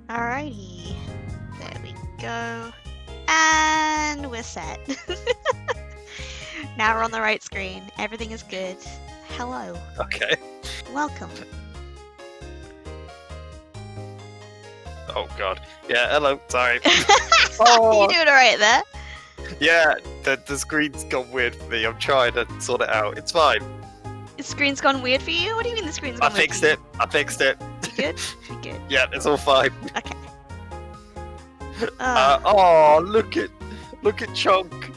Alrighty. There we go. And we're set. Now we're on the right screen. Everything is good. Hello. Okay. Welcome. Oh god. Yeah, hello, sorry. You doing alright there? Yeah, the screen's gone weird for me. I'm trying to sort it out. It's fine. The screen's gone weird for you? What do you mean the screen's gone I weird fixed for you? it. I fixed it. You good? You good? Yeah, it's all fine. Okay. Oh, look at Chunk.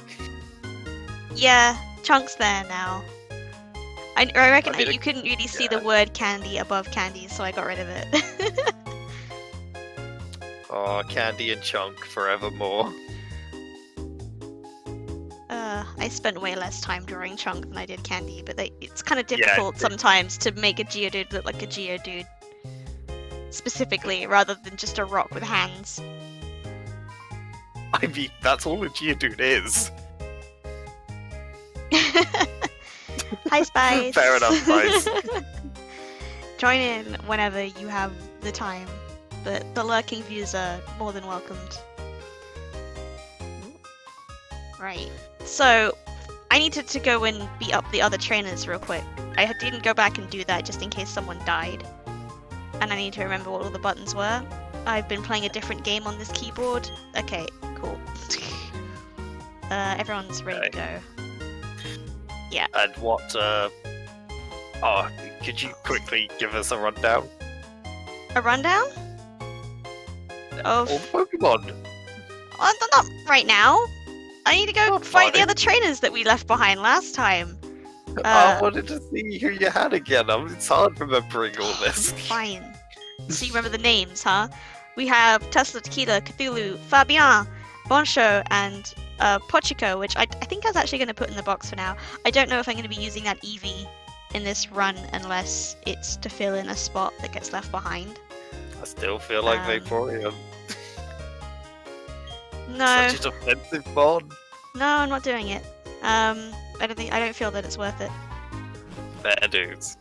Yeah, Chunk's there now. I reckon I mean, you couldn't really see the yeah. word candy above candy, so I got rid of it. Oh, Candy and Chunk forevermore. I spent way less time drawing Chunk than I did Candy, but it's kind of Yeah, difficult sometimes to make a Geodude look like a Geodude. Specifically, rather than just a rock with hands. I mean, that's all a Geodude is. Hi, Spice! Fair enough, Spice. Join in whenever you have the time, but the lurking views are more than welcomed. Right, so I needed to go and beat up the other trainers real quick. I didn't go back and do that just in case someone died. And I need to remember what all the buttons were. I've been playing a different game on this keyboard. Okay, cool. Everyone's ready to go. Yeah. And what, oh, could you quickly give us a rundown? A rundown? Of... All the Pokemon. Not right now. I need to go Not fight the fine. other trainers that we left behind last time. I wanted to see who you had again. It's hard remembering all this. Fine. So you remember the names, huh? We have Tesla, Tequila, Cthulhu, Fabian, Boncho, and Pochico, which I think I was actually going to put in the box for now. I don't know if I'm going to be using that Eevee in this run unless it's to fill in a spot that gets left behind. I still feel like Vaporeon. No. Such a defensive mod. No, I'm not doing it. I don't feel that it's worth it. Fair dudes.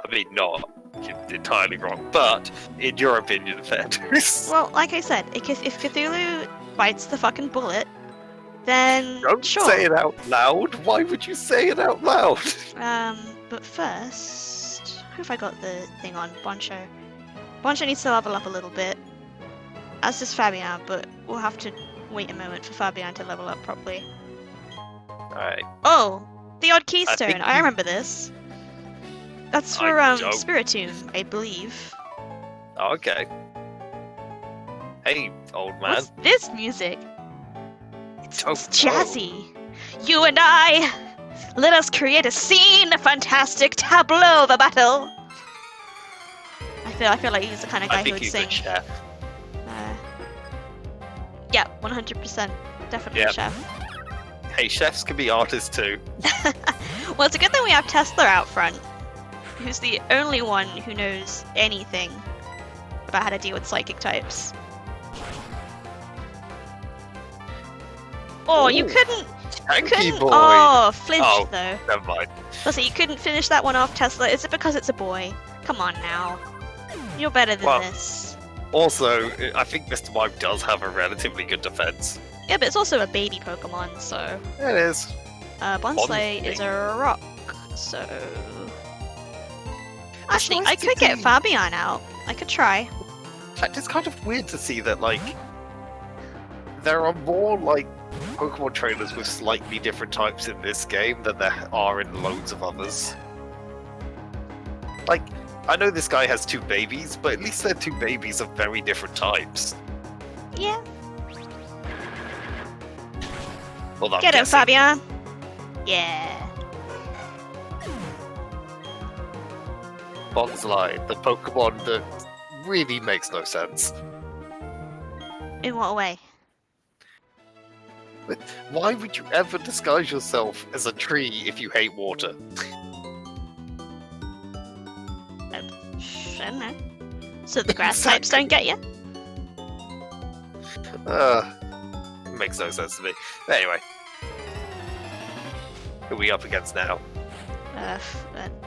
I mean, not entirely wrong, but in your opinion, fair dudes. Well, like I said, if Cthulhu bites the fucking bullet, then Don't sure. say it out loud. Why would you say it out loud? But first, who have I got the thing on? Boncho. Boncho needs to level up a little bit. As does Fabian, but we'll have to wait a moment for Fabian to level up properly. Alright. Oh, the odd keystone. think I you- remember this. That's for I don't. Spiritomb, I believe. Okay. Hey, old man. What's this music? It's Oh, jazzy. You and I, let us create a scene, a fantastic tableau of a battle. I feel like he's the kind of guy I who think would he's sing. a chef. Yeah, 100%, definitely Yep. chef. Hey, chefs can be artists too. Well, it's a good thing we have Tesla out front, who's the only one who knows anything about how to deal with psychic types. Oh, you Ooh, couldn't. Hanky boy. Oh, flinched Oh. though. Never mind. Listen, you couldn't finish that one off, Tesla. Is it because it's a boy? Come on now. You're better than Well- this. Also, I think Mr. Mime does have a relatively good defense. Yeah, but it's also a baby Pokemon, so. It is. Bonsai is a rock, so. Actually, nice I to could get see. Fabian out. I could try. In fact, it's kind of weird to see that, like, there are more, like, Pokemon trainers with slightly different types in this game than there are in loads of others. Like, I know this guy has two babies, but at least they're two babies of very different types. Yeah. Well, I'm Get him, guessing. Fabian. Yeah. Bonsai, the Pokemon that really makes no sense. In what way? Why would you ever disguise yourself as a tree if you hate water? I don't know. So the grass types don't get you? It makes no sense to me. Anyway. Who are we up against now?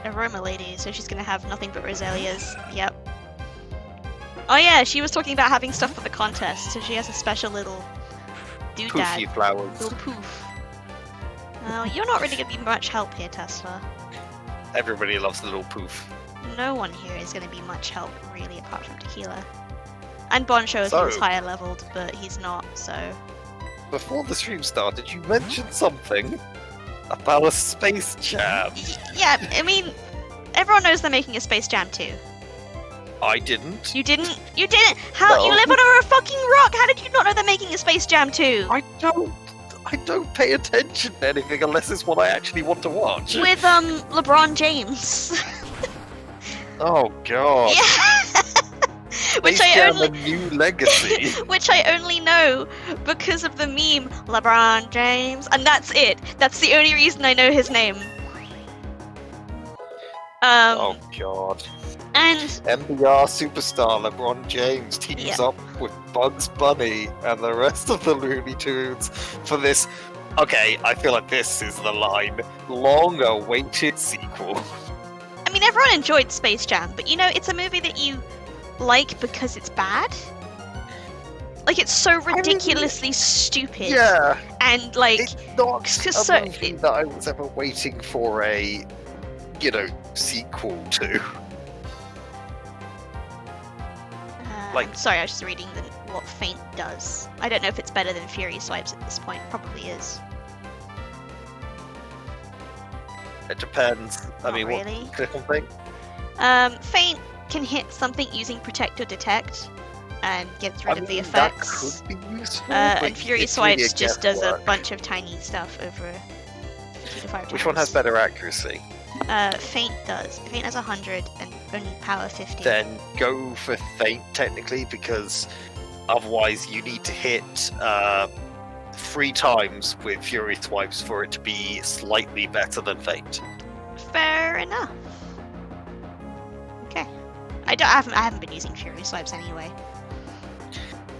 Aroma lady, so she's gonna have nothing but Roselias. Yep. Oh yeah, she was talking about having stuff for the contest, so she has a special little Poofy doodad, flowers. little poof. You're not really gonna be much help here, Tesla. Everybody loves the little poof. No one here is gonna be much help, really, apart from Tequila. And Boncho if So- he was higher leveled, but he's not, so... Before the stream started, you mentioned something about a Space Jam. Yeah, I mean, everyone knows they're making a Space Jam too. I didn't. You didn't? You didn't? How? No. You live under a fucking rock! How did you not know they're making a Space Jam too? I don't pay attention to anything unless it's what I actually want to watch. With, LeBron James. Oh god. Yeah! Which Space I Jam only... a new legacy. Which I only know because of the meme, LeBron James, and that's it. That's the only reason I know his name. Oh god. And NBR superstar LeBron James teams up with Bugs Bunny and the rest of the Looney Tunes for this. Okay, I feel like this is the line. Long-awaited sequel. I mean, everyone enjoyed Space Jam, but you know, it's a movie that you like because it's bad. Like, it's so ridiculously stupid. Yeah, And like, it's not Cause a movie that I was ever waiting for a, sequel to. Like- I'm sorry, I was just reading what Faint does. I don't know if it's better than Fury Swipes at this point. Probably is. It depends. I Not mean, really. what click on thing? Faint can hit something using Protect or Detect and gets rid of the That effects. could be useful. but And Fury it's really Swipes just does a guesswork. bunch of tiny stuff over 2 to 5 Which one has times. better accuracy? Faint does. Faint has 100 and only power 50. Then go for Feint technically, because otherwise you need to hit 3 times with Fury Swipes for it to be slightly better than Feint. Fair enough. Okay. I haven't been using Fury Swipes anyway.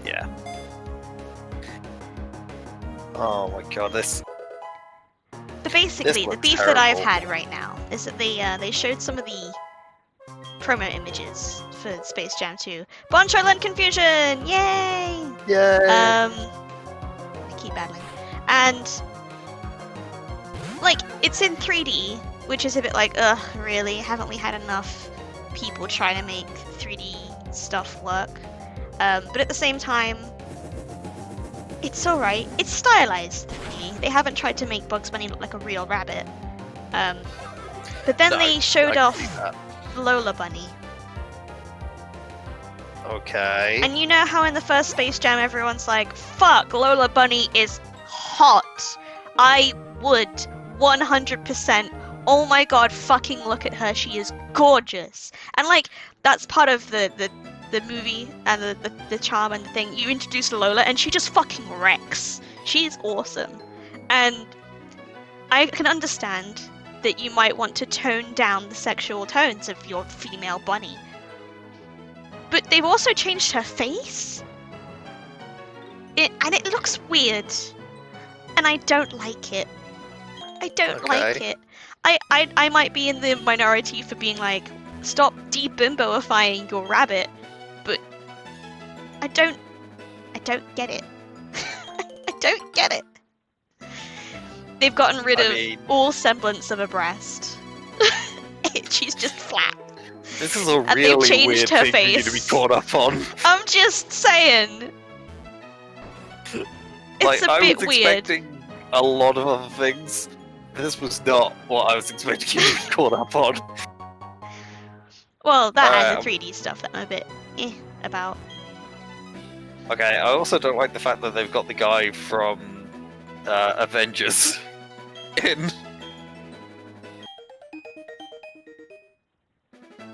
Yeah. Oh my god, this. But basically, the looks beef that I've terrible. had right now is that they showed some of the promo images for Space Jam 2. Boncho Land Confusion! Yay! Yay! I keep battling. And like, it's in 3D, which is a bit like, ugh, really? Haven't we had enough people trying to make 3D stuff work? But at the same time, it's alright. It's stylized 3D. They haven't tried to make Bugs Bunny look like a real rabbit. But then No, they showed I off can see that. Lola Bunny. Okay. And you know how in the first Space Jam everyone's like, fuck, Lola Bunny is hot. I would 100%. Oh my god, fucking look at her. She is gorgeous. And like, that's part of the movie and the charm and the thing. You introduce Lola and she just fucking wrecks. She's awesome. And I can understand that you might want to tone down the sexual tones of your female bunny. But they've also changed her face. And it looks weird. And I don't like it. I don't like Okay. it. I might be in the minority for being like, stop de-bimboifying your rabbit, but I don't get it. I don't get it. They've gotten rid I of mean- all semblance of a breast. She's just flat. This is a they've really changed weird her thing for you to be face. caught up on. I'm just saying. It's a I bit was weird. expecting a lot of other things. This was not what I was expecting you to be caught up on. Well, that and Um, the 3D stuff that I'm a bit about. Okay, I also don't like the fact that they've got the guy from Avengers in.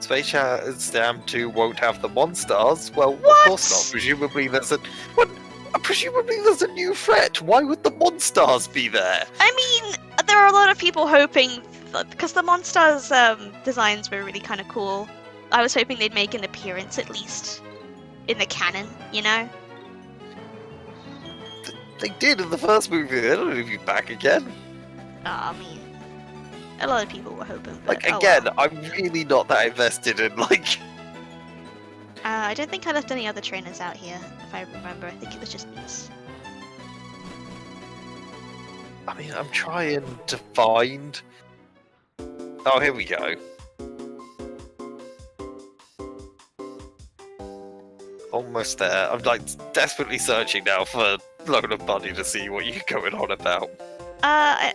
Space Jam 2 won't have the Monstars. Well, What? of course not. Presumably there's a new threat. Why would the Monstars be there? I mean, there are a lot of people hoping, because the Monstars designs were really kind of cool. I was hoping they'd make an appearance at least in the canon, you know? They did in the first movie. They don't need to be back again. I mean, a lot of people were hoping, but Like oh again, well. I'm really not that invested in like I don't think I left any other trainers out here, if I remember. I think it was just these. I mean, I'm trying to find... Oh, here we go. Almost there. I'm like desperately searching now for Lola Bunny to see what you're going on about. I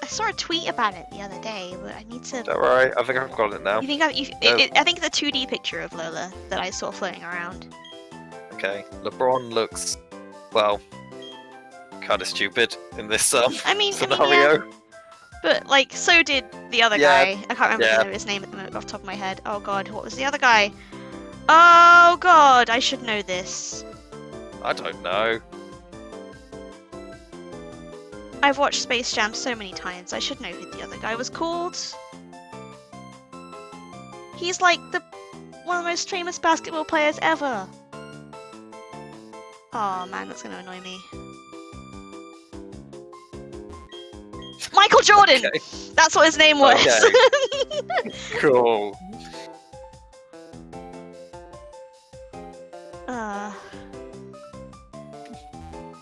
saw a tweet about it the other day, but I need to... Alright, I think I've got it now. You think I think the 2D picture of Lola that I saw floating around. Okay, LeBron looks, well, kind of stupid in this scenario. Yeah. But, like, so did the other Yeah, guy. I can't remember his name at the moment off the top of my head. Oh god, what was the other guy? Oh god, I should know this. I don't know. I've watched Space Jam so many times, I should know who the other guy was called. He's like one of the most famous basketball players ever. Oh man, that's gonna annoy me. Michael Jordan! Okay. That's what his name was. Okay. Cool.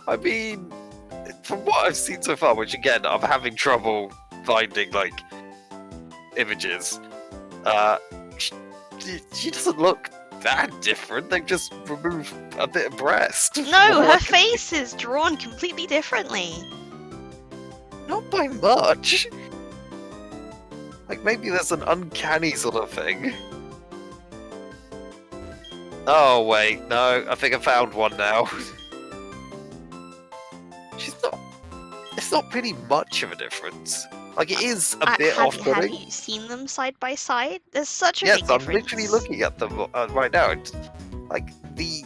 I mean, from what I've seen so far, which again, I'm having trouble finding, like, images, she doesn't look that different. They've just removed a bit of breast. No, her face is drawn completely differently. Not by much. Like, maybe there's an uncanny sort of thing. Oh, wait, no, I think I found one now. It's not really much of a difference. Like, it is a bit off-putting. Have you seen them side by side? There's such a big difference. Yes, I'm literally looking at them right now. It's, like, the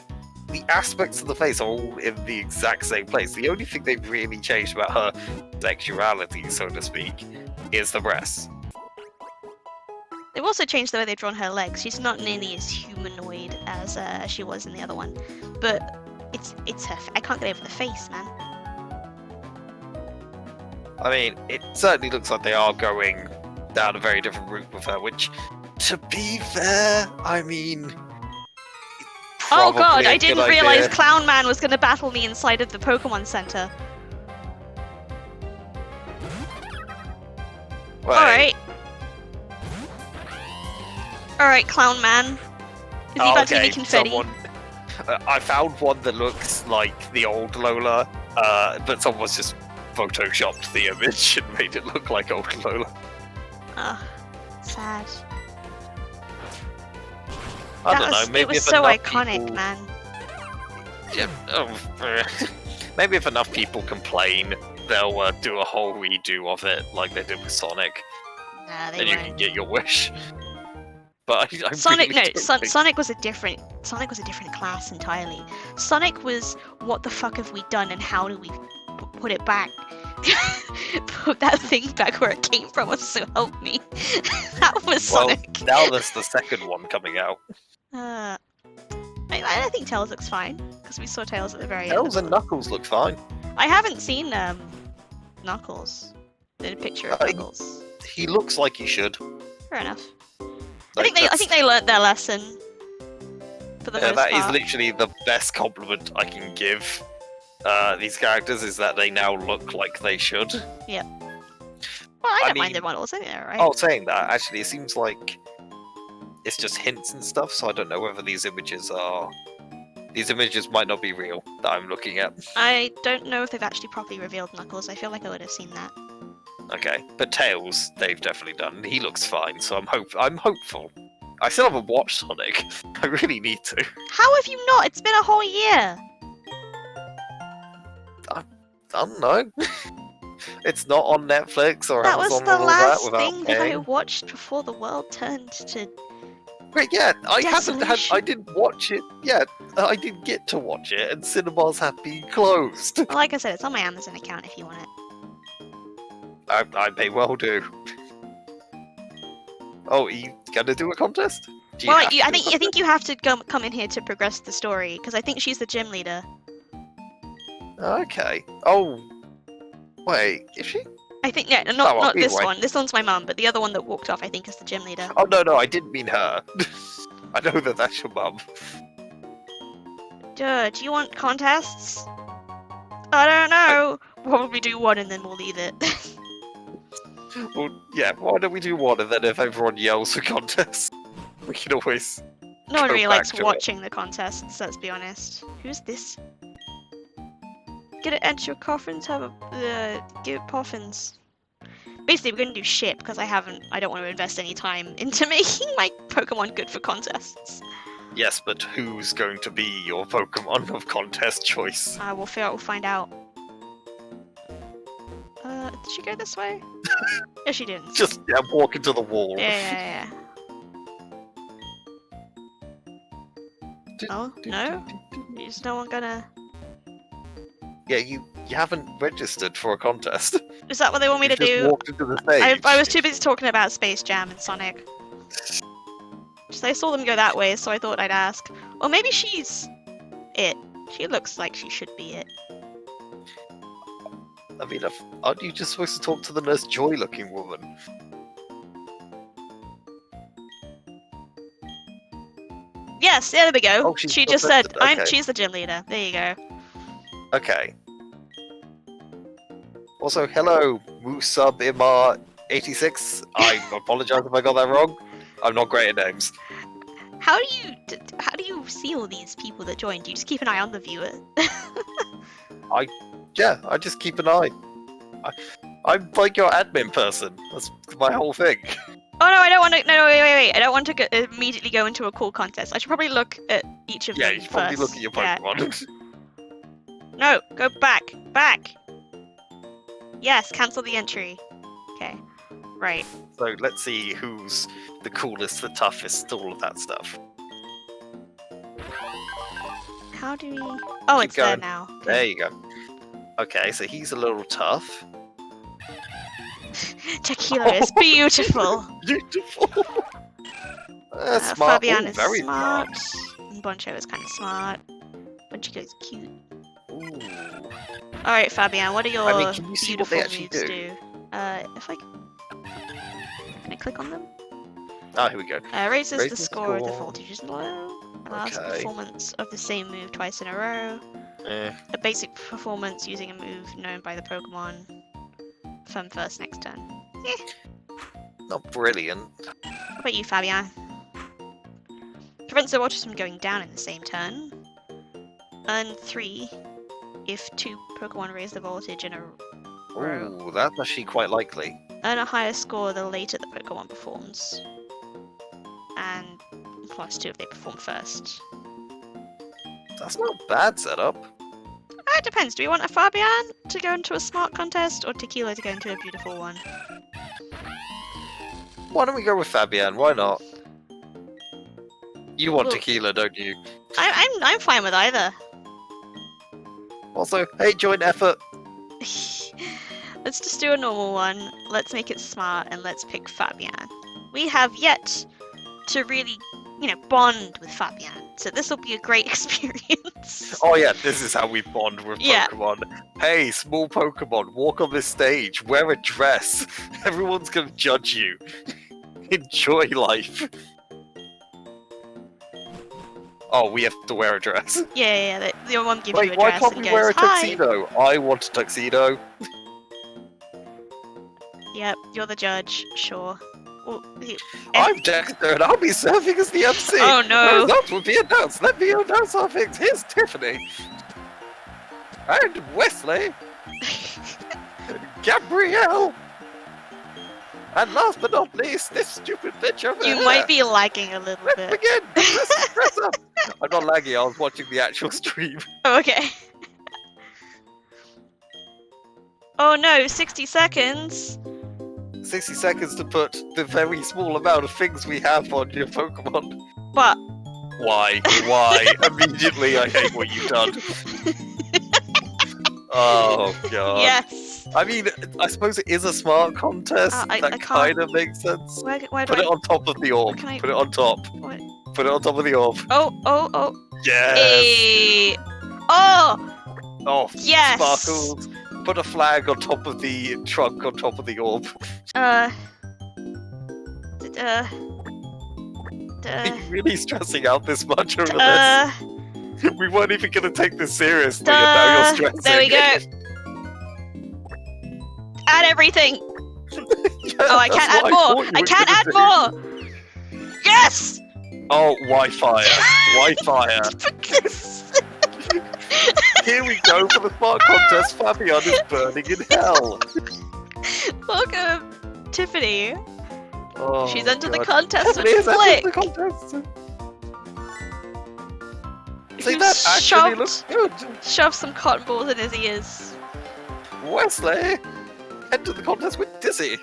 aspects of the face are all in the exact same place. The only thing they've really changed about her sexuality, so to speak, is the breasts. They've also changed the way they've drawn her legs. She's not nearly as humanoid as she was in the other one. But it's her... I can't get over the face, man. I mean, it certainly looks like they are going down a very different route with her, which, to be fair, I mean... Oh god, I didn't realize Clown Man was going to battle me inside of the Pokemon Center. Alright. Alright, Clown Man. Is he about to give me confetti? I found one that looks like the old Lola, but someone's just photoshopped the image and made it look like old Lola. Ugh, sad. I don't know, maybe it was so iconic, man. Yeah, maybe if enough people complain, they'll do a whole redo of it like they did with Sonic. Nah, they and won't. You can get your wish. But Sonic, really Sonic was a different class entirely. Sonic was, what the fuck have we done and how do we put it back? Put that thing back where it came from, so help me. That was Sonic. Now there's the second one coming out. I think Tails looks fine, because we saw Tails at the very end. Tails and Knuckles look fine. I haven't seen Knuckles. The picture of Knuckles. He looks like he should. Fair enough. Like, I think they learnt their lesson. For the most part. That is literally the best compliment I can give these characters, is that they now look like they should. Yeah. Well, I don't mind their models, I think they're alright. Oh, saying that, actually, it seems like it's just hints and stuff, so I don't know whether these images are... These images might not be real, that I'm looking at. I don't know if they've actually properly revealed Knuckles. I feel like I would have seen that. Okay, but Tails, they've definitely done. He looks fine, so I'm hopeful. I still haven't watched Sonic. I really need to. How have you not? It's been a whole year. I don't know. It's not on Netflix or that Amazon was the or all last that thing that I paying. watched before the world turned to... Wait, yeah, desolation. I didn't watch it yet. I didn't get to watch it, and cinemas have been closed. Well, like I said, it's on my Amazon account if you want it. I may well do. Oh, are you gonna do a contest? Well, I think you have to come in here to progress the story, because I think she's the gym leader. Okay. Oh, wait, is she? I think, yeah, not this one. This one's my mum, but the other one that walked off, I think, is the gym leader. Oh, no, I didn't mean her. I know that that's your mum. Do you want contests? I don't know. We'll probably do one and then we'll leave it. Well, yeah, why don't we do one, and then if everyone yells for contests, we can always... No one Go really back likes to it. watching the contests, let's be honest. Who's this? Get it enter your coffins, have a give poffins. Basically, we're gonna do shit because I don't want to invest any time into making my Pokemon good for contests. Yes, but who's going to be your Pokemon of contest choice? We'll find out. Did she go this way? No, she didn't. Just walk into the wall. Yeah. Oh, no? Is no one gonna... Yeah, you haven't registered for a contest. Is that what they want me to You just do? walked into the stage. I was too busy talking about Space Jam and Sonic. Just I saw them go that way, so I thought I'd ask. Or maybe she's... it. She looks like she should be it. I mean, aren't you just supposed to talk to the Nurse Joy-looking woman? Yes, there we go. Oh, she's She just said, represented, okay. she's the gym leader. There you go. Okay. Also, hello, Musub Imar 86. I apologize if I got that wrong. I'm not great at names. How do you see all these people that joined? Do you just keep an eye on the viewer? Yeah, I just keep an eye. I'm like your admin person. That's my whole thing. Oh no, I don't want to. No, wait. I don't want to immediately go into a cool contest. I should probably look at each of Yeah, them you should probably first. look at your Yeah. Pokemon. No, go back. Yes, cancel the entry. Okay, right. So let's see who's the coolest, the toughest, all of that stuff. How do we... Oh, Keep it's there going. now. There you go. Okay, so he's a little tough. Tequila is beautiful. Beautiful. Smart. Fabian Ooh, is very smart. And Boncho is kind of smart. Bonchico is cute. Ooh. Alright, Fabian, what are your can you see what beautiful they actually moves do? If I... Can I click on them? Oh, here we go. Raises Raise the the score of the score. voltage is low. Allows the Okay. performance of the same move twice in a row. A basic performance using a move known by the Pokemon. Firm first next turn. Not brilliant. What about you, Fabian? Prevents the voltage from going down in the same turn. Earn 3 if 2 Pokemon raise the voltage in a row. Ooh, that's actually quite likely. Earn a higher score the later the Pokemon performs. And +2 if they perform first. That's not a bad setup. It depends. Do we want a Fabian to go into a smart contest or Tequila to go into a beautiful one? Why don't we go with Fabian? Why not? You want Well- tequila, don't you? I'm fine with either. Also, hey, joint effort. Let's just do a normal one. Let's make it smart and let's pick Fabian. We have yet to really, bond with Fabian. So this will be a great experience. Oh yeah, this is how we bond with Yeah. Pokemon. Hey, small Pokemon, walk on this stage, wear a dress. Everyone's gonna judge you. Enjoy life. Oh, we have to wear a dress. Yeah. Your mom gives you Wait, a why dress can't and we goes, wear a "Hi." tuxedo? I want a tuxedo. Yep, you're the judge. Sure. Well, I'm Dexter and I'll be serving as the MC. Oh, no. The results will be announced. Let me announce our things. Here's Tiffany. And Wesley. Gabrielle. And last but not least, this stupid bitch over You here. might be lagging a little Let's bit. begin. Press up. I'm not lagging. I was watching the actual stream. Oh, okay. Oh no, 60 seconds. 60 seconds to put the very small amount of things we have on your Pokemon. But Why? Immediately, I hate what you've done. Oh god. yes. I mean, I suppose it is a smart contest. I That can't- kind of makes sense. Why do Put it on top of the orb. Can I- Put it on top. What? Put it on top of the orb. Oh. Yes. Hey. Oh, Oh, yes. sparkles. Put a flag on top of the trunk on top of the orb. Are you really stressing out this much over Duh. this? We weren't even going to take this seriously, and now you're Duh. stressing. There we go. Add everything. Oh, I can't add more. I can't add more. Yes. Oh, Wi-Fi. Wi-Fi. Here we go for the smart contest. Fabian is burning in hell. Welcome, Tiffany. Oh, She's entered the God. contest Tiffany with has entered Flick. the contest. See, Who that actually looks good. shoved some cotton balls in his ears. Wesley entered the contest with Dizzy.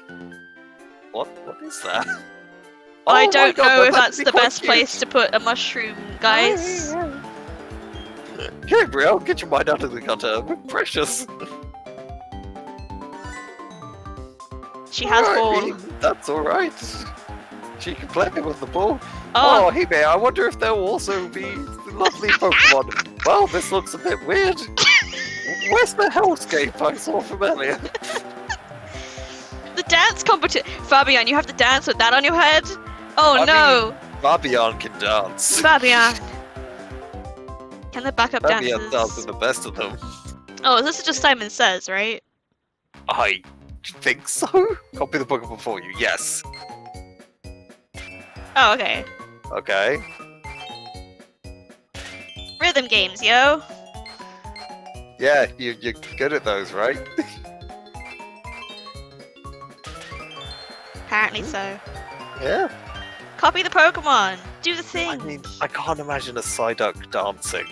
What is that? I Oh my don't God, know if that'd that's be the quite best cute. place to put a mushroom, guys. Gabriel, get your mind out of the gutter. We're precious. She has Alright, ball. Bean, that's alright. She can play with the ball. Oh, Oh, hey man, I wonder if there'll also be lovely Pokemon. Well, this looks a bit weird. Where's the hellscape I saw from earlier? the dance competition. Fabian, you have to dance with that on your head? Oh I no. Fabian can dance. Fabian. Can the backup Fabian dancers... dances the best of them. Oh, this is just Simon Says, right? I think so. Copy the Pokemon for you. Yes. Oh, okay. Okay. Rhythm games, yo. Yeah, you're good at those, right? Apparently so. Yeah. Copy the Pokemon. Do the I thing. mean, I can't imagine a Psyduck dancing.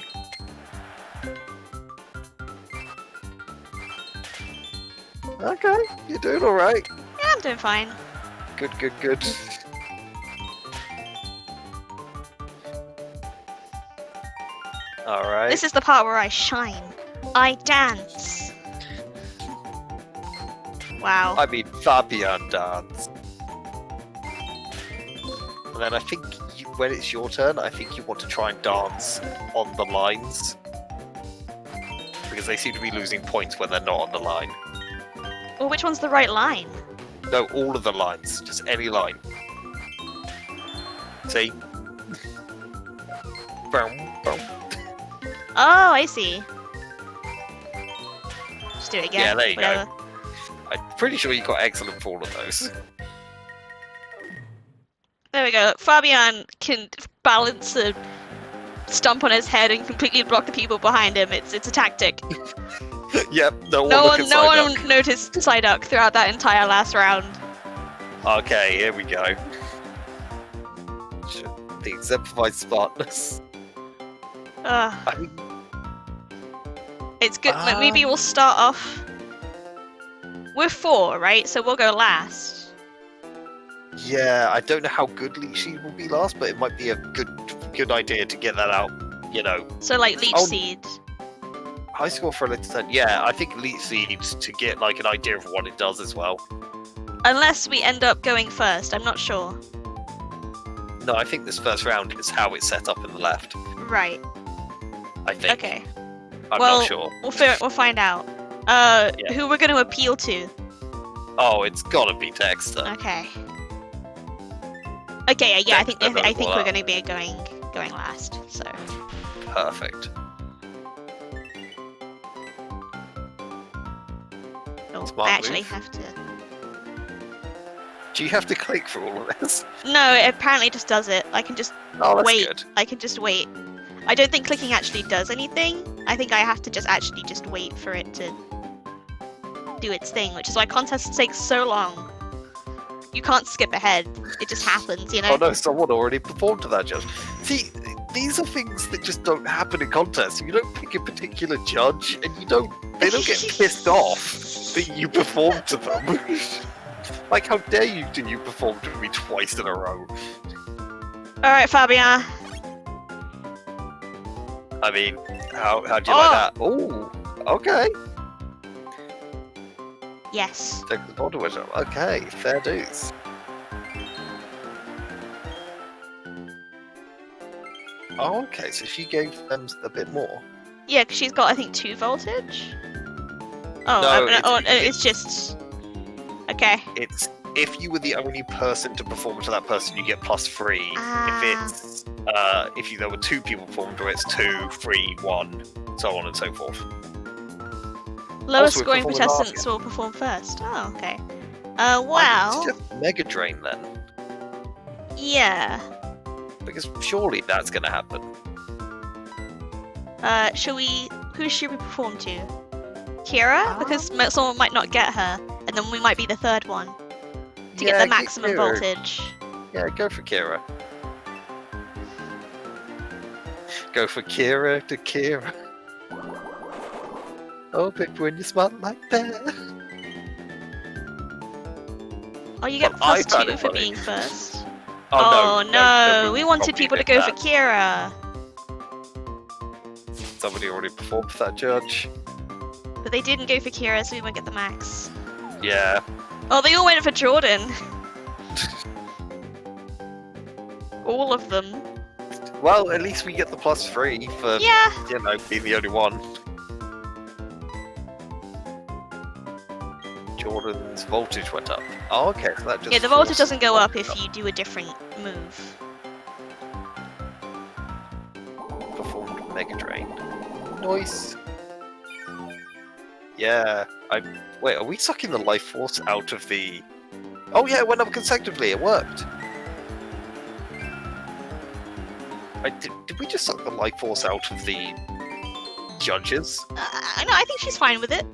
Okay, you're doing alright. Yeah, I'm doing fine. Good, good, good. Alright. This is the part where I shine. I dance. Wow. I mean, Fabian dance. And then I think when it's your turn, I think you want to try and dance on the lines. Because they seem to be losing points when they're not on the line. Well, which one's the right line? No, all of the lines. Just any line. See? Boom, boom. Oh, I see. Just do it again. Yeah, there you go. Whatever. I'm pretty sure you got excellent for all of those. There we go. Fabian can balance a stump on his head and completely block the people behind him. It's a tactic. Yep, No one noticed Psyduck throughout that entire last round. Okay, here we go. The exemplified smartness. I mean, It's good. Maybe we'll start off. We're 4, right? So we'll go last. yeah, I don't know how good Leech Seed will be last, but it might be a good idea to get that out, you know. So like Leech Oh. Seed. High score for a little turn. Yeah, I think Leech Seed to get like an idea of what it does as well. Unless we end up going first, I'm not sure. No, I think this first round is how it's set up in the left. Right. I think. Okay. I'm well, not sure. We'll find out. Who we're going to appeal to? Oh, it's gotta be Dexter. Okay. Okay. Yeah. I think Dexter knows we're what going to be going last. So. Perfect. Oh, Smart I actually move. have to. Do you have to click for all of this? No, it apparently just does it. I can just Oh, that's wait. good. I can just wait. I don't think clicking actually does anything. I think I have to just wait for it to do its thing, which is why contests take so long. You can't skip ahead. It just happens, you know? Oh no, someone already performed to that judge. See, these are things that just don't happen in contests. You don't pick a particular judge, and they don't get pissed off that you perform to them. Like, how dare you perform to me twice in a row? Alright, Fabian. I mean, how do you like that? Oh, okay. Yes. Take the bottle with them. Okay, fair dues. Oh, okay, so she gave them a bit more. Yeah, because she's got, I think, 2 voltage? Oh, No, it's just... Okay. It's if you were the only person to perform to that person, you get +3. Ah. If it's there were 2 people performed to it, it's 2, 3, 1, so on and so forth. Lowest Also, we scoring perform with contestants will perform first. Oh, okay. I Well, would suggest Mega Drain then, yeah. because surely that's going to happen. Who should we perform to? Kira? Because someone might not get her, and then we might be the third one to get the maximum Kira. voltage. Yeah, go for Kira. Go for Kira to Kira. Oh, baby, when you smile like that. Oh, you get Well, I found +2 it for funny. being first. Oh, no, we we wanted probably people to did go that. for Kira. Somebody already performed for that judge. But they didn't go for Kira, so we won't get the max. Yeah. Oh, they all went for Jordan. All of them. Well, at least we get the +3 for, Yeah. being the only one. Jordan's voltage went up. Oh, okay, so that just... Yeah, the voltage forces doesn't go up voltage if you do a different move. Performed Mega Drain. Nice. Yeah, Wait, are we sucking the life force out of the... Oh yeah, it went up consecutively, it worked. Did we just suck the life force out of the judges? No, I think she's fine with it.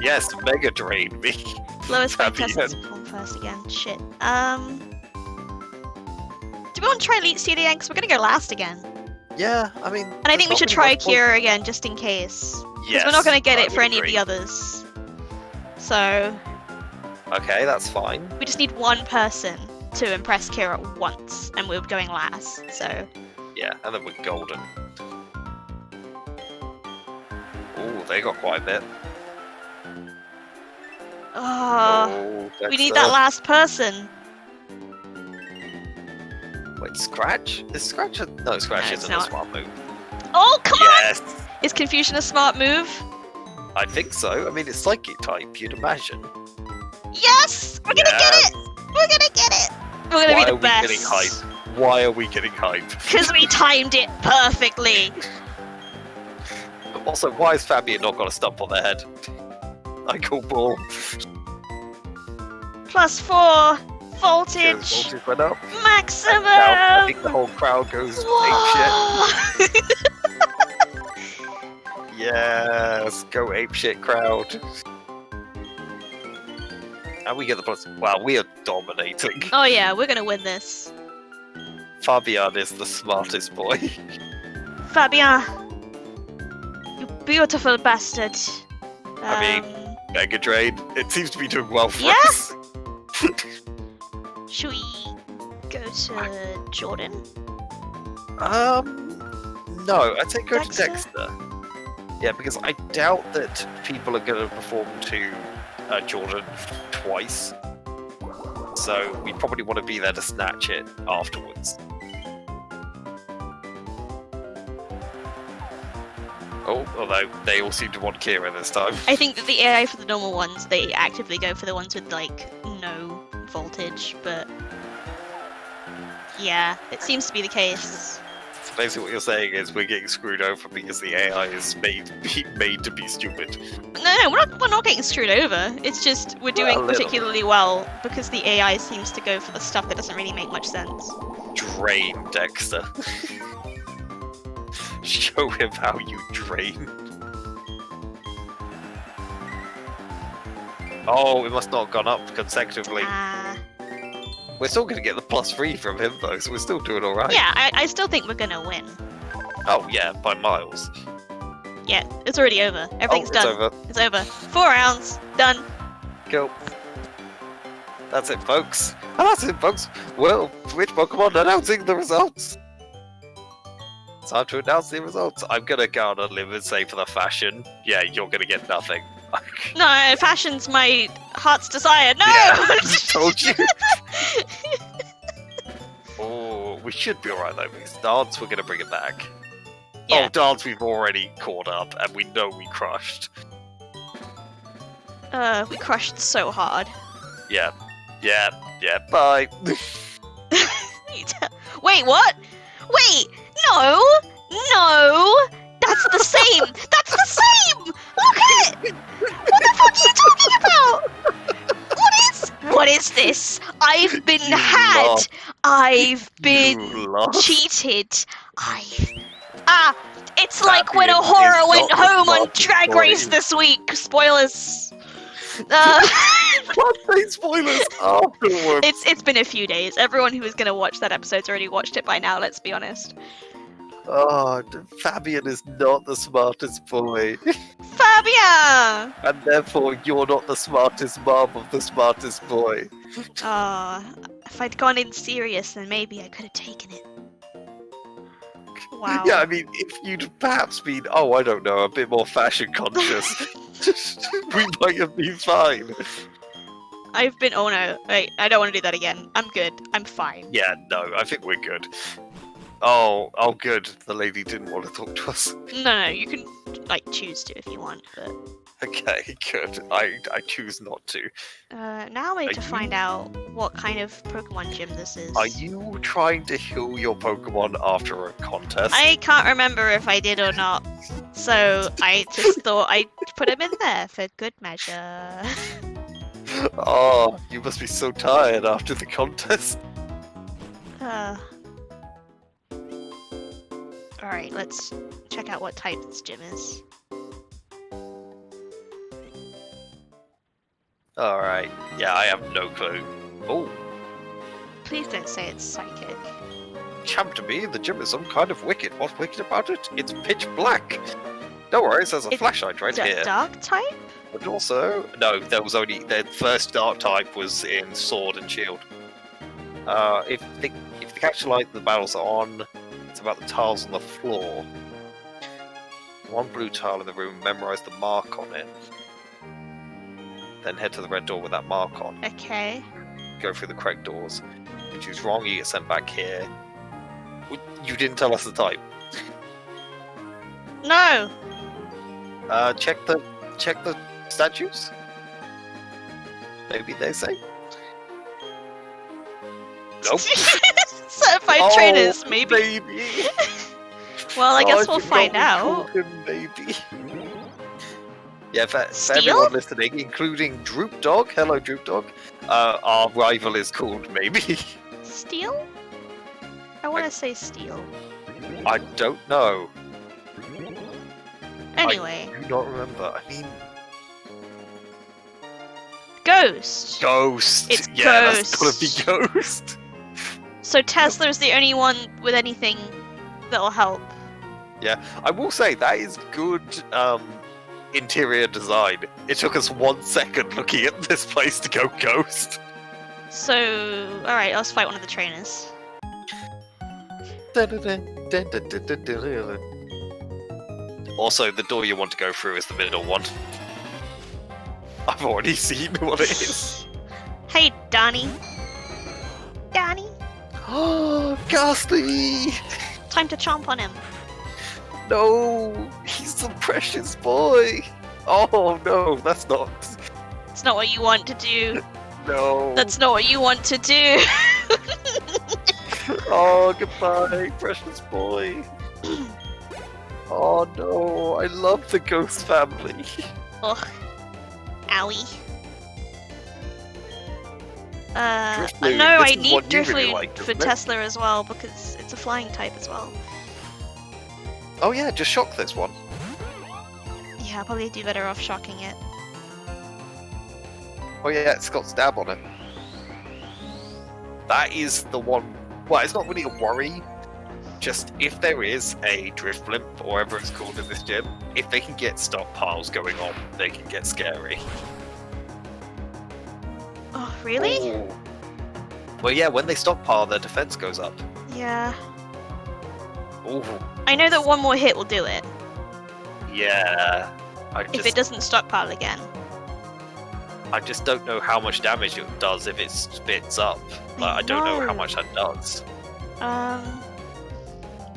Yes, Mega Drain me. Lowest Happy contestants end. perform first again. Shit. Do we want to try Elite CD again? Because we're gonna go last again. Yeah, I mean... And I think we should try Kira again, just in case. Because we're not gonna get it for any of the others. So... Okay, that's fine. we just need one person to impress Kira once, and we're going last, so... Yeah, and then we're golden. Ooh, they got quite a bit. Oh, we Dexter. need that last person. Wait, Scratch? Is Scratch a... No, Scratch No, it's isn't a not. smart move. Oh, come Yes! on! Is Confusion a smart move? I think so. I mean, it's Psychic type, you'd imagine. Yes! We're gonna get it! We're gonna get it! We're gonna be the best. Why are we getting hype? Why are we getting hype? Because we timed it perfectly. Also, why has Fabian not got a stump on their head? I call ball. +4 voltage. Voltage went up. Maximum. Now, I think the whole crowd goes apeshit. Yes, go apeshit crowd. And we get the plus. Wow, we are dominating. Oh yeah, we're gonna win this. Fabian is the smartest boy. Fabien, you beautiful bastard. I mean, Mega Drain. It seems to be doing well for Yeah. us. Should we go to Jordan? No, I'd say go to Dexter? Dexter. Yeah, because I doubt that people are going to perform to Jordan twice. So we probably want to be there to snatch it afterwards. Oh, although they all seem to want Kira this time. I think that the AI for the normal ones, they actively go for the ones with like no voltage, but yeah, it seems to be the case. So basically what you're saying is we're getting screwed over because the AI is made to be stupid. No, we're not getting screwed over. It's just we're doing Well, a little. particularly well because the AI seems to go for the stuff that doesn't really make much sense. Drain Dexter. Show him how you drain. Oh, it must not have gone up consecutively. We're still going to get the +3 from him though, so we're still doing alright. Yeah, I still think we're gonna win. Oh yeah, by miles. Yeah, it's already over. Everything's it's done. over. It's over. 4 rounds. Done. Cool. That's it, folks. And that's it, folks. Well, which Pokemon announcing the results? Time to announce the results. I'm gonna go on a limb and say for the fashion, yeah, you're gonna get nothing. No, fashion's my heart's desire. No! Yeah, I told you. Oh, we should be alright though, because Dance, we're gonna bring it back. Yeah. Oh, Dance, we've already caught up, and we know we crushed. We crushed so hard. Yeah. Bye. Wait, what? Wait, no! No! That's the same! That's the same! Look at it! What the fuck are you talking about? What is this? I've been You had! lost. I've been You lost. cheated! It's That like when a being horror is went not the home on smartest Drag boy. Race this week. Spoilers. Can't say spoilers afterwards. It's been a few days. Everyone who is gonna watch that episode's already watched it by now. Let's be honest. Oh, Fabian is not the smartest boy, Fabia. and therefore you're not the smartest mom of the smartest boy. If I'd gone in serious, then maybe I could have taken it. Wow. Yeah, I mean, if you'd perhaps been, oh, I don't know, a bit more fashion conscious, we might have been fine. I've been. Oh no! Wait, I don't want to do that again. I'm good. I'm fine. Yeah, no, I think we're good. Oh, good. The lady didn't want to talk to us. No, you can like choose to if you want, but. Okay, good. I choose not to. Now I need Are to find out what kind of Pokemon gym this is. Are you trying to heal your Pokemon after a contest? I can't remember if I did or not, so I just thought I'd put him in there for good measure. Oh, you must be so tired after the contest. Alright, let's check out what type this gym is. Alright, yeah, I have no clue. Oh, Please don't say it's psychic. champ to me, the gym is some kind of wicked. What's wicked about it? It's pitch black. No worries, there's a It's flashlight right here. Dark type? But also, no, there was only the first dark type was in Sword and Shield. If the catch light the battles are on, it's about the tiles on the floor. One blue tile in the room, memorize the mark on it. Then head to the red door with that mark on. Okay. Go through the correct doors. If you choose wrong, you get sent back here. You didn't tell us the type. No! Check the statues. Maybe they say. Nope. Certified trainers, maybe. Maybe. Well, I guess we'll did not find recall out. him, maybe. Yeah, for Steel? everyone listening, including Droop Dog. Hello, Droop Dog. Our rival is called Maybe. Steel? I want to say steel. I don't know. Anyway, I do not remember. I mean, Ghost. Ghost. It's yeah, Ghost. that's gotta be Ghost. So Tesla's the only one with anything that'll help. Yeah, I will say that is good interior design. It took us 1 second looking at this place to go Ghost. So, alright, let's fight one of the trainers. Also, the door you want to go through is the middle one. I've already seen what it is. Hey, Donnie. Donnie, Oh, Ghastly! time to chomp on him. No, he's the precious boy. Oh no, that's not. It's not what you want to do. No. That's not what you want to do. Oh, goodbye, precious boy. Oh no, I love the ghost family. Ugh. Owie. Driftloon, no, this I is need what you really Driftloon liked, for isn't it? Tesla as well because it's a flying type as well. Oh yeah, just shock this one. Yeah, I'll probably do better off shocking it. Oh yeah, it's got stab on it. That is the one. Well, it's not really a worry. Just if there is a drift blimp, or whatever it's called in this gym, if they can get stockpiles going on, they can get scary. Oh, really? Ooh. Well, yeah, when they stockpile, their defense goes up. Yeah. Ooh, I know that one more hit will do it. yeah. If it doesn't stockpile again. I just don't know how much damage it does if it spits up. Like, I don't know how much that does.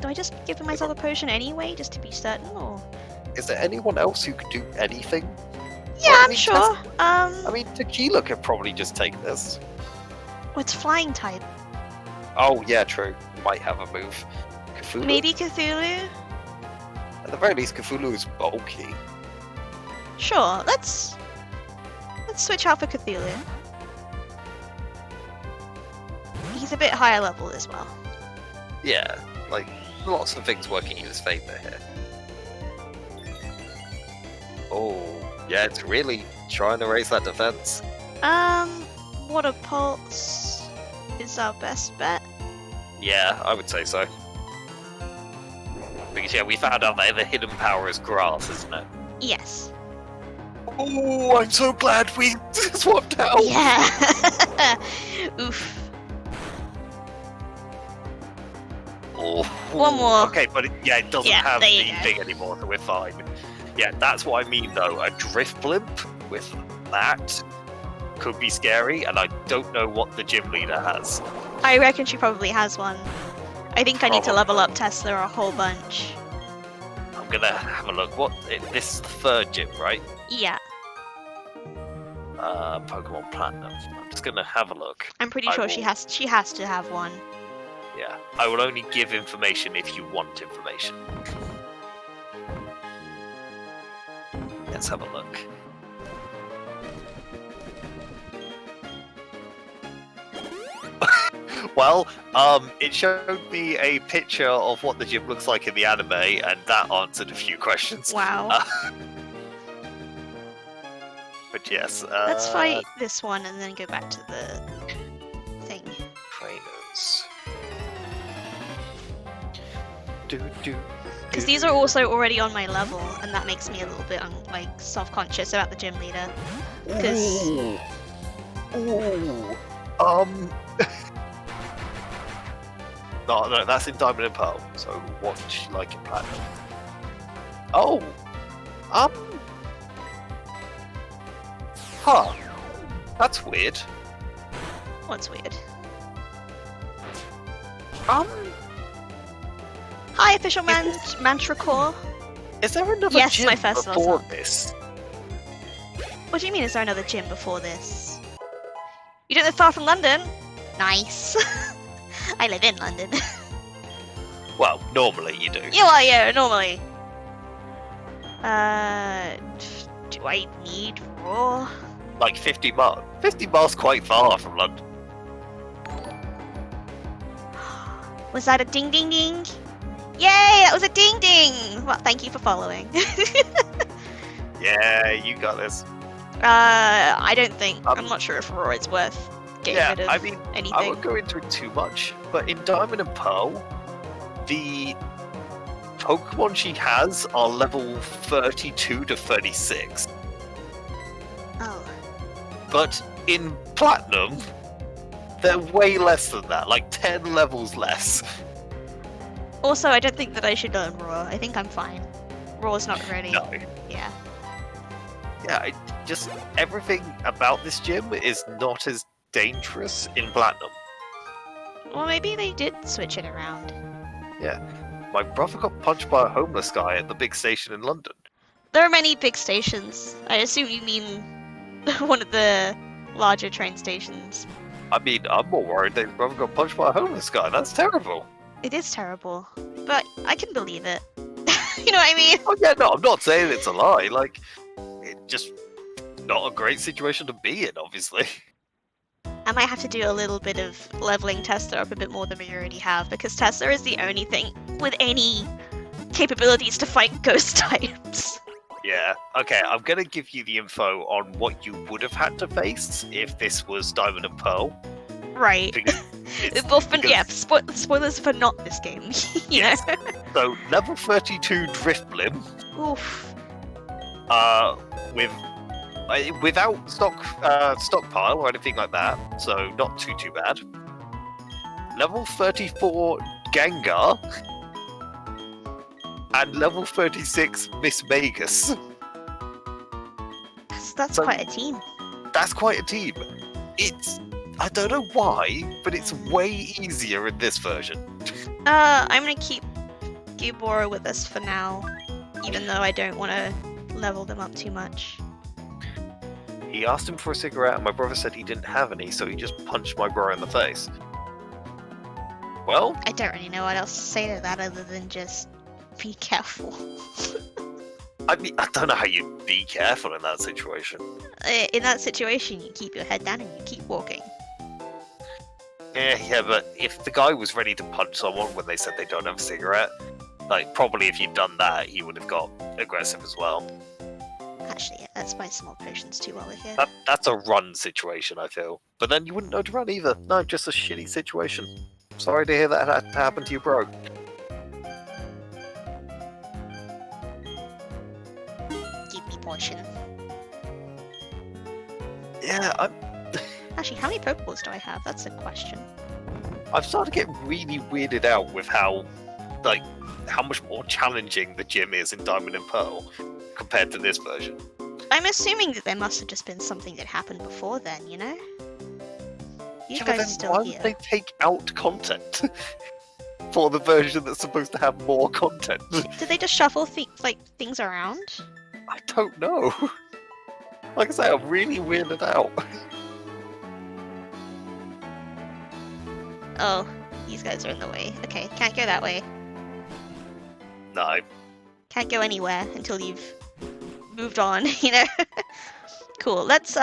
Do I just give myself a potion anyway, just to be certain, or? Is there anyone else who could do anything? Yeah, Well, I I'm mean, sure. I mean, Tequila could probably just take this. It's flying type. Oh, yeah, true. Might have a move. Cthulhu? Maybe Cthulhu? At the very least, Cthulhu is bulky. Sure, let's switch out for Cthulhu. He's a bit higher level as well. Yeah, like, lots of things working in his favour here. Oh, yeah, it's really trying to raise that defense. Water Pulse is our best bet. Yeah, I would say so. Because, yeah, we found out that the hidden power is grass, isn't it? Yes. Oh, I'm so glad we swapped out! Yeah. Oof. Oh, One more. Okay, but it doesn't Yeah, have there the you go. thing anymore, so we're fine. Yeah, that's what I mean, though. A drift blimp with that could be scary, and I don't know what the gym leader has. I reckon she probably has one. I think I need to level Probably. up Tesla a whole bunch. I'm gonna have a look. This is the third gym, right? Yeah, Pokemon Platinum. I'm just gonna have a look. I'm pretty I sure will- she has to have one. Yeah, I will only give information if you want information. Let's have a look. Well, it showed me a picture of what the gym looks like in the anime, and that answered a few questions. Wow. But yes, Let's fight this one and then go back to the thing. trainers. Because these are also already on my level, and that makes me a little bit like self-conscious about the gym leader. 'Cause- Ooh. No, that's in Diamond and Pearl. So what does she like in Platinum? Oh, huh. That's weird. What's weird? Is Hi, official Manticore. there another Yes, gym my first before level. this? What do you mean? Is there another gym before this? You don't live far from London? Nice. I live in London. Well, normally you do. Yeah, normally. Do I need raw? Like 50 miles. 50 miles quite far from London. Was that a ding ding ding? Yay, that was a ding ding! Well, thank you for following. Yeah, you got this. I don't think. Um, I'm not sure if raw is worth getting Yeah, rid of I mean, anything. I won't go into it too much, but in Diamond and Pearl, the Pokemon she has are level 32 to 36. Oh. But in Platinum, they're way less than that, like 10 levels less. Also, I don't think that I should learn raw. I think I'm fine. Raw's not really. No. Yeah. Yeah, everything about this gym is not as dangerous in Platinum. Well, maybe they did switch it around. My brother got punched by a homeless guy at the big station in London. There are many big stations. I assume you mean one of the larger train stations. I mean, I'm more worried that his brother got punched by a homeless guy. That's terrible. It is terrible, but I can believe it. You know what I mean? Oh yeah, no, I'm not saying it's a lie. Like, it's just not a great situation to be in, obviously. I might have to do a little bit of leveling Tesla up a bit more than we already have, because Tesla is the only thing with any capabilities to fight ghost types. Yeah. Okay, I'm gonna give you the info on what you would have had to face if this was Diamond and Pearl. Right. Because it's, Well, yeah, because- spoilers for not this game. you Yes. know? So level 32 Drift Blim, Oof. without stockpile or anything like that, so not too bad. Level 34 Gengar, and level 36 Miss Magus. That's So- quite a team. That's quite a team. I don't know why, but it's way easier in this version. I'm gonna keep Gibora with us for now, even though I don't want to level them up too much. He asked him for a cigarette, and my brother said he didn't have any, so he just punched my bro in the face. Well, I don't really know what else to say to that other than just be careful. I mean, I don't know how you'd be careful in that situation. In that situation, you keep your head down and you keep walking. Yeah, but if the guy was ready to punch someone when they said they don't have a cigarette, like, probably if you'd done that, he would have got aggressive as well. Actually, yeah, let's buy some more potions too while we're here. That's a run situation, I feel. But then you wouldn't know to run either. No, just a shitty situation. Sorry to hear that had to happen to you, bro. Give me potion. Yeah, Actually, how many Pokeballs do I have? That's a question. I've started to get really weirded out with how much more challenging the gym is in Diamond and Pearl compared to this version. I'm assuming that there must have just been something that happened before then, you know? You Yeah, but guys then are still why here. would they take out content for the version that's supposed to have more content? Did they just shuffle things around? I don't know. Like I say, I'm really weirded out. Oh, these guys are in the way. Okay, can't go that way. No. Can't go anywhere until you've moved on, you know? Cool, let's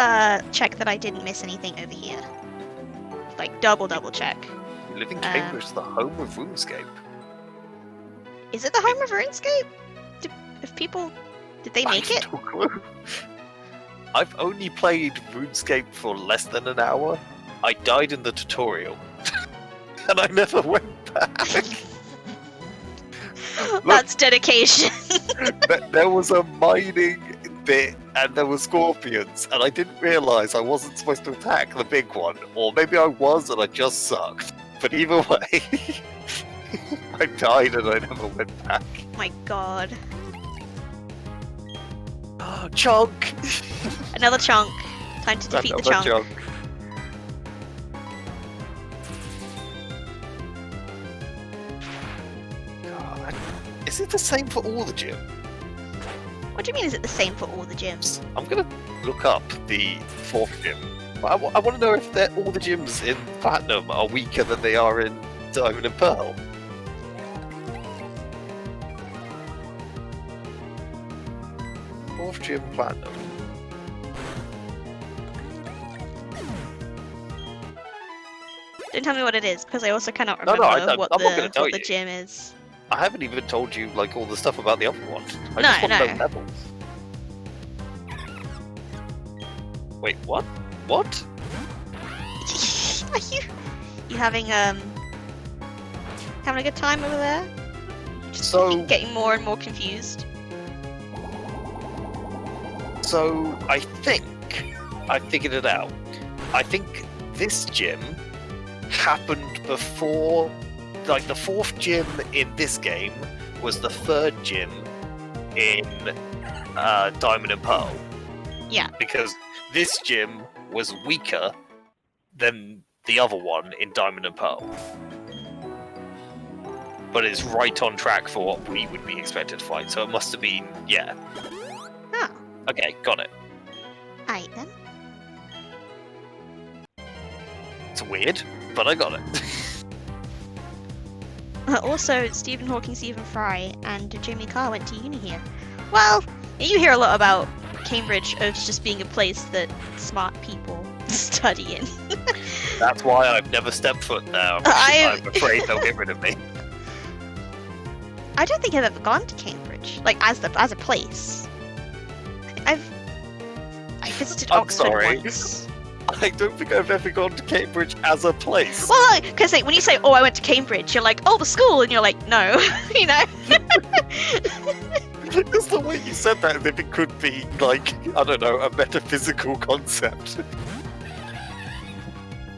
check that I didn't miss anything over here. Like, double check. You live in Cambridge, the home of RuneScape. Is it the home of RuneScape? Did they make it? No clue. I've only played RuneScape for less than an hour. I died in the tutorial. And I never went back. That's dedication. There was a mining bit and there were scorpions, and I didn't realise I wasn't supposed to attack the big one. Or maybe I was and I just sucked. But either way, I died and I never went back. My god. Chunk! Another chunk. Time to defeat the chunk. God. Is it the same for all the gyms? What do you mean is it the same for all the gyms? I'm gonna look up the fourth gym. I want to know if all the gyms in Platinum are weaker than they are in Diamond and Pearl. Fourth gym Platinum. Don't tell me what it is, because I also cannot No, remember I'm not gonna tell what the you. gym is. I haven't even told you like all the stuff about the other one. I No, just want to no. know levels. Wait, what? What? Are you having a good time over there? So, Getting more and more confused. So I think I figured it out. I think this gym happened before, like the fourth gym in this game was the third gym in Diamond and Pearl. Yeah. Because this gym was weaker than the other one in Diamond and Pearl. But it's right on track for what we would be expected to fight, so it must have been, yeah. Oh. Okay, got it. Alright then. It's weird, but I got it. Also, Stephen Hawking, Stephen Fry, and Jamie Carr went to uni here. Well, you hear a lot about Cambridge as just being a place that smart people study in. That's why I've never stepped foot there. I'm afraid they'll get rid of me. I don't think I've ever gone to Cambridge, like as a place. I visited I'm Oxford sorry. once. I don't think I've ever gone to Cambridge as a place. Well, because when you say, "Oh, I went to Cambridge," you're like, "Oh, the school," and you're like, "No," you know. Just the way you said that, as if it could be like, I don't know, a metaphysical concept.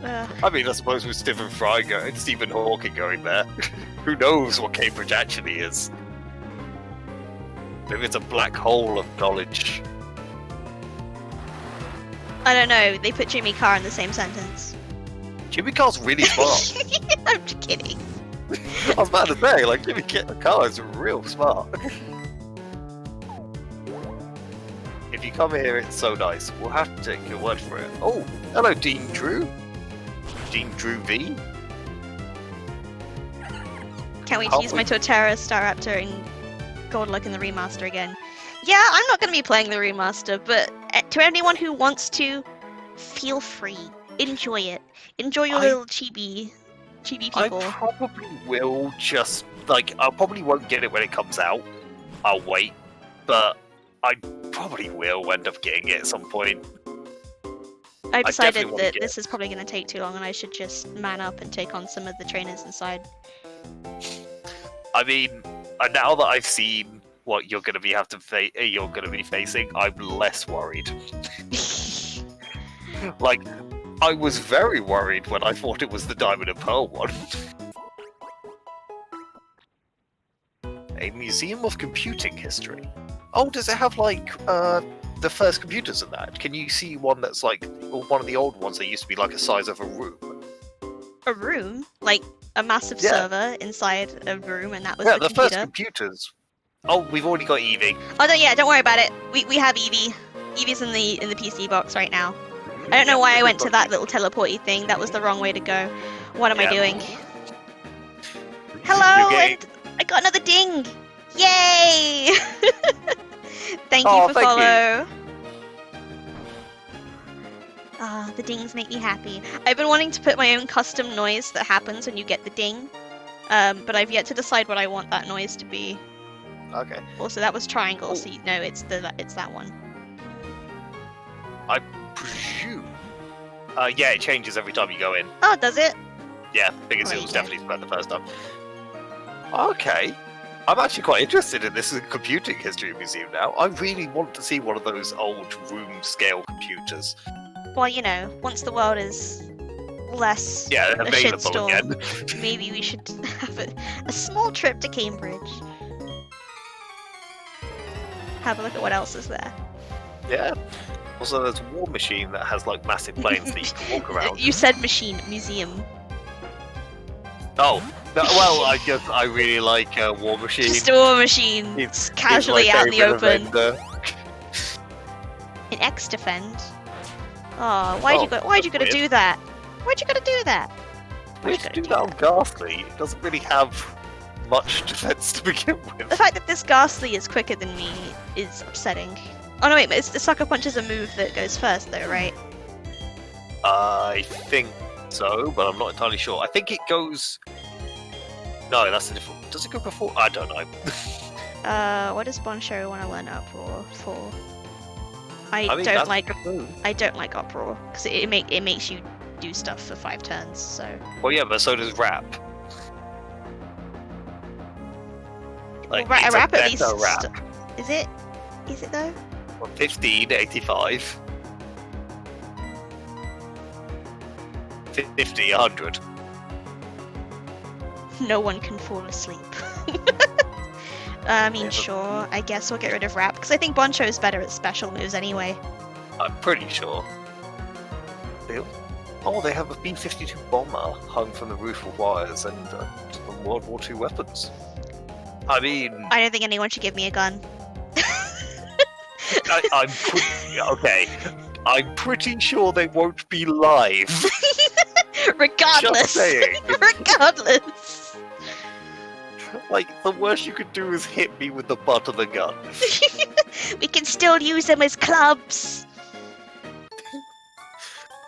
I mean, I suppose with Stephen Hawking going there, who knows what Cambridge actually is? Maybe it's a black hole of knowledge. I don't know. They put Jimmy Carr in the same sentence. Jimmy Carr's really smart. I'm just kidding. I was about to say, like, Jimmy Carr is real smart. If you come here, it's so nice. We'll have to take your word for it. Oh, hello, Dean Drew. Dean Drew V. Can't wait to use my Torterra Staraptor in Gold Luck in the remaster again. Yeah, I'm not going to be playing the remaster, but to anyone who wants to, feel free. Enjoy it. Enjoy your little chibi people. I probably will just, like, I probably won't get it when it comes out. I'll wait. But I probably will end up getting it at some point. I decided that this is probably going to take too long and I should just man up and take on some of the trainers inside. I mean, now that I've seen what you're going to be facing, I'm less worried. Like, I was very worried when I thought it was the Diamond and Pearl one. A Museum of Computing History. Oh, does it have, like, the first computers in that? Can you see one that's, like, one of the old ones that used to be, like, the size of a room? A room? Like, a massive server inside a room, and that was the computer? Yeah, the first computers. Oh, we've already got Eevee. Oh, no, yeah, don't worry about it. We have Eevee. Eevee's in the PC box right now. I don't know why I went to that little teleporty thing. That was the wrong way to go. What am I doing? Hello, and I got another ding! Yay! Thank you for follow. Ah, the dings make me happy. I've been wanting to put my own custom noise that happens when you get the ding, but I've yet to decide what I want that noise to be. Okay. Also, that was triangle, so no, it's that one. I presume. Yeah, it changes every time you go in. Oh, does it? Yeah, because it was definitely spread the first time. Okay. I'm actually quite interested in this computing history museum now. I really want to see one of those old room-scale computers. Well, you know, once the world is less a available again. Maybe we should have a small trip to Cambridge. Have a look at what else is there. Yeah. Also, there's a war machine that has, like, massive planes that you can walk around. You said machine, museum. Oh, no, well, I really like War Machine. Just a War Machine. It's casually out in the open. In X Defend. Oh, why'd you gotta do that? Why'd you gotta do that? Why'd you do that on Ghastly? It doesn't really have much defense to begin with. The fact that this Ghastly is quicker than me is upsetting. Oh no, wait, but the Sucker Punch is a move that goes first, though, right? I think so, but I'm not entirely sure. I think it goes. No, that's a different. Does it go before? I don't know. What does Boncho want to learn Uproar for? I don't like Uproar because it makes you do stuff for 5 turns. So. Well, yeah, but so does Rap. Like, well, Rap at least. Rap. Is it? Is it though? 15, 85. 50, 100. No one can fall asleep. I mean, sure, I guess we'll get rid of Rap, because I think Boncho is better at special moves anyway. I'm pretty sure. Oh, they have a B-52 bomber hung from the roof of wires and some World War II weapons. I mean... I don't think anyone should give me a gun. I'm pretty sure they won't be live. Regardless. Just saying. Regardless. Like, the worst you could do is hit me with the butt of the gun. We can still use them as clubs.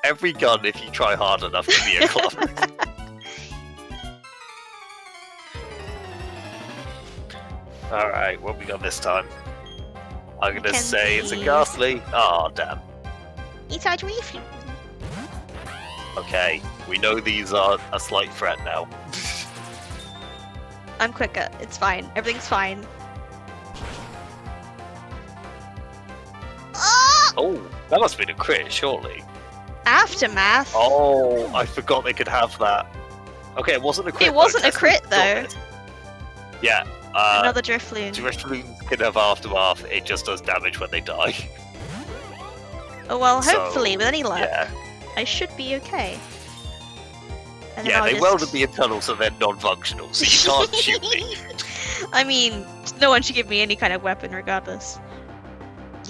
Every gun, if you try hard enough, can be a club. Alright, what we got this time? I'm gonna say it's a Ghastly. Oh, damn. It's a Dreamfly. Okay, we know these are a slight threat now. I'm quicker. It's fine. Everything's fine. Oh, that must have been a crit, surely. Aftermath? Oh, I forgot they could have that. Okay, it wasn't a crit. It wasn't a crit, though. Yeah. Another Drifloon. Drifloons can have Aftermath, it just does damage when they die. Oh, well, hopefully, with any luck, yeah. I should be okay. And yeah, they welded the internal so they're non-functional, so you can't shoot me. I mean, no one should give me any kind of weapon regardless.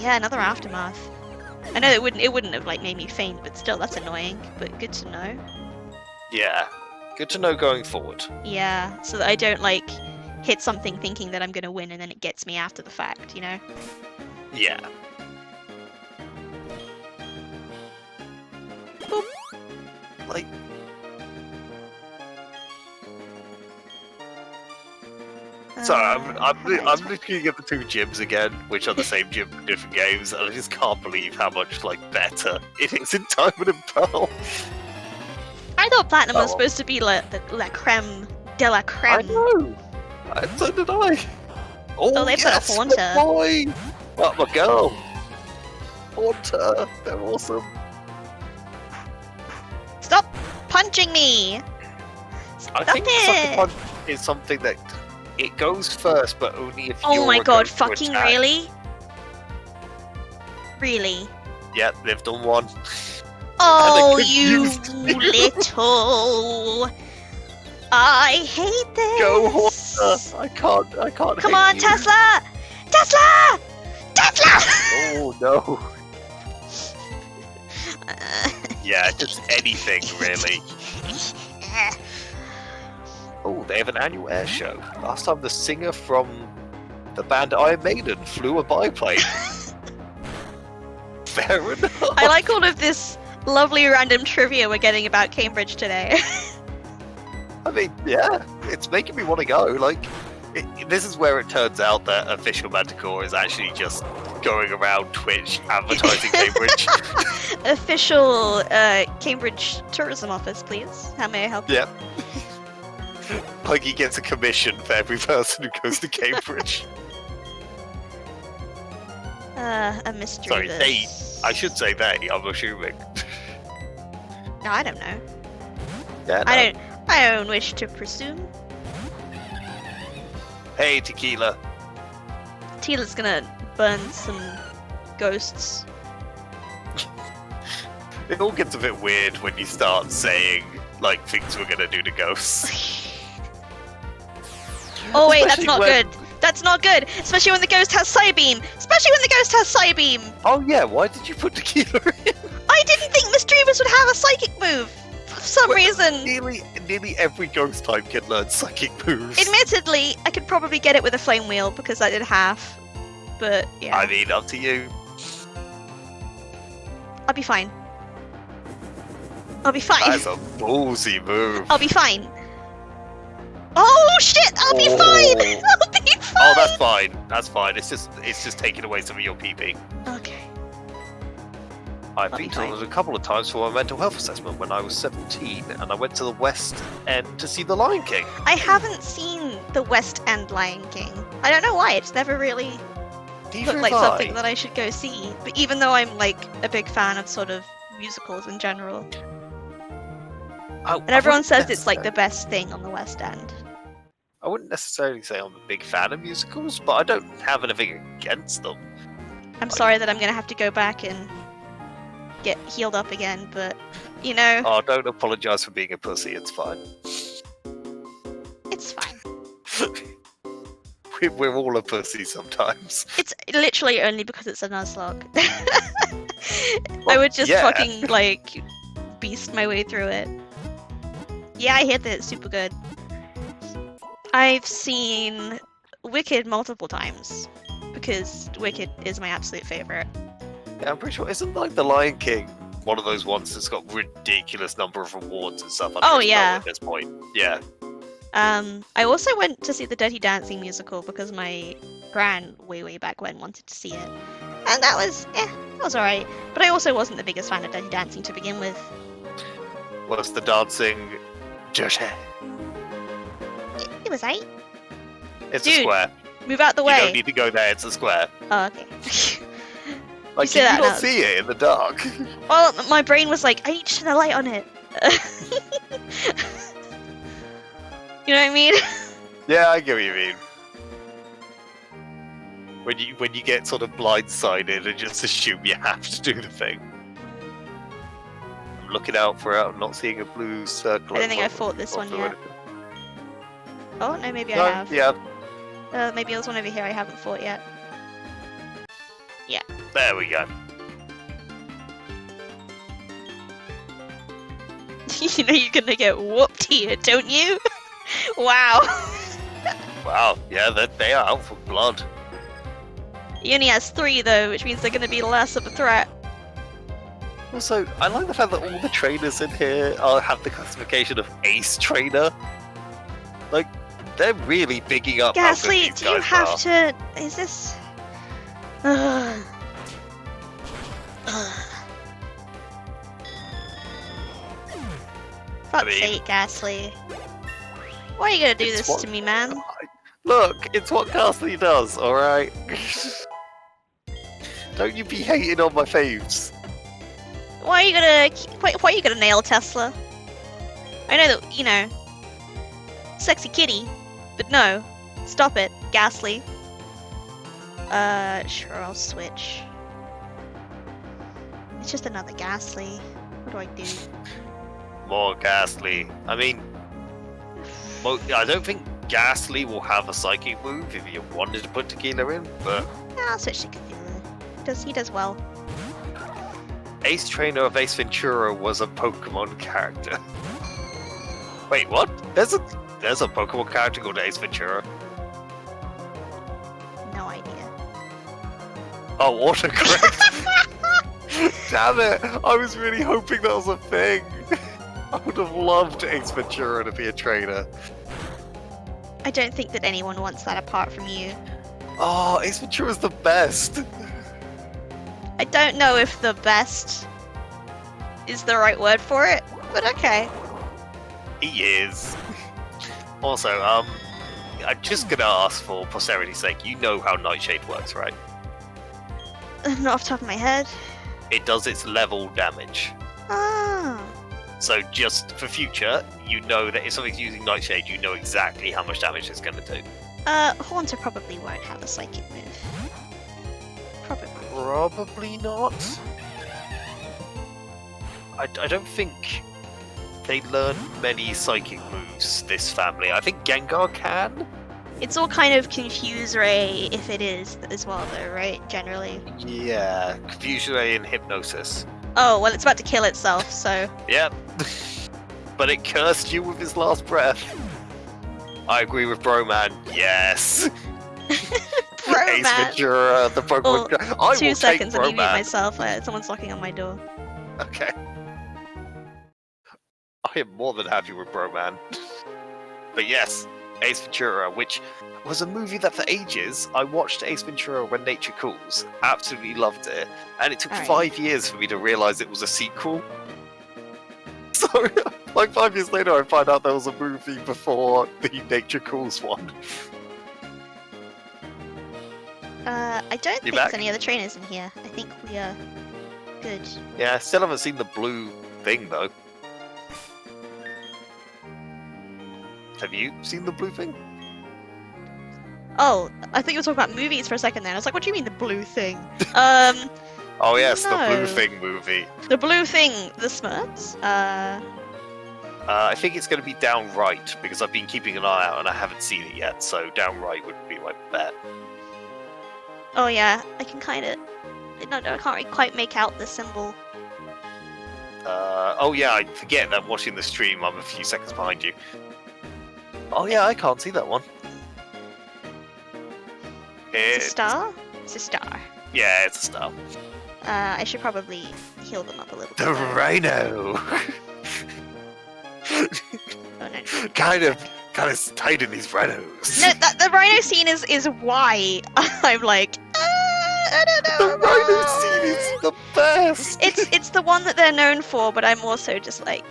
Yeah, another aftermath. I know it wouldn't have like made me faint, but still that's annoying. But good to know. Yeah. Good to know going forward. Yeah, so that I don't like hit something thinking that I'm gonna win and then it gets me after the fact, you know? Yeah. Boop. Like. Sorry, I'm looking at the two gyms again, which are the same gym for different games, and I just can't believe how much like better it is in Diamond and Pearl. I thought Platinum Oh, was supposed to be la creme de la I creme. know. So did I. Oh, they put a yes, Haunter. my boy. Well, my girl. Haunter. They're awesome. Stop punching me! I Stop think Sucker it! Punch is something that it goes first, but only if Oh you're my a god, ghost to fucking attack. really? Really? Yeah, they've done one. Oh, And they you confused me. little... I hate this! Go, Haunter. I can't Come hate on, you. Tesla! Tesla! Tesla! Oh, no. Yeah, just anything, really. Oh, they have an annual air show. Last time the singer from the band Iron Maiden flew a biplane. Fair enough. I like all of this lovely random trivia we're getting about Cambridge today. I mean, yeah, it's making me want to go. Like, this is where it turns out that official Manticore is actually just going around Twitch advertising Cambridge. Official Cambridge Tourism Office, please. How may I help you? Yep. Like he gets a commission for every person who goes to Cambridge. A mystery. Sorry, they. I should say they, I'm assuming. No, I don't know. Yeah, no. I don't wish to presume. Hey, Tequila. Tila's gonna burn some ghosts. It all gets a bit weird when you start saying, like, things we're gonna do to ghosts. Oh wait, that's Especially not when- good. That's not good. Especially when the ghost has Psybeam. Especially when the ghost has Psybeam. Oh yeah, why did you put Tequila in? I didn't think Misdreavus would have a psychic move for some Well, reason. Nearly every ghost type can learn psychic moves. Admittedly, I could probably get it with a flame wheel because I did half. But yeah, I mean, up to you. I'll be fine. I'll be fine. That's a ballsy move. I'll be fine. Oh shit! I'll be Oh. fine. I'll be fine. Oh, that's fine. That's fine. It's just taking away some of your PP. Okay. I've I'll been be to fine. it a couple of times for my mental health assessment when I was 17, and I went to the West End to see The Lion King. I haven't seen the West End Lion King. I don't know why. It's never really Neither looked like have I. something that I should go see. But even though I'm like a big fan of sort of musicals in general, and everyone says it's like the best thing on the West End. I wouldn't necessarily say I'm a big fan of musicals, but I don't have anything against them. I'm sorry that I'm gonna have to go back and get healed up again, but you know, Oh, don't apologise for being a pussy. It's fine. it's fine. We're all a pussy sometimes. It's literally only because it's a Nuzlocke. I Well, would just yeah. fucking like beast my way through it. Yeah, I hit it super good. I've seen Wicked multiple times because Wicked is my absolute favorite. Yeah, I'm pretty sure. Isn't like The Lion King one of those ones that's got ridiculous number of awards and stuff? Oh, yeah. At this point, yeah. I also went to see the Dirty Dancing musical because my gran way back when wanted to see it, and that was alright. But I also wasn't the biggest fan of Dirty Dancing to begin with. What's the dancing? Josh. It was alright. It's Dude, a square. Move out the You way. don't need to go there. It's a square. Oh, okay. Like say you that do not now. see it in the dark. Well, my brain was like, I need to shine a light on it. You know what I mean? Yeah, I get what you mean. When you get sort of blindsided and just assume you have to do the thing. I'm looking out for it. I'm not seeing a blue circle. I don't at the think I moment. fought this one Or yet. anything. Oh, no, maybe No, I have. yeah. Maybe there's one over here I haven't fought yet. Yeah. There we go. You know you're gonna get whooped here, don't you? Wow. Wow, yeah, they are out for blood. He only has 3 though, which means they're gonna be less of a threat. Also, I like the fact that all the trainers in here have the classification of Ace Trainer. Like, they're really bigging up how good Gasly, these do you guys have are. to... Is this... Ugh. Fuck's sake, Gasly. Why are you gonna do It's this what- to me, man? Look, it's what Gasly does, alright? Don't you be hating on my faves. Why are you gonna... Why are you gonna nail Tesla? I know that, you know... Sexy kitty. But no. Stop it, Gasly. Sure, I'll switch. It's just another Gasly. What do I do? More Gasly. I mean, I don't think Gasly will have a psychic move if you wanted to put Tequila in, but Yeah, I'll switch to Cthulhu. He does well. Ace Trainer of Ace Ventura was a Pokemon character. Wait, what? There's a Pokemon character called Ace Ventura. No idea. Oh, autocorrect. Damn it! I was really hoping that was a thing. I would have loved Ace Ventura to be a trainer. I don't think that anyone wants that apart from you. Oh, Ace Ventura's the best. I don't know if the best is the right word for it, but okay. He is. Also, I'm just gonna ask for posterity's sake. You know how Nightshade works, right? Not off the top of my head. It does its level damage. Ah. So just for future, you know that if something's using Nightshade, you know exactly how much damage it's gonna do. Haunter probably won't have a psychic move. Probably. Probably not. I don't think they learn many psychic moves, this family. I think Gengar can. It's all kind of Confuse Ray if it is as well though, right? Generally. Yeah, Confusion Ray and Hypnosis. Oh, well it's about to kill itself, so... Yep. But it cursed you with his last breath. I agree with Broman. Yes. Bro, Ace man. Ventura, the Pokemon. I 2 will seconds, take let me mute Broman. myself. Someone's knocking on my door. Okay. I am more than happy with Broman. But yes, Ace Ventura, which was a movie that for ages I watched Ace Ventura When Nature Calls. Absolutely loved it. And it took Alright. 5 years for me to realise it was a sequel. So, like 5 years later, I find out there was a movie before the Nature Calls one. I don't You think back? there's any other trainers in here. I think we are good. Yeah, I still haven't seen the blue thing though. Have you seen the blue thing? Oh, I think you were talking about movies for a second then. I was like, what do you mean the blue thing? Oh yes, the blue No. thing movie. The blue thing, the Smurfs? I think it's going to be Downright because I've been keeping an eye out and I haven't seen it yet. So Downright would be my bet. Oh yeah, I can kind of... No, I can't really quite make out the symbol. Oh yeah, I forget that watching the stream I'm a few seconds behind you. Oh yeah, I can't see that one. It's a star? It's a star. Yeah, it's a star. I should probably heal them up a little bit. The though. Rhino. Oh no. kind of tight in these rhinos. No, the rhino scene is why I'm like, I don't The know. rhino scene is the best. It's the one that they're known for, but I'm also just like,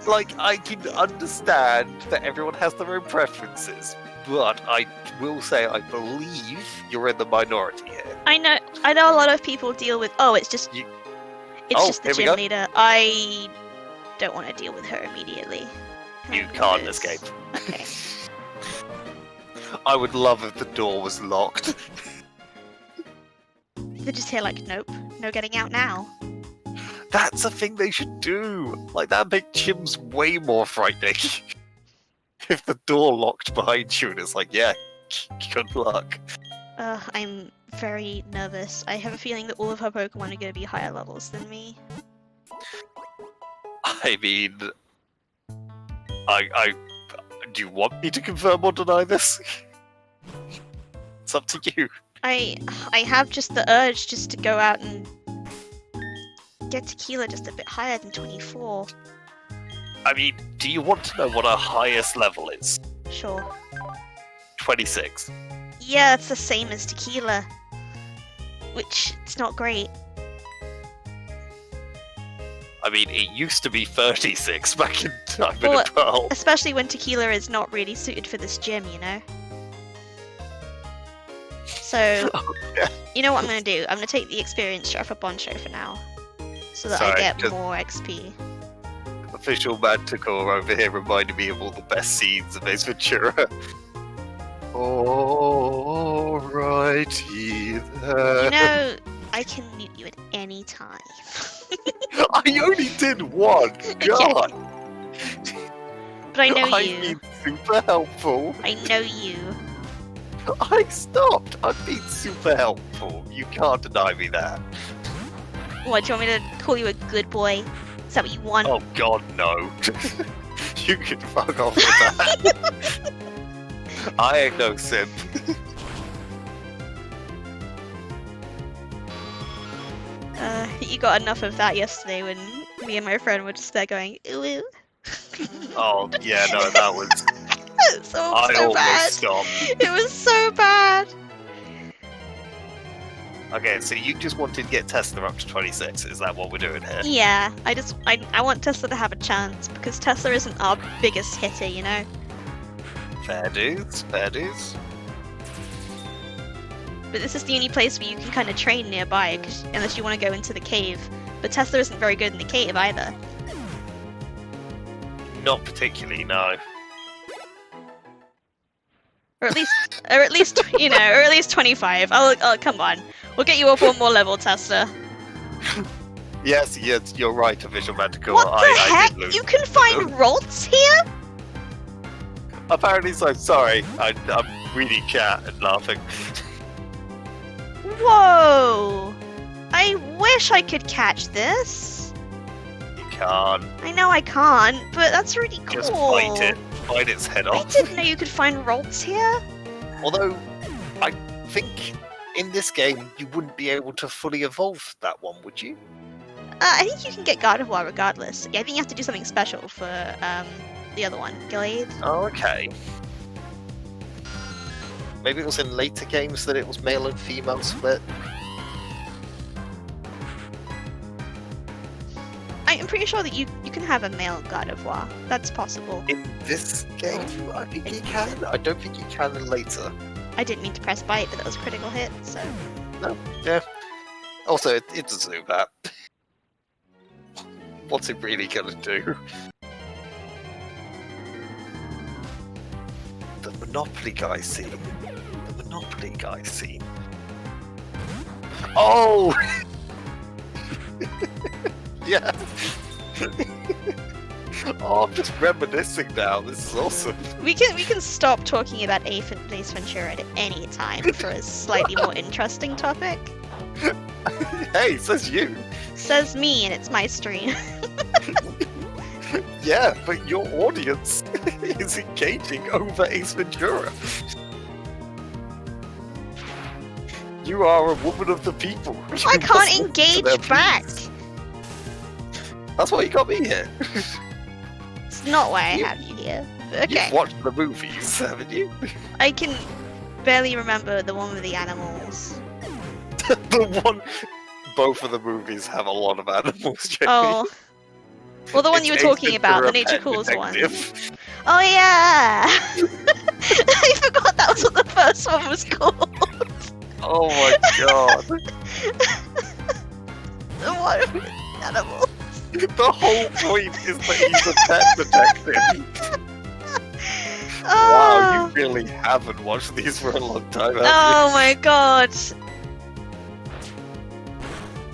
Like, I can understand that everyone has their own preferences, but I will say I believe you're in the minority here. I know a lot of people deal with. Oh, it's just You- it's Oh, just the here we gym go. leader. I don't want to deal with her immediately. Can I You do can't this? escape. Okay. I would love if the door was locked. They just hear like, nope, no getting out now. That's a thing they should do. Like, that make gyms way more frightening. If the door locked behind you and it's like, yeah, good luck. I'm very nervous. I have a feeling that all of her Pokemon are going to be higher levels than me. I mean, I do you want me to confirm or deny this? It's up to you. I have just the urge just to go out and get Tequila just a bit higher than 24. I mean, do you want to know what our highest level is? Sure. 26. Yeah, it's the same as Tequila. Which, it's not great. I mean, it used to be 36 back in Diamond and Pearl. Especially when Tequila is not really suited for this gym, you know? So, you know what I'm going to do? I'm going to take the experience shot for Boncho for now. So that I get more XP. Official Manticore over here reminded me of all the best scenes of Ace Ventura. Alrighty then. You know, I can mute you at any time. I only did one! God! But I know I've you. been super helpful. I know you. I stopped! I've been super helpful. You can't deny me that. What, do you want me to call you a good boy? Is that what you want? Oh god, no. You can fuck off with that. I ain't no simp. You got enough of that yesterday when me and my friend were just there going, ooh, ooh. Oh, yeah, no, that was... so I almost bad. stopped. It was so bad. Okay, so you just wanted to get Tesla up to 26, is that what we're doing here? Yeah, I want Tesla to have a chance, because Tesla isn't our biggest hitter, you know? Fair dues, fair dues. But this is the only place where you can kind of train nearby, unless you want to go into the cave. But Tesla isn't very good in the cave either. Not particularly, no. Or at least, you know, or at least 25. Oh, come on. We'll get you up one more level, Tesla. Yes, you're right, Official Manticore. What the I heck? did lose. You can find Rolts here? Apparently so, sorry. I'm reading chat and laughing. Whoa! I wish I could catch this. You can't. I know I can't, but that's really cool. Just fight it. Fight its head I off. didn't know you could find Rolts here. Although, I think in this game you wouldn't be able to fully evolve that one, would you? I think you can get Gardevoir regardless. Yeah, I think you have to do something special for the other one, Gillade. Oh, okay. Maybe it was in later games that it was male and female split. I'm pretty sure that you can have a male Gardevoir. That's possible. In this game, I think you can. I don't think you can in later. I didn't mean to press bite, but that was a critical hit, so... No, yeah. Also, it doesn't do that. What's it really gonna do? The Monopoly guy scene. The Monopoly guy scene. Oh! Yeah. Oh, I'm just reminiscing now. This is awesome. We can stop talking about Ace Ventura at any time for a slightly more interesting topic. Hey, says you. Says me, and it's my stream. Yeah, but your audience is engaging over Ace Ventura. You are a woman of the people. I You can't must listen to engage their back. views. That's why you got me here. It's not why I have you here. But okay, You've watched the movies, haven't you? I can barely remember the one with the animals. The one... Both of the movies have a lot of animals, Jamie. Oh. Well, the one It's you were Ace talking about, the Ventura Nature Pet Calls one. Detective. Oh yeah! I forgot that was what the first one was called. Oh my god. The one with animals. The whole point is that he's a pet detective. Oh. Wow, you really haven't watched these for a long time, have Oh my god. you?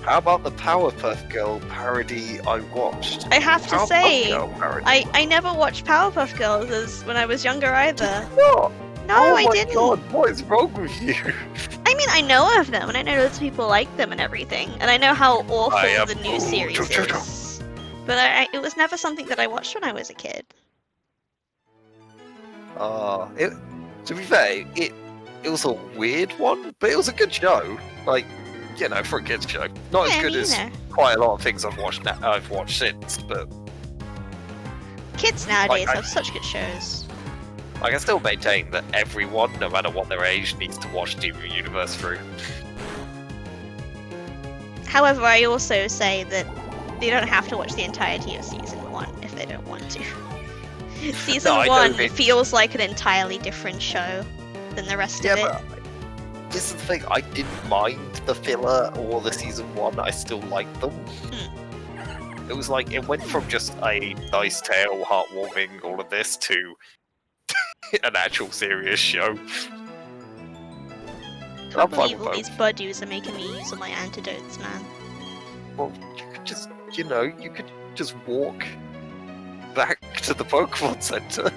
How about the Powerpuff Girl parody I watched? I have to Powerpuff say, Girl parody. I never watched Powerpuff Girls when I was younger either. What? No, Oh I my didn't. god, what is wrong with you? I mean, I know of them, and I know lots of people like them and everything, and I know how awful the new series is. But it was never something that I watched when I was a kid. To be fair, it was a weird one, but it was a good show. Like, you know, for a kids show, not as good as quite a lot of things I've watched since. But kids nowadays have such good shows. I can still maintain that everyone, no matter what their age, needs to watch Steven Universe through. However, I also say that they don't have to watch the entirety of Season 1 if they don't want to. Season 1 feels like an entirely different show than the rest of it. But this is the thing, I didn't mind the filler or the Season 1, I still liked them. It was like, it went from just a nice tale, heartwarming, all of this, to an actual serious show. I can't believe all these buddies are making me use all my antidotes, man. Well, you could just, you could just walk back to the Pokemon Center.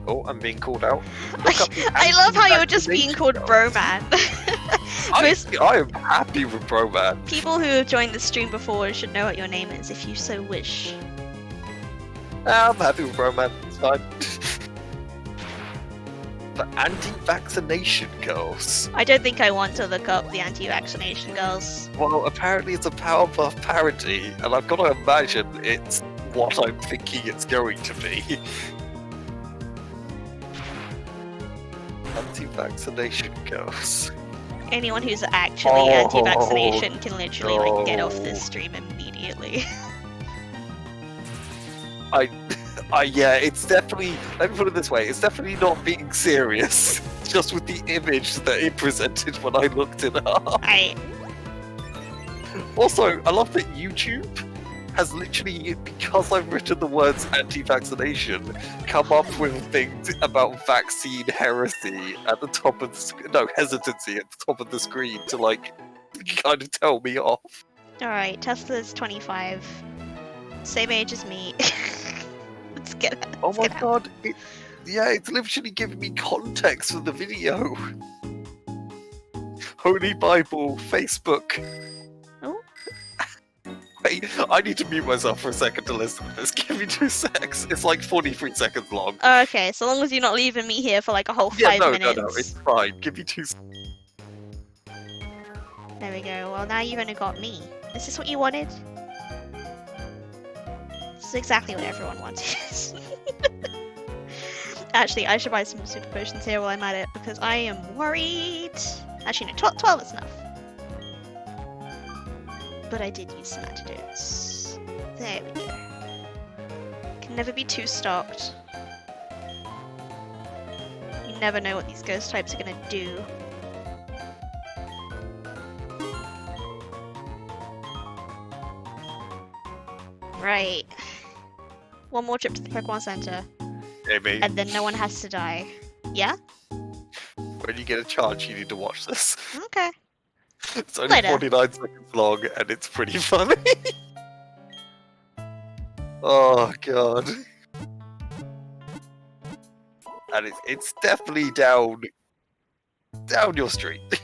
Oh, I'm being called out. I love how you're just being called Broman. I am happy with Broman. People who have joined the stream before should know what your name is if you so wish. I'm happy with Broman, it's fine. The anti-vaccination girls. I don't think I want to look up the anti-vaccination girls. Well, apparently it's a Powerpuff parody, and I've got to imagine it's what I'm thinking it's going to be. Anti-vaccination girls. Anyone who's actually anti-vaccination can literally get off this stream immediately. Yeah, it's definitely, let me put it this way, it's definitely not being serious, just with the image that it presented when I looked it up. Also, I love that YouTube has literally, because I've written the words anti-vaccination, come up with things about vaccine heresy at the top of the hesitancy at the top of the screen to, like, kind of tell me off. Alright, Tesla's 25. Same age as me. Let's get it. Oh my god, it's literally giving me context for the video. Holy Bible, Facebook. Oh? Wait, I need to mute myself for a second to listen to this. Give me 2 seconds. It's like 43 seconds long. Okay, so long as you're not leaving me here for like a whole 5 minutes. No, it's fine. Give me 2 seconds. There we go. Well, now you've only got me. Is this what you wanted? This is exactly what everyone wanted. Actually, I should buy some super potions here while I'm at it, because I am worried. Actually, no, 12 is enough. But I did use some antidotes. There we go. Can never be too stocked. You never know what these ghost types are gonna do. Right. One more trip to the Pokemon Center. Maybe. And then no one has to die. Yeah? When you get a chance, you need to watch this. Okay. It's only 49 seconds long, and it's pretty funny. Oh, God. And it's definitely down your street.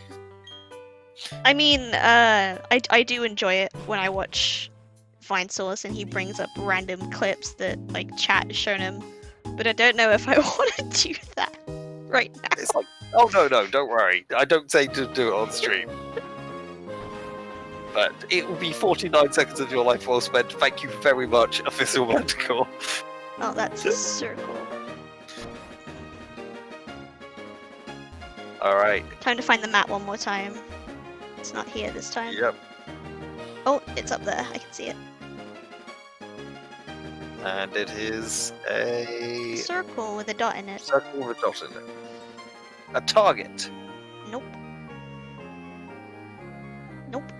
I mean, I do enjoy it when I watch Vine Source and he brings up random clips that, like, chat has shown him. But I don't know if I want to do that right now. It's like, oh, no, don't worry. I don't say to do it on stream. But it will be 49 seconds of your life well spent. Thank you very much, Official Manticore. Oh, that's a circle. Alright. Time to find the map one more time. It's not here this time. Yep. Oh, it's up there. I can see it. And it is a circle with a dot in it. Circle with a dot in it. A target. Nope. Nope.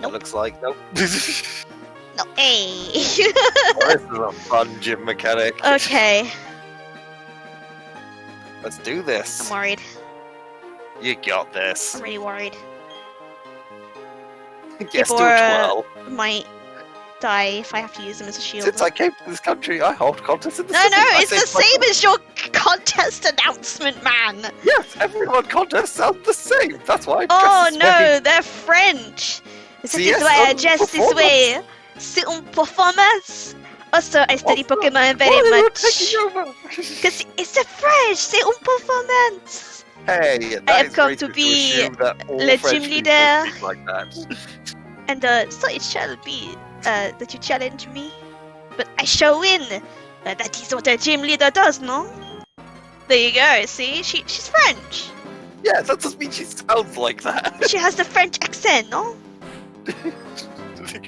It looks like nope. No. Hey. This is a fun gym mechanic. Okay. Let's do this. I'm worried. You got this. I'm really worried. Yes, do it well. Might die if I have to use them as a shield. Since I came to this country, I hold contests in the No, city. no, I it's the saved my same country. as your contest announcement, man. Yes, everyone contests sound the same. That's why I'm Oh just this way. no, they're French. This See, is yes, why I on dress this way. C'est une performance. Also, I study Also, Pokemon why very are you much. taking over? Because it's a French, c'est une performance. Hey, I have that is come to racist be assume that all le French gym people leader. speak like that. And so it shall be that you challenge me. But I shall win. That is what a gym leader does, no? There you go, see? She's French. Yeah, that doesn't mean she sounds like that. She has the French accent, no?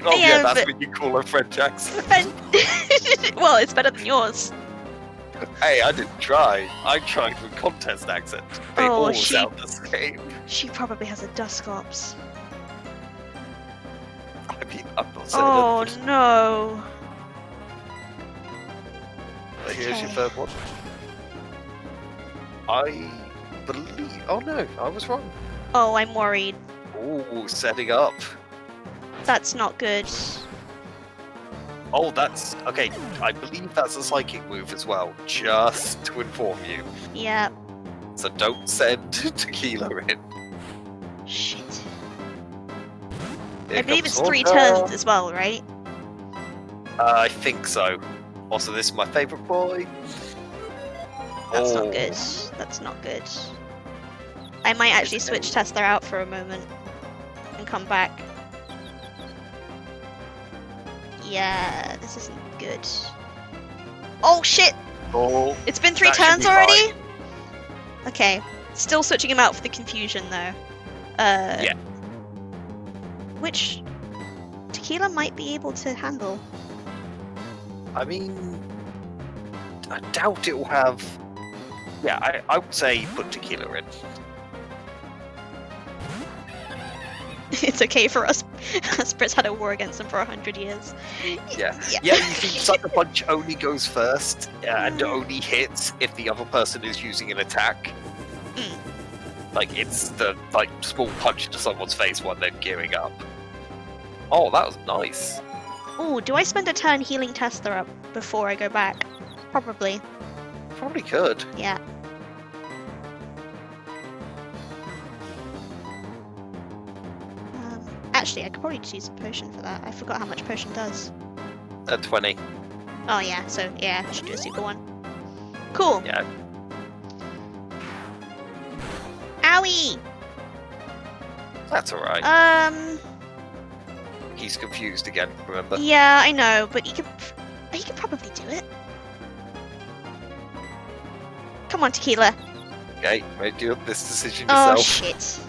Oh yeah, am that's what you call a French accent. Well, it's better than yours. Hey, I didn't try. I tried with contest accent. They Oh, all she- sound the same. She probably has a Dusclops. I mean, I'm not saying Oh that. no. But here's your Okay. third one. I believe. Oh no, I was wrong. Oh, I'm worried. Ooh, setting up. That's not good. Oh, that's okay. I believe that's a psychic move as well. Just to inform you. Yeah. So don't send Tequila in. Shit. Here I believe comes it's 3 Orca. turns as well, right? I think so. Also, this is my favourite boy. That's Oh. not good. That's not good. I might actually switch Tester out for a moment and come back. Yeah, this isn't good. Oh shit! Oh, It's been 3 That should turns be already? Okay. Still switching him out for the confusion though. Yeah. Which Tequila might be able to handle. I mean, I doubt it will have. Yeah, I would say put Tequila in. It's okay for us. Us Brits had a war against them for 100 years. Yeah. Yeah, you see, Sucker Punch only goes first and only hits if the other person is using an attack. Mm. Like, it's the small punch to someone's face while they're gearing up. Oh, that was nice. Ooh, do I spend a turn healing Tester up before I go back? Probably. Probably could. Yeah. Actually, I could probably just use a potion for that. I forgot how much potion does. 20. Oh yeah, so yeah, I should do a super one. Cool. Yeah. Owie! That's alright. Um, He's confused again, remember? yeah, I know, but he could probably do it. Come on, Tequila. Okay, make this decision Oh yourself. shit.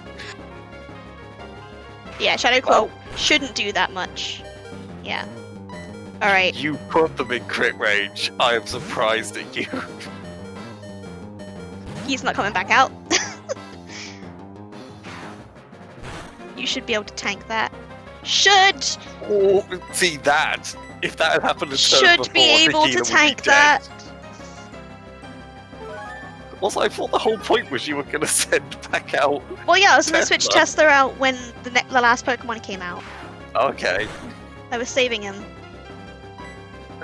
Yeah, Shadow Claw shouldn't do that much. Yeah. Alright. You put them in crit range. I am surprised at you. He's not coming back out. You should be able to tank that. Should Oh, see that? If that had happened a turn should before, be able Tequila to would be tank dead. that. Also, I thought the whole point was you were going to send back out. Well, yeah, I was gonna switch Tester. Tester out when the last Pokemon came out. Okay, I was saving him.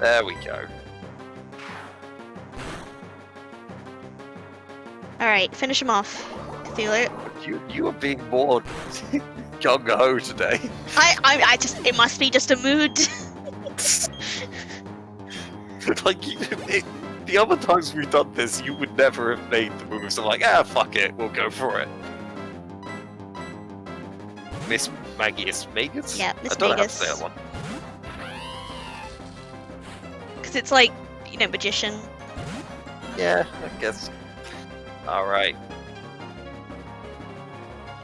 there we go. Alright, finish him off. Cthulhu. You are being more gung ho today. I just, it must be just a mood. Like, the other times we've done this, you would never have made the moves. I'm like, fuck it, we'll go for it. Miss Magius Magus? Yeah, Miss I don't know how to Magus. say that one. Because it's like, you know, magician. Yeah, I guess. Alright.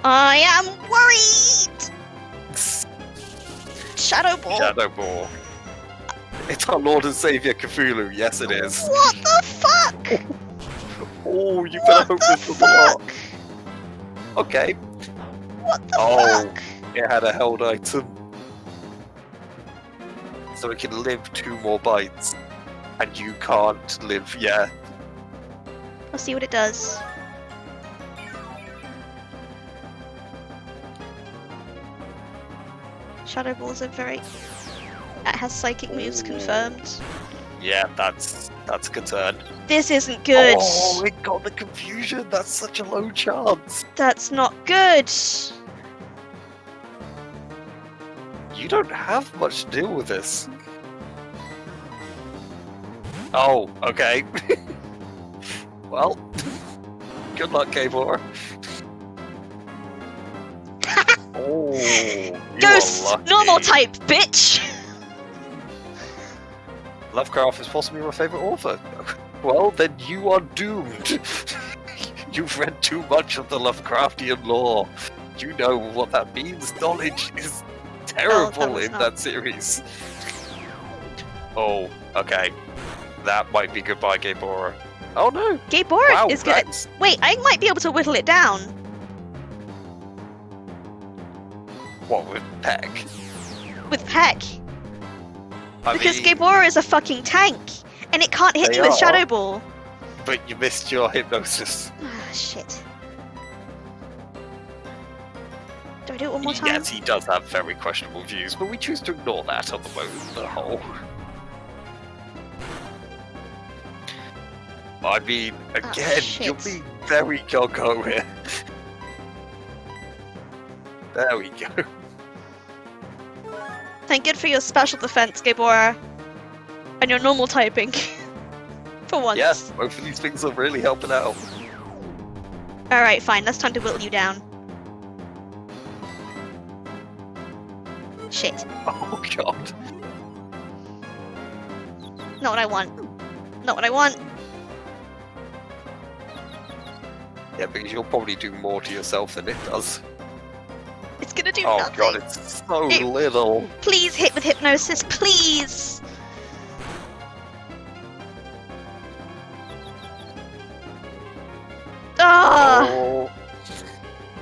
I am worried! Shadow Ball. Shadow Ball. It's our Lord and Savior Cthulhu, yes it is. What the fuck? Oh, you better What hope the this doesn't work. fuck? Okay. What the Oh. fuck? It had a held item. So it can live 2 more bites. And you can't live, yeah. I'll see what it does. Shadow Balls are very... It has psychic moves confirmed. Yeah, that's a concern. This isn't good. Oh, it got the confusion. That's such a low chance. That's not good. You don't have much to deal with this. Oh, okay. Well, good luck, Gabor. Oh, you Ghost! are lucky. Normal type, bitch! Lovecraft is possibly my favourite author. Well, then you are doomed. You've read too much of the Lovecraftian lore. You know what that means. Knowledge is terrible was in not. that series. Oh, okay. That might be goodbye, Gabora. Oh no! Gabor Wow, is gonna. that's... Wait, I might be able to whittle it down. What, with Peck? With Peck. I Because mean, Gabor is a fucking tank. And it can't hit They me with are. Shadow Ball. but you missed your hypnosis. Ah, shit. Do I do it one more time? Yes, he does have very questionable views, but we choose to ignore that on the whole. I mean, again, shit. you're being very go-go here. There we go. Thank God for your special defense, Gabor. And your normal typing. For once. Yes, both of these things are really helping out. Alright, fine. That's time to whittle you down. Shit. Oh god. Not what I want. Not what I want. Yeah, because you'll probably do more to yourself than it does. It's gonna do Oh nothing. god, it's so It- little. Please hit with hypnosis, please! Ah! Oh.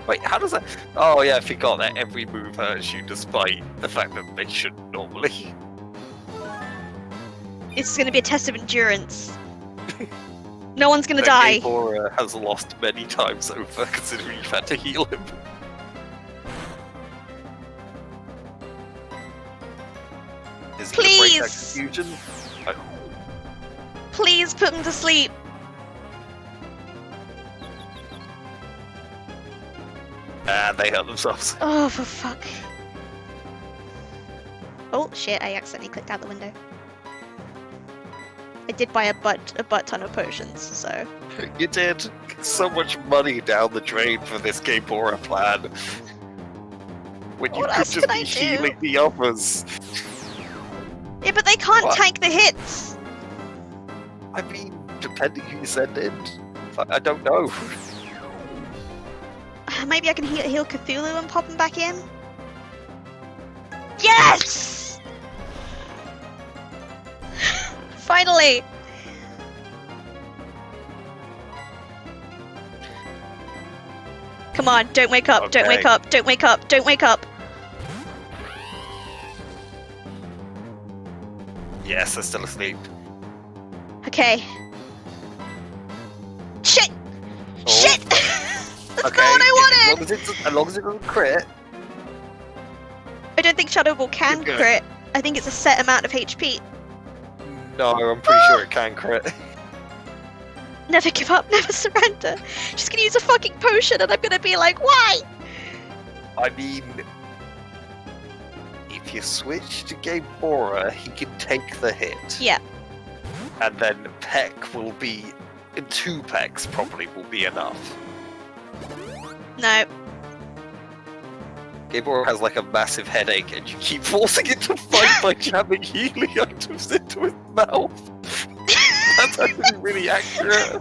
Wait, how does that... Oh yeah, I forgot that every move hurts you despite the fact that they shouldn't normally. It's gonna be a test of endurance. No one's gonna That die. Gabora has lost many times over, considering you've had to heal him. Is he gonna break that Please! confusion? Please put him to sleep. And they hurt themselves. Oh, for fuck. Oh, shit, I accidentally clicked out the window. I did buy a butt ton of potions, so... You did so much money down the drain for this Gabora plan. When you What could else just can I be do? healing the others. Yeah, but they can't What? tank the hits! I mean, depending who you send in. I don't know. Maybe I can heal Cthulhu and pop him back in? Yes! Finally! Come on, don't wake up, don't wake Okay. up, don't wake up, don't wake up! Yes, they're still asleep. Okay. Shit! Oh, Shit! That's okay. not what I wanted! As long as it doesn't crit. I don't think Shadow Ball can You're good. crit. I think it's a set amount of HP. No, I'm pretty sure it can crit. Never give up, never surrender. She's gonna use a fucking potion and I'm gonna be like, why? I mean, if you switch to Gabora, he can take the hit. Yeah. And then Peck will be... 2 Pecks probably will be enough. No. Gabora has like a massive headache and you keep forcing it to fight by jamming healing items into his mouth. That's actually really accurate.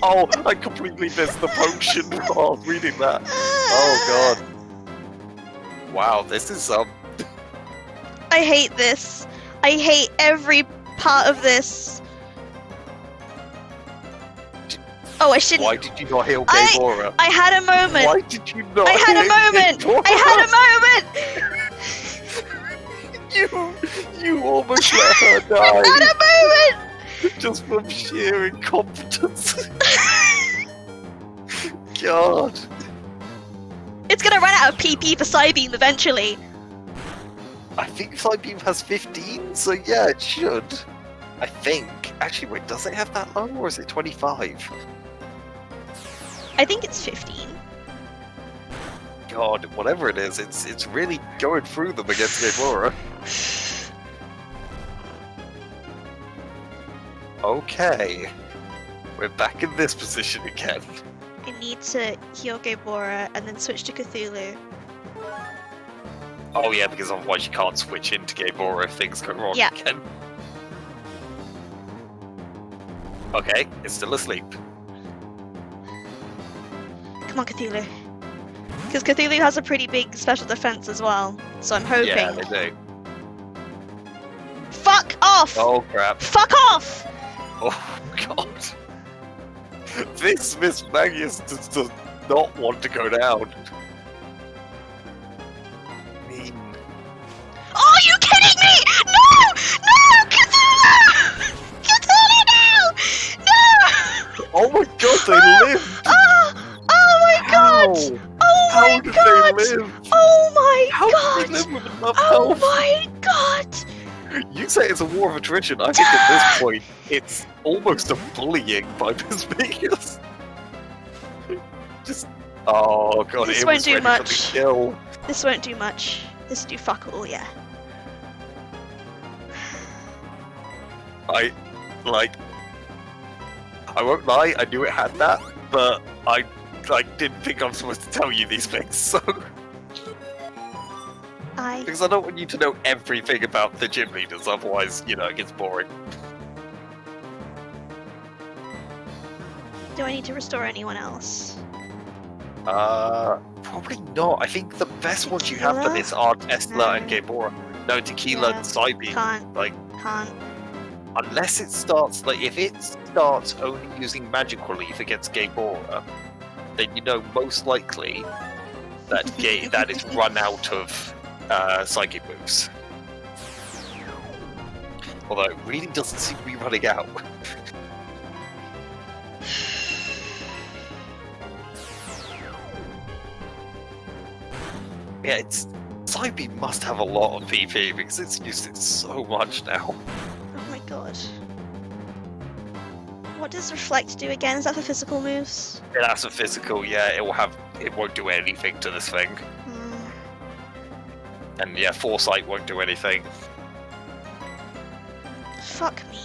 Oh, I completely missed the potion while I was reading that. Oh god. Wow, this is I hate this. I hate every part of this. Oh, I shouldn't. why did you not heal I- Gabora? I had a moment. Why did you not I had a heal moment. Gabora? I had a moment. You almost let her I had die a moment. just from sheer incompetence. God. It's gonna run out of PP for Psybeam eventually. I think Psybeam has 15, so yeah, it should. I think. Actually, wait, does it have that low, or is it 25? I think it's 15. God, whatever it is, it's really going through them against Gaebora. Okay. We're back in this position again. I need to heal Gaebora and then switch to Cthulhu. Oh yeah, because otherwise you can't switch into Gaebora if things go wrong Yeah. again. Okay, it's still asleep. Come on, Cthulhu. Because Cthulhu has a pretty big special defense as well, so I'm hoping. Yeah, they do. Fuck off! Oh crap. Fuck off! Oh god. This Miss Magnus does not want to go down. Mean. Oh, are you kidding me? No! No! Cthulhu! Cthulhu, no! No! Oh my god, they lived! Oh my god! How? Oh How my did god! they live? Oh my How god! did they live with enough Oh health? my god! You say it's a war of attrition. I think at this point, it's almost a bullying by Miss Vegas. Just, oh god, This it won't was do ready much. for the kill. This won't do much. This will do fuck all, yeah. I won't lie, I knew it had that, but I didn't think I'm supposed to tell you these things, so... Because I don't want you to know everything about the gym leaders, otherwise, you know, it gets boring. Do I need to restore anyone else? Probably not. I think the best ones you have for Tequila? this are Tesla and No. Gaebora. No, Tequila Yeah. and Psybeam. Can't. Like, Can't. unless it starts, like, if it starts only using Magic Relief against Gaebora, then you know most likely that that is run out of psychic moves. Although it really doesn't seem to be running out. Yeah, Psybeam must have a lot of PP because it's used it so much now. Oh my god. What does Reflect do again? Is that for physical moves? Yeah, that's a physical, yeah, it won't do anything to this thing. Hmm. And yeah, Foresight won't do anything. Fuck me.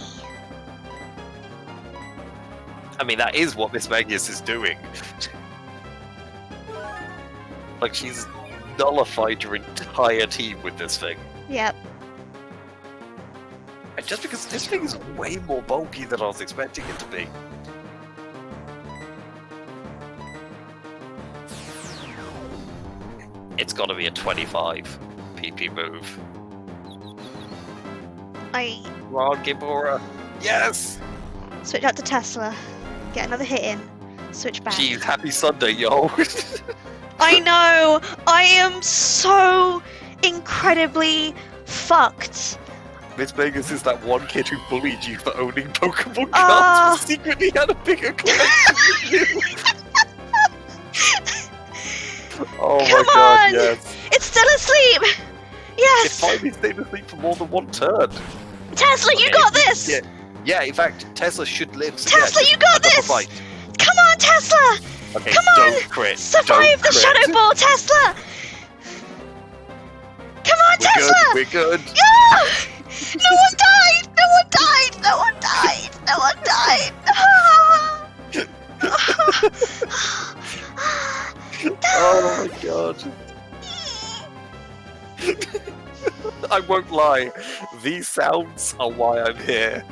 I mean, that is what Miss Magnus is doing. Like, she's nullified your entire team with this thing. Yep. And just because this thing is way more bulky than I was expecting it to be. It's gotta be a 25 PP move. I Come on, Gaebora. Yes! switch out to Tesla. Get another hit in. Switch back. Jeez, happy Sunday, yo. I know! I am so incredibly fucked. Miss Vegas is that one kid who bullied you for owning Pokemon Ah. cards, but secretly had a bigger collection than you. Oh Come my god, on! yes. It's still asleep! It Yes! finally stayed asleep for more than one turn. Tesla, you Okay, got this! Yeah, yeah, in fact, Tesla should live. So Tesla, yeah, you got another this! fight. Come on, Tesla! Okay, Come on! don't crit. Survive don't the crit. Shadow Ball, Tesla! Come on, We're Tesla! good, we're good. Yeah! No one died! No one died! No one died! No one died! Oh my god. I won't lie, these sounds are why I'm here.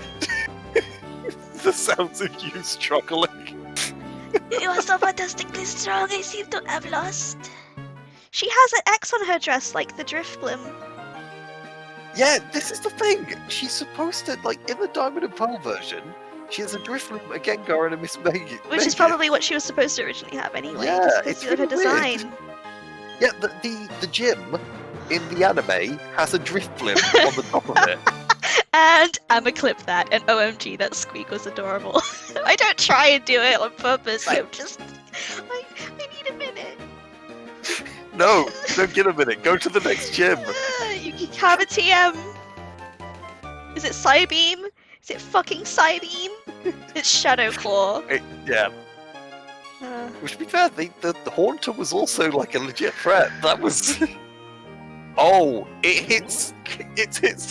The sounds of you struggling. You are so fantastically strong, I seem to have lost. She has an X on her dress, like the Drifblim. Yeah, this is the thing. She's supposed to, like, in the Diamond and Pearl version, she has a Drifloon, a Gengar, and a Miss Megan. Which is probably what she was supposed to originally have anyway, Yeah, just it's because of her really weird. design. Yeah, the gym in the anime has a Drifblim on the top of it. And I'ma clip that, and OMG, that squeak was adorable. I don't try and do it on purpose, I'm just... I need a minute. No, don't get a minute. Go to the next gym. You can have a TM. Is it Psybeam? Is it fucking Psybeam? It's Shadow Claw. Yeah. Which, to be fair, the Haunter was also like a legit threat. That was. Oh, it hits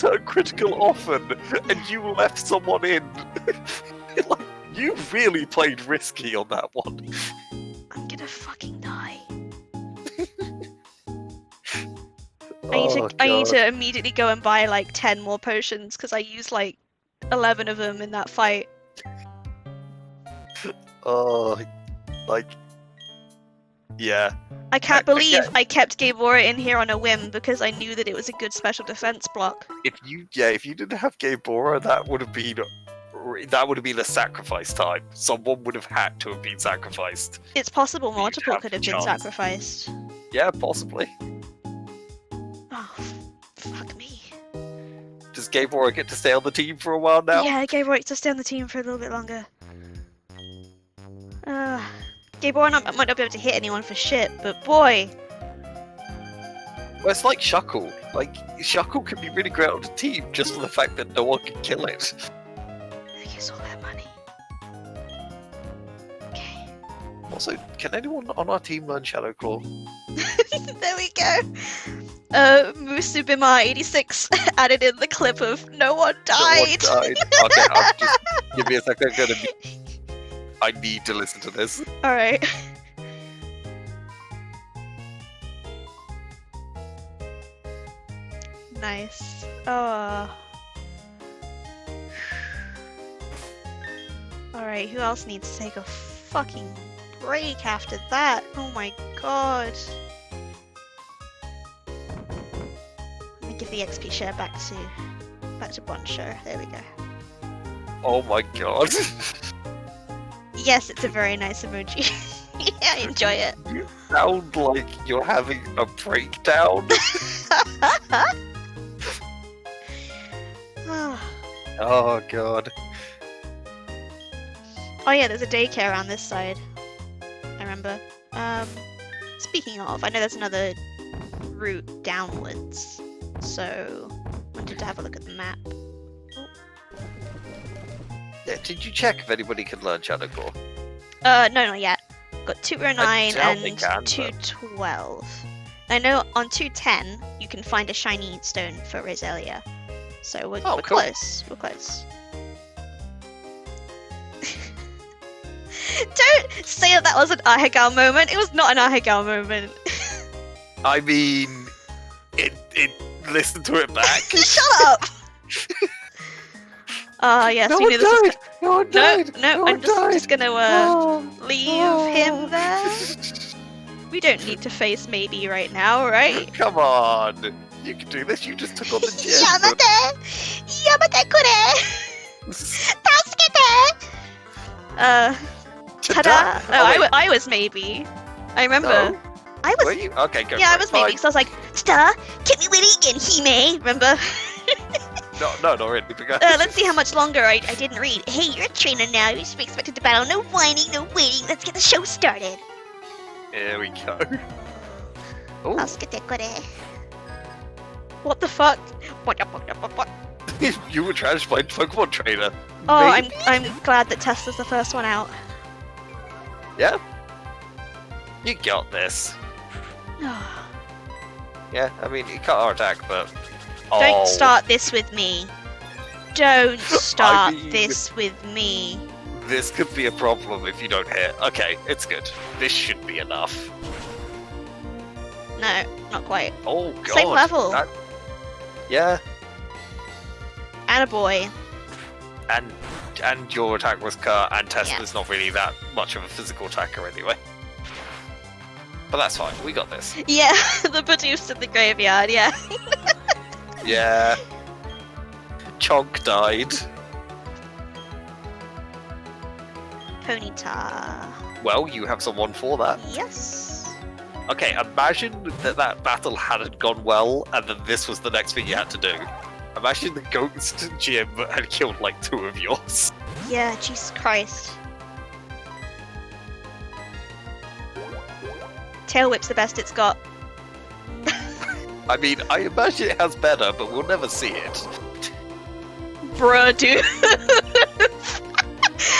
her critical often, and you left someone in. Like, you really played risky on that one. I'm gonna fucking die. Oh, I need God. to immediately go and buy like 10 more potions because I used like 11 of them in that fight. Oh, like, yeah. I can't believe I kept Gaebora in here on a whim because I knew that it was a good special defense block. If you didn't have Gaebora, that would have been a sacrifice time. Someone would have had to have been sacrificed. It's possible You'd multiple have could have the been chance. sacrificed. Yeah, possibly. Oh, fuck me. Does Gaebora get to stay on the team for a while now? Yeah, Gaebora gets to stay on the team for a little bit longer. Gaebora might not be able to hit anyone for shit, but boy. Well, it's like Shuckle. Like, Shuckle can be really great on the team just for the fact that no one can kill it. They use all that money. Okay. Also, can anyone on our team learn Shadow Claw? There we go. Musubima 86 added in the clip of no one died. No one died. Okay, just give me a second. I need to listen to this. Alright. Nice. Oh. Alright, who else needs to take a fucking break after that? Oh my god. Let me give the XP share back to Bonsho. There we go. Oh my god. Yes, it's a very nice emoji. I enjoy it. You sound like you're having a breakdown. Oh god. Oh yeah, there's a daycare on this side. I remember. Speaking of, I know there's another route downwards. So, wanted to have a look at the map. Yeah, did you check if anybody can learn Shadow Claw? No, not yet. Got 209 doubt they and can, but- 212. I know on 210 you can find a shiny stone for Roselia. So we're cool. close. We're close. Don't say that was an Ahegao moment. It was not an Ahegao moment. I mean, it listen to it back. Shut up! Yes, No we one knew this was died! No one died! No, I'm just gonna leave Oh. him there. We don't need to face maybe right now, right? Come on! You can do this, you just took on the gym. Yamate kure! Tasukete! Ta-da! Oh, wait. I was maybe. I remember. No. I Were was. you? Okay, go Yeah, for I it. was maybe. Fine. So I was like, Star, get me with it again, Hime. Remember? No, not really. Because... Let's see how much longer I didn't read. Hey, you're a trainer now. You should be expected to battle. No whining, no waiting. Let's get the show started. Here we go. Oh, Tasukete kure. What the fuck? What? you were trying to play Pokemon Trainer. Oh, Maybe? I'm glad that Tesla's the first one out. Yeah? You got this. Yeah, I mean, you cut our attack, but... Don't start this with me. Don't start mean- this with me. This could be a problem if you don't hit. Okay, it's good. This should be enough. No, not quite. Oh, God. Same level. Yeah, Attaboy. and your attack was cut, and Tesla's not really that much of a physical attacker anyway. But that's fine, we got this. Yeah, the Bidoost in the graveyard, yeah. Yeah. Chonk died. Ponyta. Well, you have someone for that. Yes. Okay, imagine that battle hadn't gone well, and then this was the next thing you had to do. Imagine the Ghost Gym had killed like 2 of yours. Yeah, Jesus Christ. Tail Whip's the best it's got. I imagine it has better, but we'll never see it. Bruh, dude.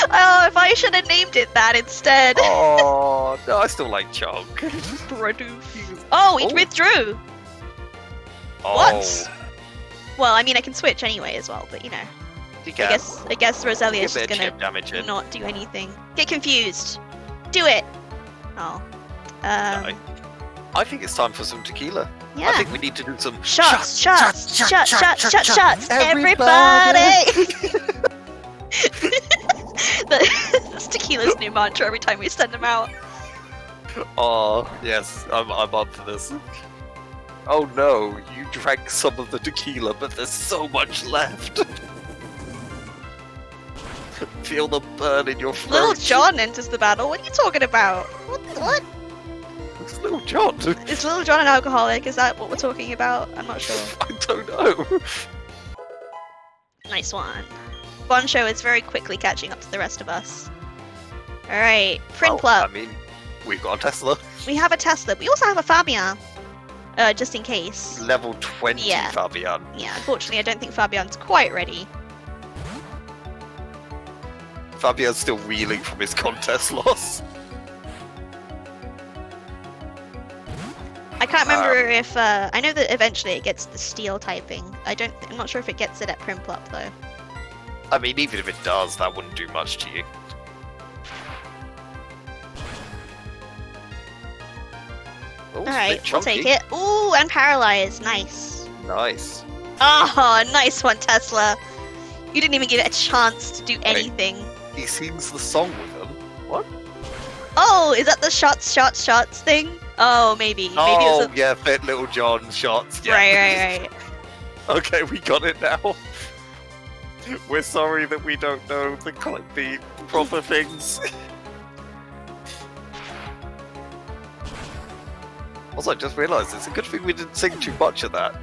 Oh, if I should have named it that instead. Oh, no, I still like Chunk. Bruh, dude. Oh, he withdrew. Oh, What? Well, I mean, I can switch anyway as well, but you know. you can. I guess Roselia's Give just it a gonna chip damage in. not do anything. Get confused. Do it. Oh. No. I think it's time for some tequila. Yeah. I think we need to do some Shots. Everybody. Everybody. That's tequila's new mantra every time we send them out. Oh, yes, I'm up for this. Oh no, you drank some of the tequila, but there's so much left. Feel the burn in your throat. Little John enters the battle. What are you talking about? What? It's Little John. Is Little John an alcoholic? Is that what we're talking about? I'm not sure. I don't know. Nice one. Bonsho is very quickly catching up to the rest of us. Alright, Prinplup. Well, I mean, we've got a Tesla. We have a Tesla. We also have a Fabian. Just in case. Level 20 Yeah. Fabian. Yeah, unfortunately I don't think Fabian's quite ready. Fabian's still reeling from his contest loss. I can't remember if, I know that eventually it gets the steel typing. I'm not sure if it gets it at Prinplup though. I mean, even if it does, that wouldn't do much to you. Oh, Alright, we'll take it. Ooh, and paralyzed. Nice. Nice. Oh, nice one, Tesla. You didn't even give it a chance to do anything. He sings the song with them. What? Oh, is that the shots thing? Oh, maybe. Maybe Oh, it was yeah, fit Little John shots. Yeah. Right. Okay, we got it now. We're sorry that we don't know the proper things. Also, I just realised it's a good thing we didn't sing too much of that.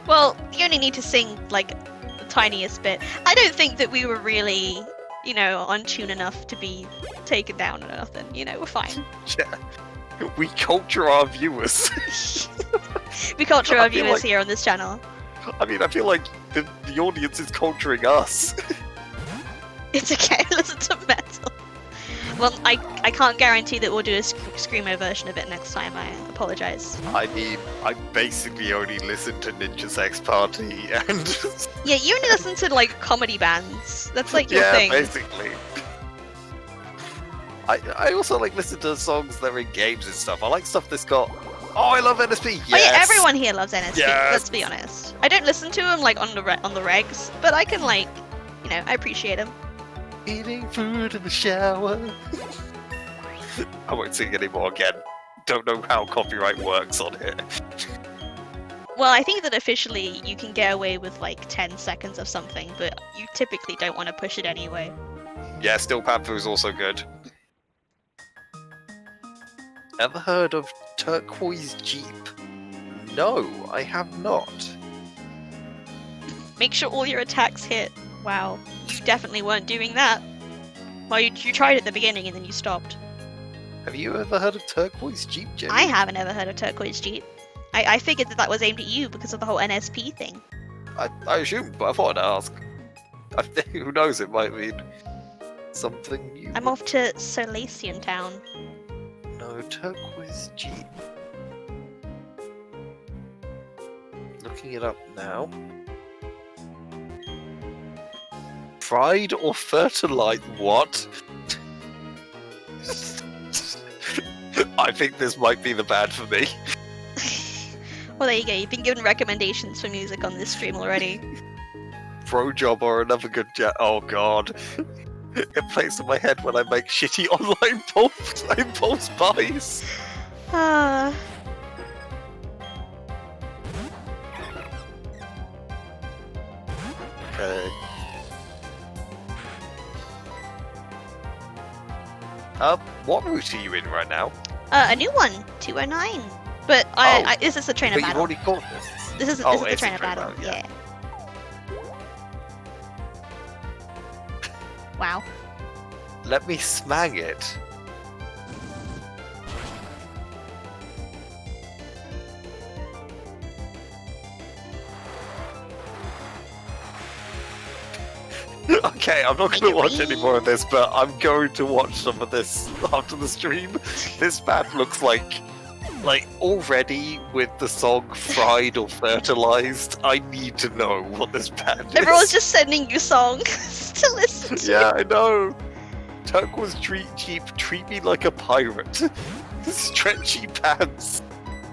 Well, you only need to sing, like, the tiniest bit. I don't think that we were really, you know, on tune enough to be taken down or nothing. You know, we're fine. Yeah. We culture our viewers. We culture I our feel viewers like- here on this channel. I mean, I feel like the audience is culturing us. It's okay, listen to metal. Well, I can't guarantee that we'll do a screamo version of it next time. I apologize. I mean, I basically only listen to Ninja Sex Party and... Yeah, you only listen to, like, comedy bands. That's, like, your yeah, thing. basically. I also like listen to songs that are in games and stuff. I like stuff that's got... Oh, I love NSP! Yes! Oh yeah, everyone here loves NSP, Yes! let's be honest. I don't listen to him, like, on the regs, but I can, like, you know, I appreciate him. Eating food in the shower. I won't sing anymore again. Don't know how copyright works on here. Well, I think that officially you can get away with, like, 10 seconds of something, but you typically don't want to push it anyway. Yeah, Steel Panther is also good. Ever heard of Turquoise Jeep? No, I have not. Make sure all your attacks hit. Wow, you definitely weren't doing that. Well, you tried at the beginning and then you stopped. Have you ever heard of Turquoise Jeep, Jenny? I haven't ever heard of Turquoise Jeep. I figured that was aimed at you because of the whole NSP thing. I assumed, but I thought I'd ask. Who knows, it might mean something new. I'm off to Solacian Town. No, Turquoise Jeep. Looking it up now. Pride or fertilize? What? I think this might be the bad for me. Well, there you go. You've been given recommendations for music on this stream already. Pro Job or another good oh god. It plays in my head when I make shitty online impulse buys. Ah. Okay. What route are you in right now? A new one, 209. But this is the trainer But you've battle. already got this. This is the it's a trainer trainer battle. battle, Yeah. Wow. Let me smang it. Okay, I'm not going to watch any more of this, but I'm going to watch some of this after the stream. This band looks like already with the song fried or fertilized. I need to know what this band is. Everyone's just sending you songs to listen to. Yeah, I know. Turquoise Jeep, treat me like a pirate. Stretchy pants,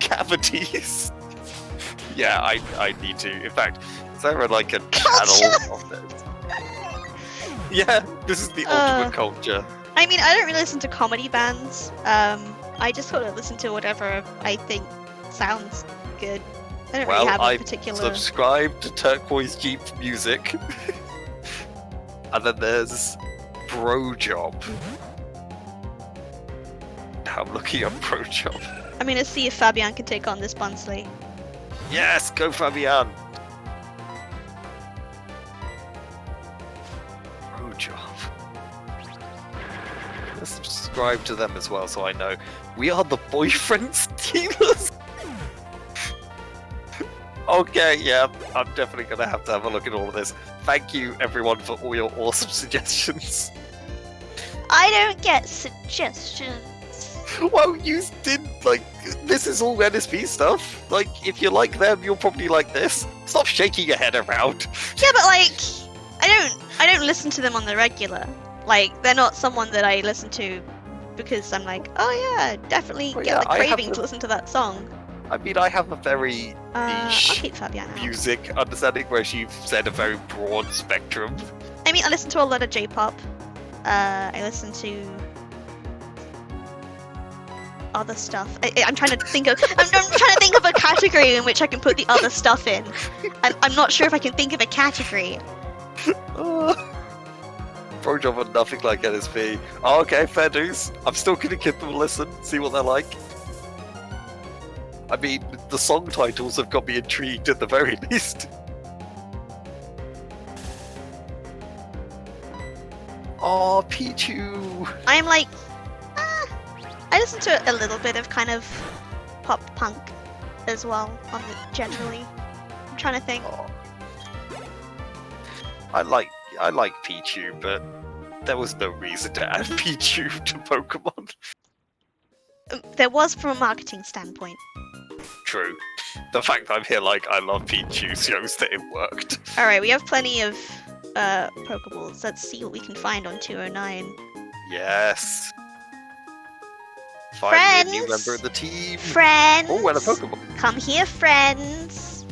cavities. Yeah, I need to. In fact, is there like a channel of this? Yeah, this is the ultimate culture. I mean, I don't really listen to comedy bands. I just sort of listen to whatever I think sounds good. I don't really have a particular. Subscribe to Turquoise Jeep Music. And then there's Bro Job. Now I'm looking up Bro Job. I'm gonna see if Fabian can take on this Bunsley. Yes, go Fabian. Bro Job. Let's subscribe to them as well, so I know. We are the boyfriend stealers. Okay, yeah, I'm definitely gonna have to have a look at all of this. Thank you, everyone, for all your awesome suggestions. I don't get suggestions. Well, you did, like, this is all NSP stuff. Like, if you like them, you'll probably like this. Stop shaking your head around. Yeah, but like, I don't listen to them on the regular. Like, they're not someone that I listen to because I'm like, oh yeah, definitely get the craving to listen to that song. I mean, I have a very niche I'll music understanding, where you've said a very broad spectrum. I mean, I listen to a lot of J-pop. I listen to other stuff. I'm trying to think of. I'm trying to think of a category in which I can put the other stuff in. I'm not sure if I can think of a category. Bro Job are nothing like NSP. Oh, okay, fair dues. I'm still gonna give them a listen, see what they're like. I mean, the song titles have got me intrigued at the very least. Oh, Pichu! I'm like, I listen to a little bit of kind of pop punk as well, generally. I'm trying to think. Oh. I like Pichu, but there was no reason to add Pichu to Pokemon. There was from a marketing standpoint. True. The fact that I'm here like I love Pichu shows that it worked. Alright, we have plenty of Pokeballs. Let's see what we can find on 209. Yes. Friends! Finally a new member of the team. Friends! Oh, and a Pokeball. Come here, friends!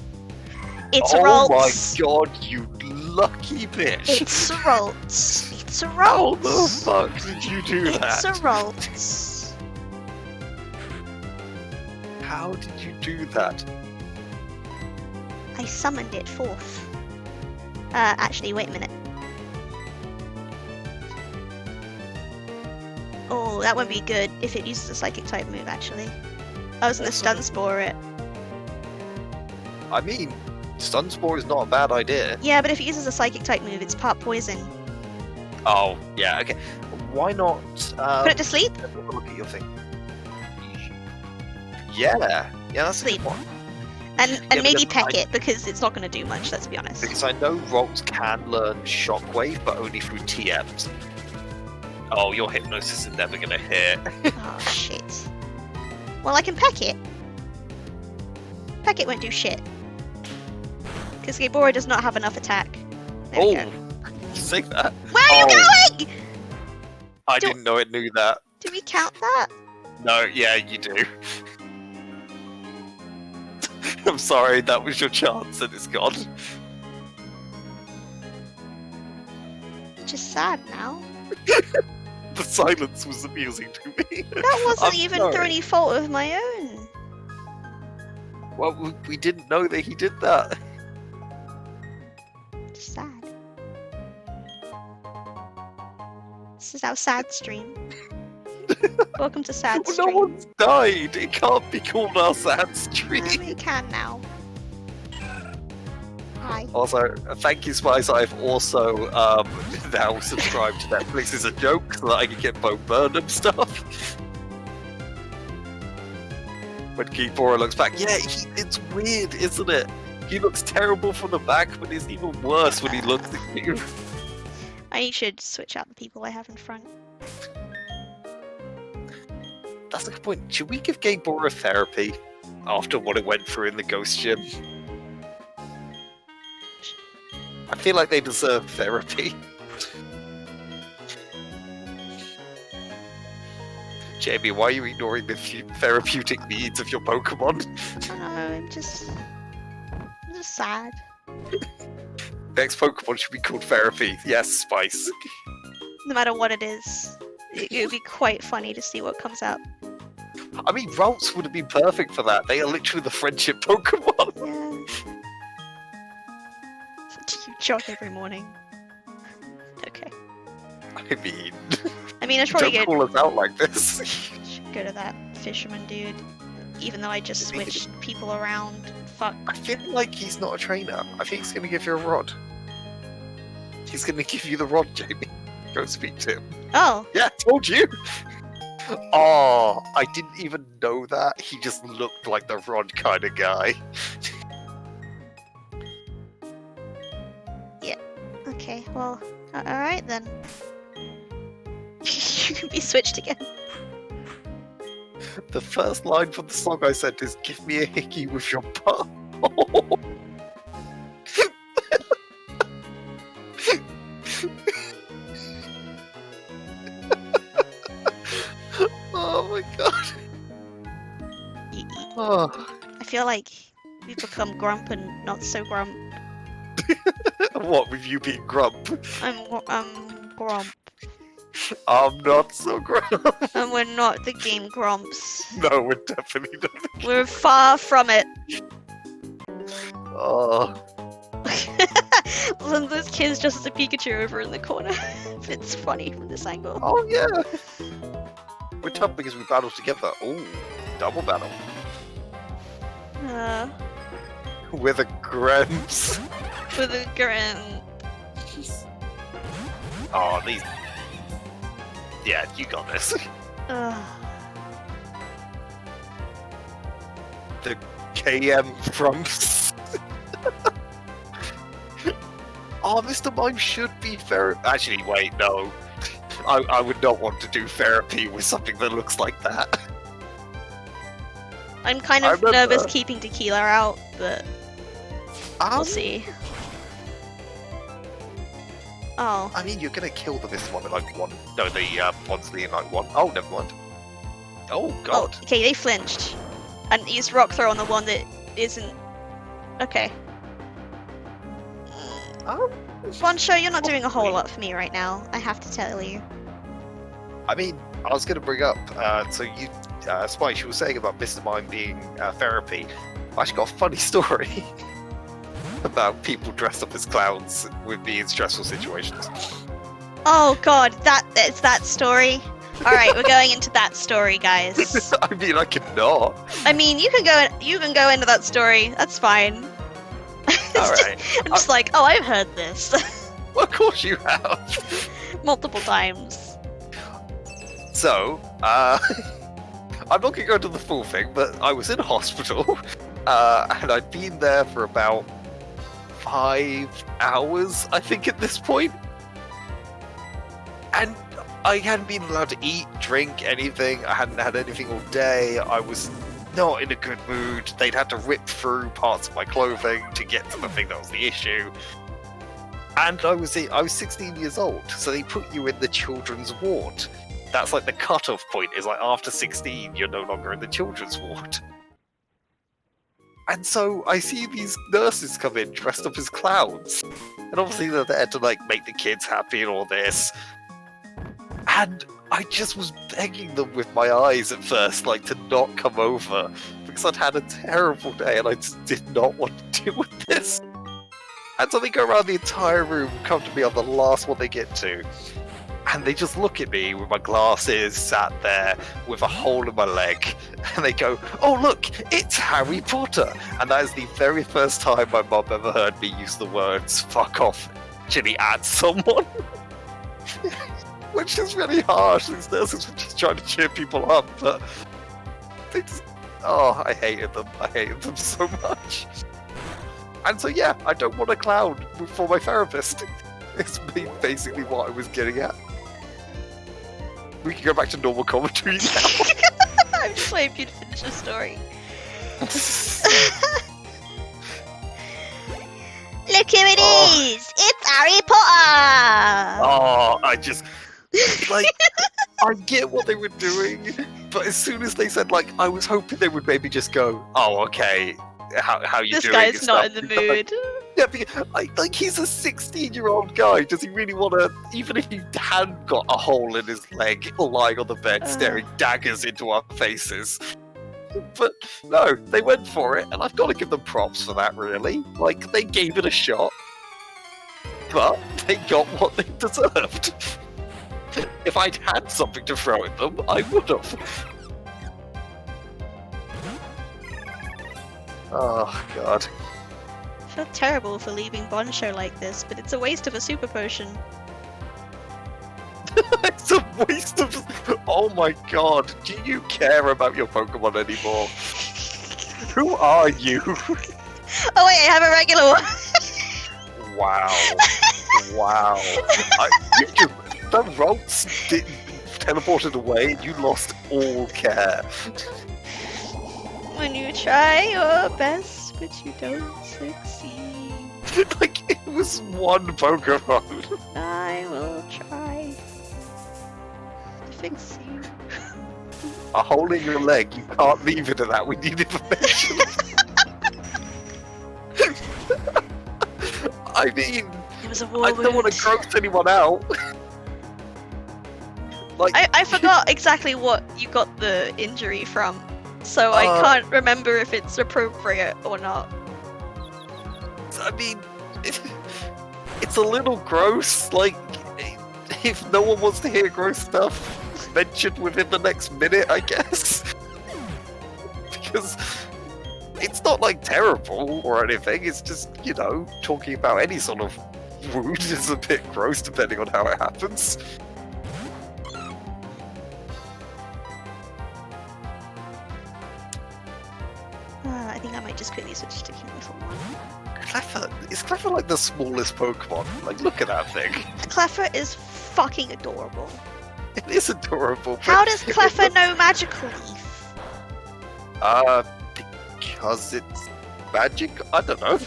It's Oh Roltz! my god, you lucky bitch! It's Roltz! It's a How Roltz! the fuck did you do that? It's a Roltz! How did you do that? I summoned it forth. Actually, wait a minute. Oh, that would be good if it uses a Psychic type move, actually. I was gonna Stun Spore it. I mean, Stun Spore is not a bad idea. Yeah, but if it uses a Psychic type move, it's part poison. Oh, yeah, okay. Why not... Put it to sleep? Have a look at your thing. Yeah, that's a good one. And maybe peck it, because it's not going to do much, let's be honest. Because I know Roltz can learn Shockwave, but only through TMs. Oh, your Hypnosis is never going to hit. Oh, shit. Well, I can peck it. Peck it won't do shit. Because Gabora does not have enough attack. There we go. Say that. Where are you going? I didn't know it knew that. Do we count that? No, yeah, you do. I'm sorry, that was your chance and it's gone. Which is sad now. The silence was amusing to me. That wasn't even through any fault of my own. Well, we didn't know that he did that. Sad. This is our sad stream. Welcome to sad stream. No one's died. It can't be called our sad stream. We can now. Hi. Also, thank you, Spice. I've also now subscribed to Netflix as a joke so that I can get Bo Burnham stuff. When Kibora looks back, yeah, it's weird, isn't it? He looks terrible from the back, but it's even worse when he looks at you. I should switch out the people I have in front. That's a good point. Should we give Gamebora therapy after what it went through in the Ghost Gym? I feel like they deserve therapy. Jamie, why are you ignoring the therapeutic needs of your Pokemon? I don't know, I'm just sad. Next Pokemon should be called Therapy. Yes, Spice. No matter what it is, it would be quite funny to see what comes up. I mean, Ralts would have been perfect for that. They are literally the friendship Pokemon. Yeah. Do you jog every morning? Okay. I mean, I should probably don't call us out like this. should go to that fisherman dude. Even though I just switched people around. Fuck. I feel like he's not a trainer. I think he's going to give you a rod. He's going to give you the rod, Jamie. Go speak to him. Oh. Yeah, told you. Oh, I didn't even know that. He just looked like the rod kind of guy. Yeah. Okay, well, alright then. You can be switched again. The first line from the song I said is, "Give me a hickey with your butt." Oh my god. Oh. I feel like we've become Grump and not so Grump. What, with you being Grump? I'm Grump. I'm not so Grump. And we're not the game Grumps. No, we're definitely not. We're far from it. Oh. One of those kids just as a Pikachu over in the corner. It's funny from this angle. Oh yeah. We're tough because we battle together. Ooh, double battle. With a Gramps. With a grin. Oh, these. Yeah, you got this. The KM from. Oh, Mr. Mime should be fair. Actually, wait, no. I would not want to do therapy with something that looks like that. I'm kind of nervous keeping Tequila out, but we'll see. Oh. I mean, you're gonna kill the this one in like one. No, the Ponsley in like one. Oh, never mind. Oh, God. Oh, okay, they flinched. And used Rock Throw on the one that isn't. Okay. Bonsho, you're not doing a whole lot for me right now, I have to tell you. I mean, I was going to bring up, so you, Spice, you were saying about Mr. Mime being therapy. I actually got a funny story about people dressed up as clowns with me in stressful situations. Oh god, it's that story. Alright, we're going into that story, guys. I mean, I could not. I mean, you can go into that story, that's fine. Alright. I'm just like, oh, I've heard this. Well, of course you have. Multiple times. So, I'm not going to go into the full thing, but I was in hospital, and I'd been there for about 5 hours, I think, at this point. And I hadn't been allowed to eat, drink, anything. I hadn't had anything all day. I was not in a good mood. They'd had to rip through parts of my clothing to get to the thing that was the issue. And I was 16 years old, so they put you in the children's ward. That's like the cutoff point, is like after 16, you're no longer in the children's ward. And so I see these nurses come in dressed up as clowns. And obviously they're there to like make the kids happy and all this. And I just was begging them with my eyes at first, like, to not come over, because I'd had a terrible day and I just did not want to deal with this. And so they go around the entire room, come to me on the last one they get to, and they just look at me with my glasses, sat there with a hole in my leg, and they go, "Oh look, it's Harry Potter!" And that is the very first time my mum ever heard me use the words "fuck off" actually at someone. Which is really harsh. These nurses were just trying to cheer people up, but they just... Oh, I hated them. I hated them so much. And so, yeah, I don't want a clown for my therapist. It's basically what I was getting at. We can go back to normal commentary now. I'm just waiting for you to finish the story. Look who it is! It's Harry Potter! Oh, I just like I get what they were doing, but as soon as they said like, I was hoping they would maybe just go, "Oh, okay, how you This doing?" guy's and not in stuff. the mood. Yeah, because, like he's a 16-year-old guy. Does he really want to? Even if he had got a hole in his leg, lying on the bed, staring daggers into our faces. But no, they went for it, and I've got to give them props for that. Really, like they gave it a shot, but they got what they deserved. If I'd had something to throw at them, I would have. Oh god. I feel terrible for leaving Bonsho like this, but it's a waste of a super potion. It's a waste of. Oh my god, do you care about your Pokemon anymore? Who are you? Oh wait, I have a regular one! Wow. Wow. The Ralts teleported away and you lost all care. When you try your best, but you don't succeed. Like, it was one Pokemon. I will try to fix you. A hole in your leg, you can't leave it at that, we need information. I mean, It was a war I don't want to gross anyone out. Like, I forgot exactly what you got the injury from, so I can't remember if it's appropriate or not. I mean, it's a little gross. Like, if no one wants to hear gross stuff, mentioned within the next minute, I guess. Because it's not like terrible or anything. It's just, you know, talking about any sort of wound is a bit gross depending on how it happens. I think I might just quickly switch to King Little One. Cleffa, is Cleffa like the smallest Pokemon? Like, look at that thing. Cleffa is fucking adorable. It is adorable. But How does Cleffa know Magical Leaf? Because it's magic? I don't know. So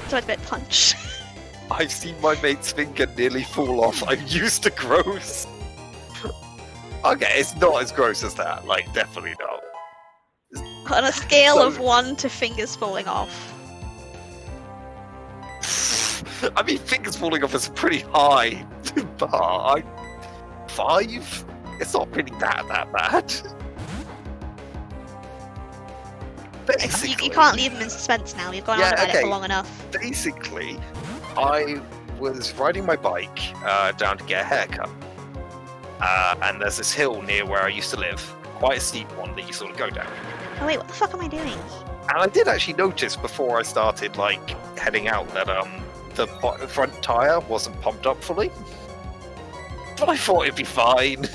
it's a bit punch. I've seen my mate's finger nearly fall off. I'm used to gross. Okay, it's not as gross as that. Like, definitely not. On a scale So- of 1 to fingers falling off. I mean, fingers falling off is pretty high bar. 5? It's not really that bad. Basically, You can't leave him in suspense now. You've gone on about it for long enough. Basically, I was riding my bike down to get a haircut. And there's this hill near where I used to live. Quite a steep one that you sort of go down. Oh wait, what the fuck am I doing? And I did actually notice before I started, like, heading out that the front tyre wasn't pumped up fully. But I thought it'd be fine.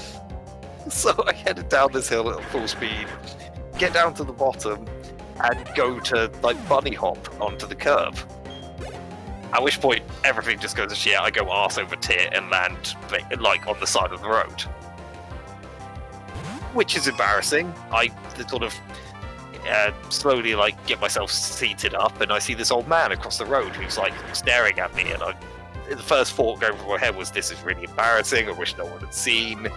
So I headed down this hill at full speed, get down to the bottom, and go to, like, bunny hop onto the curb. At which point, everything just goes to shit. I go arse over tit and land, like, on the side of the road. Which is embarrassing. I sort of slowly, like, get myself seated up, and I see this old man across the road who's, like, staring at me, and the first thought going through my head was, this is really embarrassing, I wish no one had seen.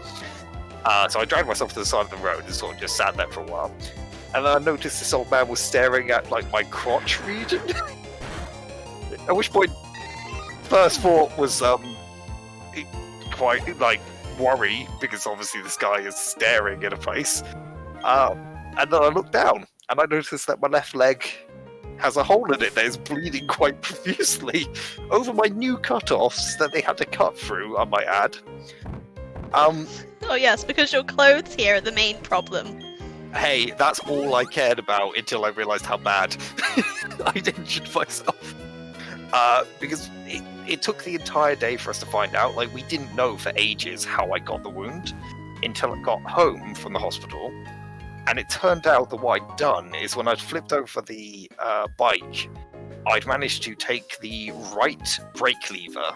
So I dragged myself to the side of the road and sort of just sat there for a while. And then I noticed this old man was staring at, like, my crotch region. At which point, first thought was, quite, like, worry, because obviously this guy is staring in a place. And then I looked down, and I noticed that my left leg has a hole in it that is bleeding quite profusely over my new cut-offs that they had to cut through, I might add. Oh yes, because your clothes here are the main problem. Hey, that's all I cared about until I realised how bad I'd injured myself. Because it took the entire day for us to find out. Like, we didn't know for ages how I got the wound until I got home from the hospital. And it turned out that what I'd done is when I'd flipped over the bike, I'd managed to take the right brake lever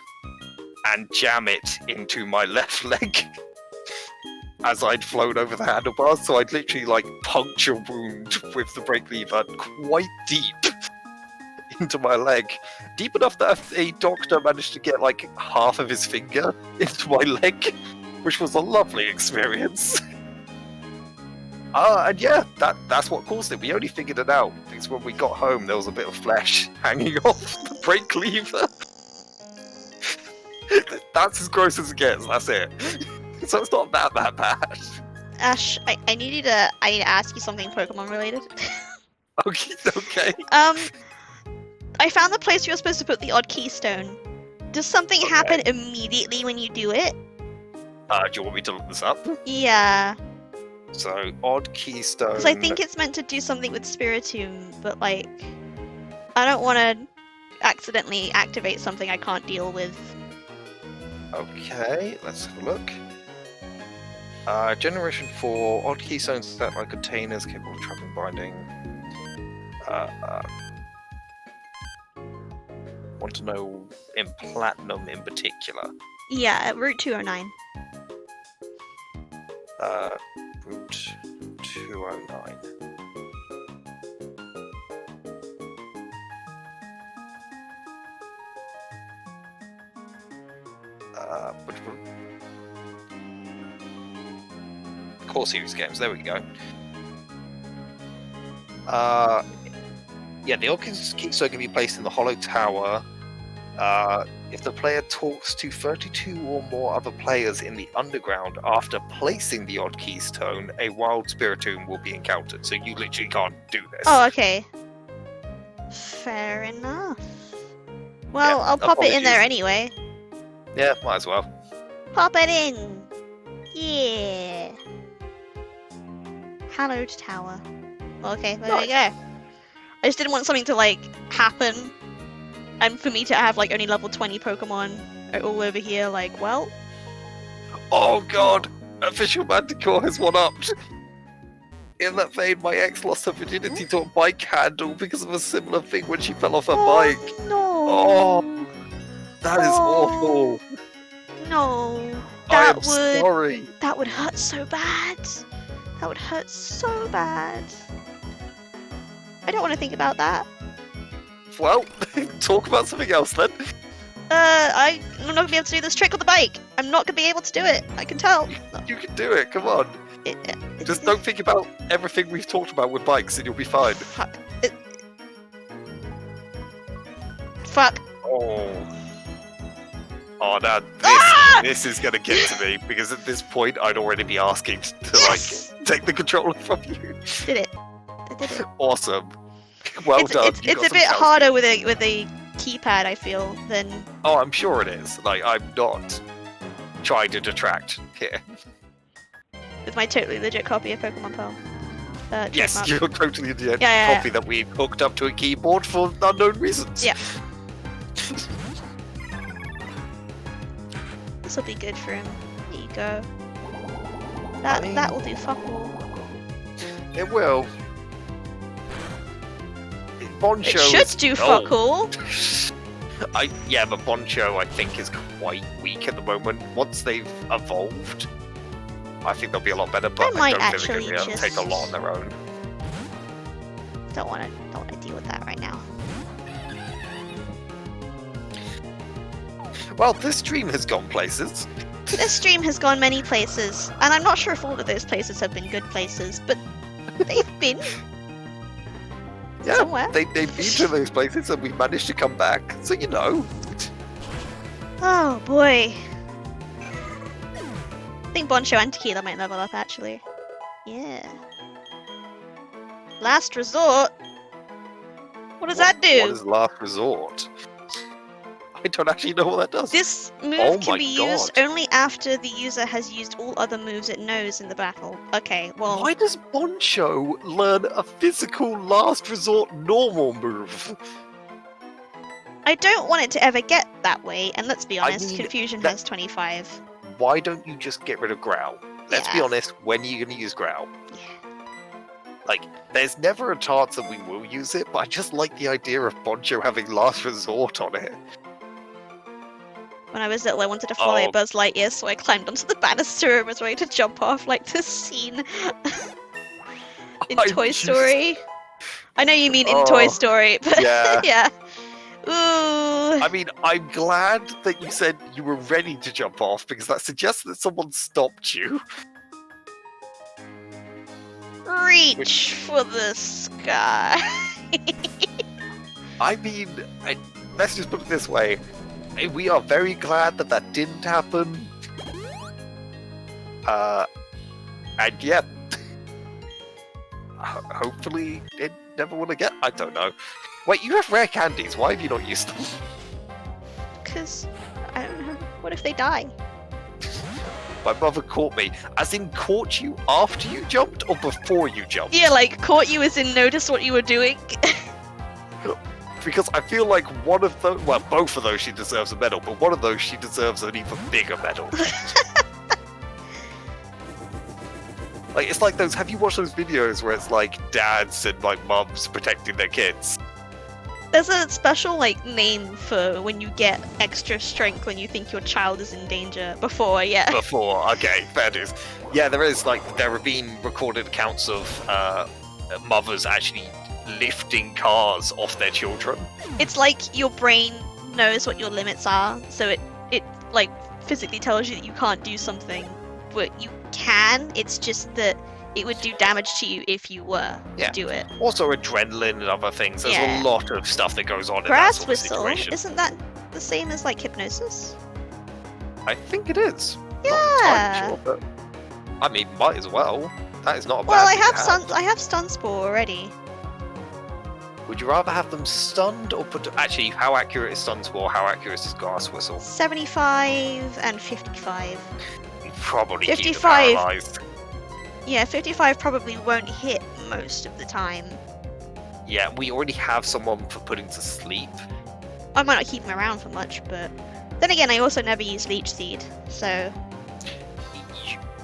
and jam it into my left leg as I'd flown over the handlebars. So I'd literally like puncture wound with the brake lever quite deep into my leg. Deep enough that a doctor managed to get like half of his finger into my leg, which was a lovely experience. And yeah, that's what caused it. We only figured it out because when we got home, there was a bit of flesh hanging off the brake lever. That's as gross as it gets. That's it. So it's not that bad. Ash, I need to ask you something Pokemon related. Okay. I found the place you're supposed to put the odd keystone. Does something happen immediately when you do it? Do you want me to look this up? Yeah. So, odd keystone. Because I think it's meant to do something with Spiritomb, but like, I don't want to accidentally activate something I can't deal with. Okay, let's have a look. Generation 4, odd keystones that are containers capable of trapping binding. Want to know in Platinum in particular? Yeah, Route 209. Route 209. Core series games, there we go. Yeah, the odd keystone can be placed in the hollow tower if the player talks to 32 or more other players in the underground after placing the odd keystone, a wild Spiritomb will be encountered. So you literally can't do this. Oh, okay. Fair enough. Well, Yeah, I'll pop it in there apologies. anyway. Yeah, might as well. Pop it in! Yeah! Hallowed Tower. Okay, there we go. I just didn't want something to, like, happen, and for me to have, like, only level 20 Pokemon all over here, like, well... Oh god! Official Manticore has one-upped! In that vein, my ex lost her virginity to a bike handle because of a similar thing when she fell off her bike. No! Oh, that is awful! No! I am sorry! That would hurt so bad! That would hurt so bad! I don't want to think about that. Well, talk about something else then. I'm not gonna be able to do this trick on the bike. I'm not gonna be able to do it. I can tell. You can do it, come on. Just don't think about everything we've talked about with bikes and you'll be fine. Fuck. Fuck. Oh, now this is gonna get to me because at this point I'd already be asking to like take the controller from you. Did it. I did it. Awesome. Well done. It's a bit harder with a keypad, I feel, than... Oh, I'm sure it is. Like, I'm not trying to detract here. With my totally legit copy of Pokemon Pearl. Yes, trademark. you're totally legit Yeah. copy that we hooked up to a keyboard for unknown reasons. Yeah. This will be good for him. There you go. That will do fuck all. It will. Boncho It should do fuck all. Yeah, but Boncho I think is quite weak at the moment. Once they've evolved, I think they'll be a lot better. But I might don't think they're actually going to take a lot on their own. Don't want to deal with that right now. Well, this stream has gone places. This stream has gone many places, and I'm not sure if all of those places have been good places, but they've been. Yeah, somewhere. they've been to those places and we managed to come back, so you know. Oh boy. I think Boncho and Tequila might level up actually. Yeah. Last resort? What does that do? What is last resort? I don't actually know what that does. This move can be used only after the user has used all other moves it knows in the battle. Okay, well... Why does Boncho learn a physical last resort normal move? I don't want it to ever get that way, and let's be honest, Confusion has 25. Why don't you just get rid of Growl? Let's be honest, when are you going to use Growl? Yeah. Like, there's never a chance that we will use it, but I just like the idea of Boncho having last resort on it. When I was little, I wanted to fly a Oh. Buzz Lightyear, so I climbed onto the banister and was ready to jump off, like the scene in I'm Toy used- Story. I know you mean in Toy Oh, Story, but yeah. yeah. Ooh. I mean, I'm glad that you said you were ready to jump off because that suggests that someone stopped you. Reach for the sky. I mean, let's just put it this way. We are very glad that that didn't happen. And yeah, hopefully it never will again. I don't know. Wait, you have rare candies. Why have you not used them? Because, I don't know, what if they die? My mother caught me. As in, caught you after you jumped or before you jumped? Yeah, like, caught you as in noticed what you were doing. Because I feel like one of those, well, both of those she deserves a medal, but one of those she deserves an even bigger medal. Like, it's like those, have you watched those videos where it's like dads and like mums protecting their kids? There's a special, like, name for when you get extra strength when you think your child is in danger. Before, yeah. Before, okay, fair dues. Yeah, there is, like, there have been recorded accounts of mothers actually lifting cars off their children. It's like your brain knows what your limits are, so it like physically tells you that you can't do something, but you can. It's just that it would do damage to you if you were Yeah. to do it. Also adrenaline and other things. There's Yeah. a lot of stuff that goes on in that Grass sort of whistle, situation. isn't that the same as like hypnosis? I think it is. Yeah. Not entirely sure, but I mean, might as well. That is not a bad Well, I thing to have stun spore already. Would you rather have them stunned or put? Actually, how accurate is stun spore? How accurate is grass whistle? 75 and 55. You probably keep them 55. paralyzed. Yeah, 55 probably won't hit most of the time. Yeah, we already have someone for putting to sleep. I might not keep him around for much, but then again, I also never use Leech Seed, so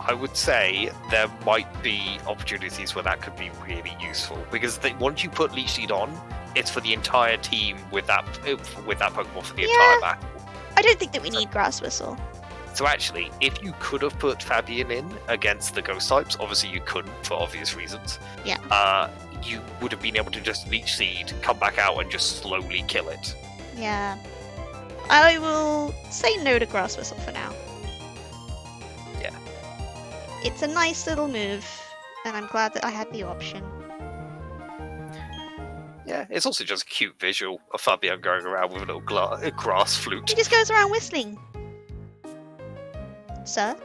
I would say there might be opportunities where that could be really useful because once you put Leech Seed on, it's for the entire team with that Pokemon for the entire battle. I don't think that we need Grass Whistle. So actually, if you could have put Fabian in against the Ghost types, obviously you couldn't for obvious reasons. Yeah. You would have been able to just Leech Seed, come back out, and just slowly kill it. Yeah. I will say no to Grass Whistle for now. Yeah. It's a nice little move, and I'm glad that I had the option. Yeah, it's also just a cute visual of Fabian going around with a little grass flute. He just goes around whistling. Sir?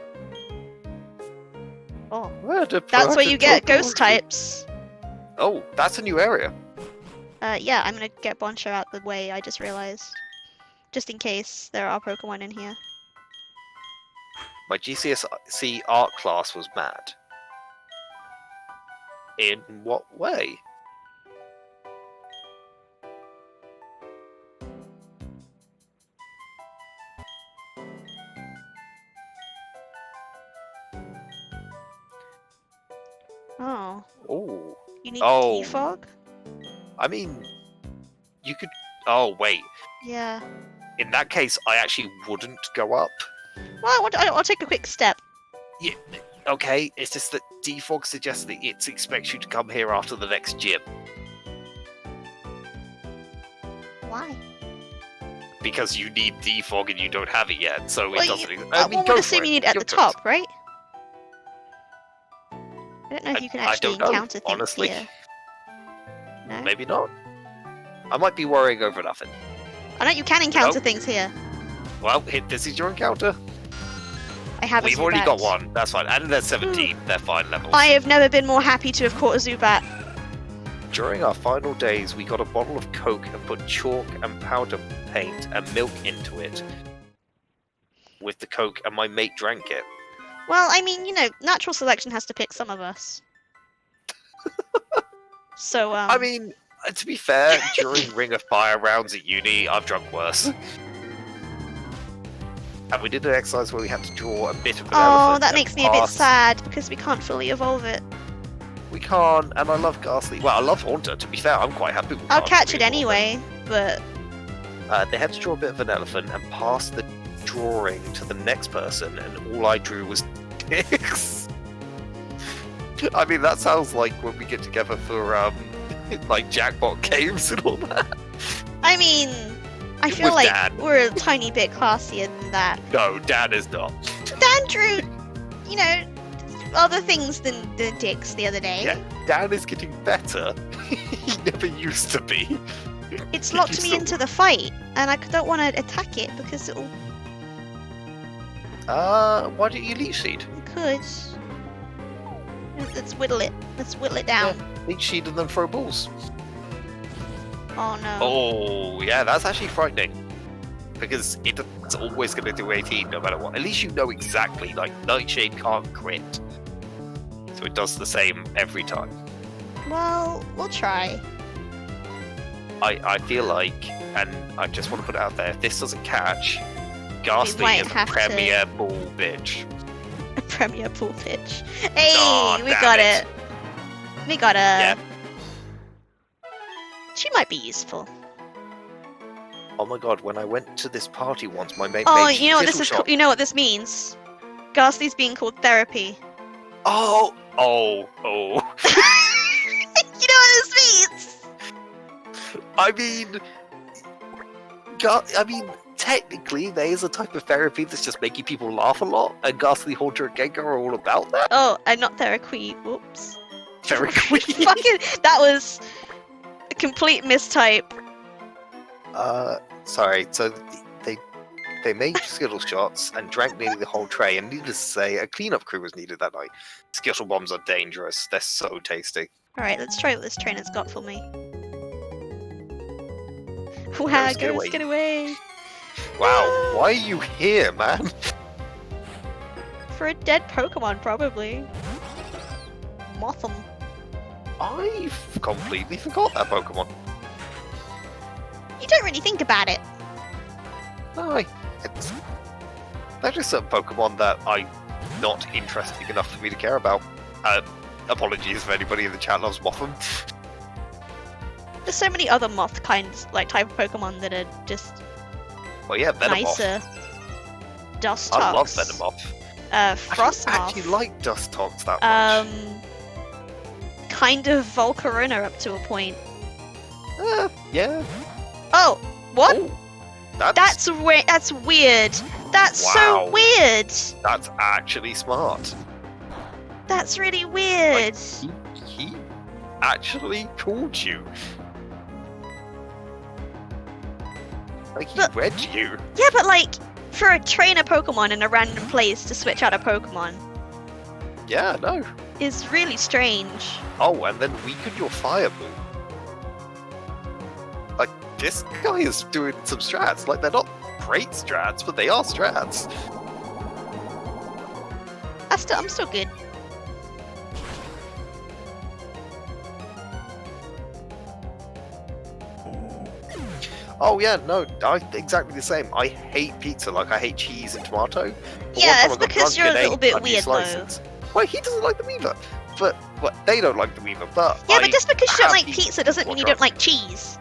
Oh. That's where you get ghost types. Oh, that's a new area. Yeah, I'm gonna get Boncho out the way, I just realized. Just in case there are Pokemon in here. My GCSE art class was mad. In what way? Oh. Oh. You need Oh. defog? I mean, you could. Oh, wait. Yeah. In that case, I actually wouldn't go up. Well, I'll take a quick step. Yeah, okay, it's just that defog suggests that it expects you to come here after the next gym. Why? Because you need defog and you don't have it yet, so Well, it doesn't. One would assume you need it at the top, right? I don't know if you can actually don't know, encounter things honestly. here. No? Maybe not. I might be worrying over nothing. I know you can encounter Nope. things here. Well, this is your encounter. I have We've a already Zubat. got one. That's fine. And they're 17. They're fine levels. I have never been more happy to have caught a Zubat. During our final days, we got a bottle of Coke and put chalk and powder paint and milk into it with the Coke, and my mate drank it. Well, I mean, you know, natural selection has to pick some of us. So, I mean, to be fair, during Ring of Fire rounds at uni, I've drunk worse. And we did an exercise where we had to draw a bit of an oh, elephant. that and makes me a bit pass. sad because we can't fully evolve it. We can't, and I love Ghastly. Well, I love Haunter, to be fair. I'm quite happy with I'll can't catch fully it evolve anyway, but They had to draw a bit of an elephant and pass the drawing to the next person, and all I drew was dicks. I mean, that sounds like when we get together for like jackpot games and all that. I mean, I feel With like Dan. we're a tiny bit classier than that. No, Dan is not. Dan drew, you know, other things than dicks the other day. Yeah, Dan is getting better. He never used to be. It's locked me into the fight, and I don't want to attack it because it'll Why don't you leech seed? could. Let's whittle it. Let's whittle it down. Leech seed and then throw balls. Oh no. Oh, yeah, that's actually frightening. Because it's always going to do 18 no matter what. At least you know exactly, like, Nightshade can't crit. So it does the same every time. Well, we'll try. I feel like, and I just want to put it out there, if this doesn't catch, Ghastly might is a have to- premier ball bitch. A premier pool pitch. Hey, Aw, we damn got it. it. We got a. Yeah. She might be useful. Oh my god, when I went to this party once, my mate Oh, made you know what this Skittle is? shot. You know what this means? Ghastly's being called therapy. Oh! You know what this means? I mean, technically, there is a type of therapy that's just making people laugh a lot, and Ghastly Haunter and Gengar are all about that. Oh, and not therapy. Whoops. Therapy. Fucking, that was a complete mistype. Sorry. So they made Skittle shots and drank nearly the whole tray. And needless to say, a cleanup crew was needed that night. Skittle bombs are dangerous. They're so tasty. All right, let's try what this trainer's got for me. Wow, Ghost, get Ghost, get away! Wow. Why are you here, man? For a dead Pokemon, probably. Motham. I've completely forgot that Pokemon. You don't really think about it. No, they're just some Pokemon that I'm not interesting enough for me to care about. Apologies if anybody in the chat loves Motham. There's so many other moth kinds, like type of Pokemon that are just Well, yeah, Venomoth. nicer. Dustox. I love Venomoth. Frostmoth. I actually like Dustox that much. Kind of Volcarona up to a point. Yeah. Oh, what? Oh, That's weird. That's weird. That's Wow. so weird. that's actually smart. That's really weird. He actually called you. Like, he But- read you. Yeah, but like, for a trainer Pokemon in a random place to switch out a Pokemon Yeah, no. is really strange. Oh, and then weaken your fire move. Like, this guy is doing some strats. Like, they're not great strats, but they are strats. I'm still good. Oh yeah, no, exactly the same. I hate pizza, like I hate cheese and tomato. But Yeah, one time it's I got because drunk you're a and little ate bit onion weird, though. slices. Well, he doesn't like them either. But they don't like them either. But Yeah, I but just because you don't have like pizza doesn't mean you drunk. don't like cheese.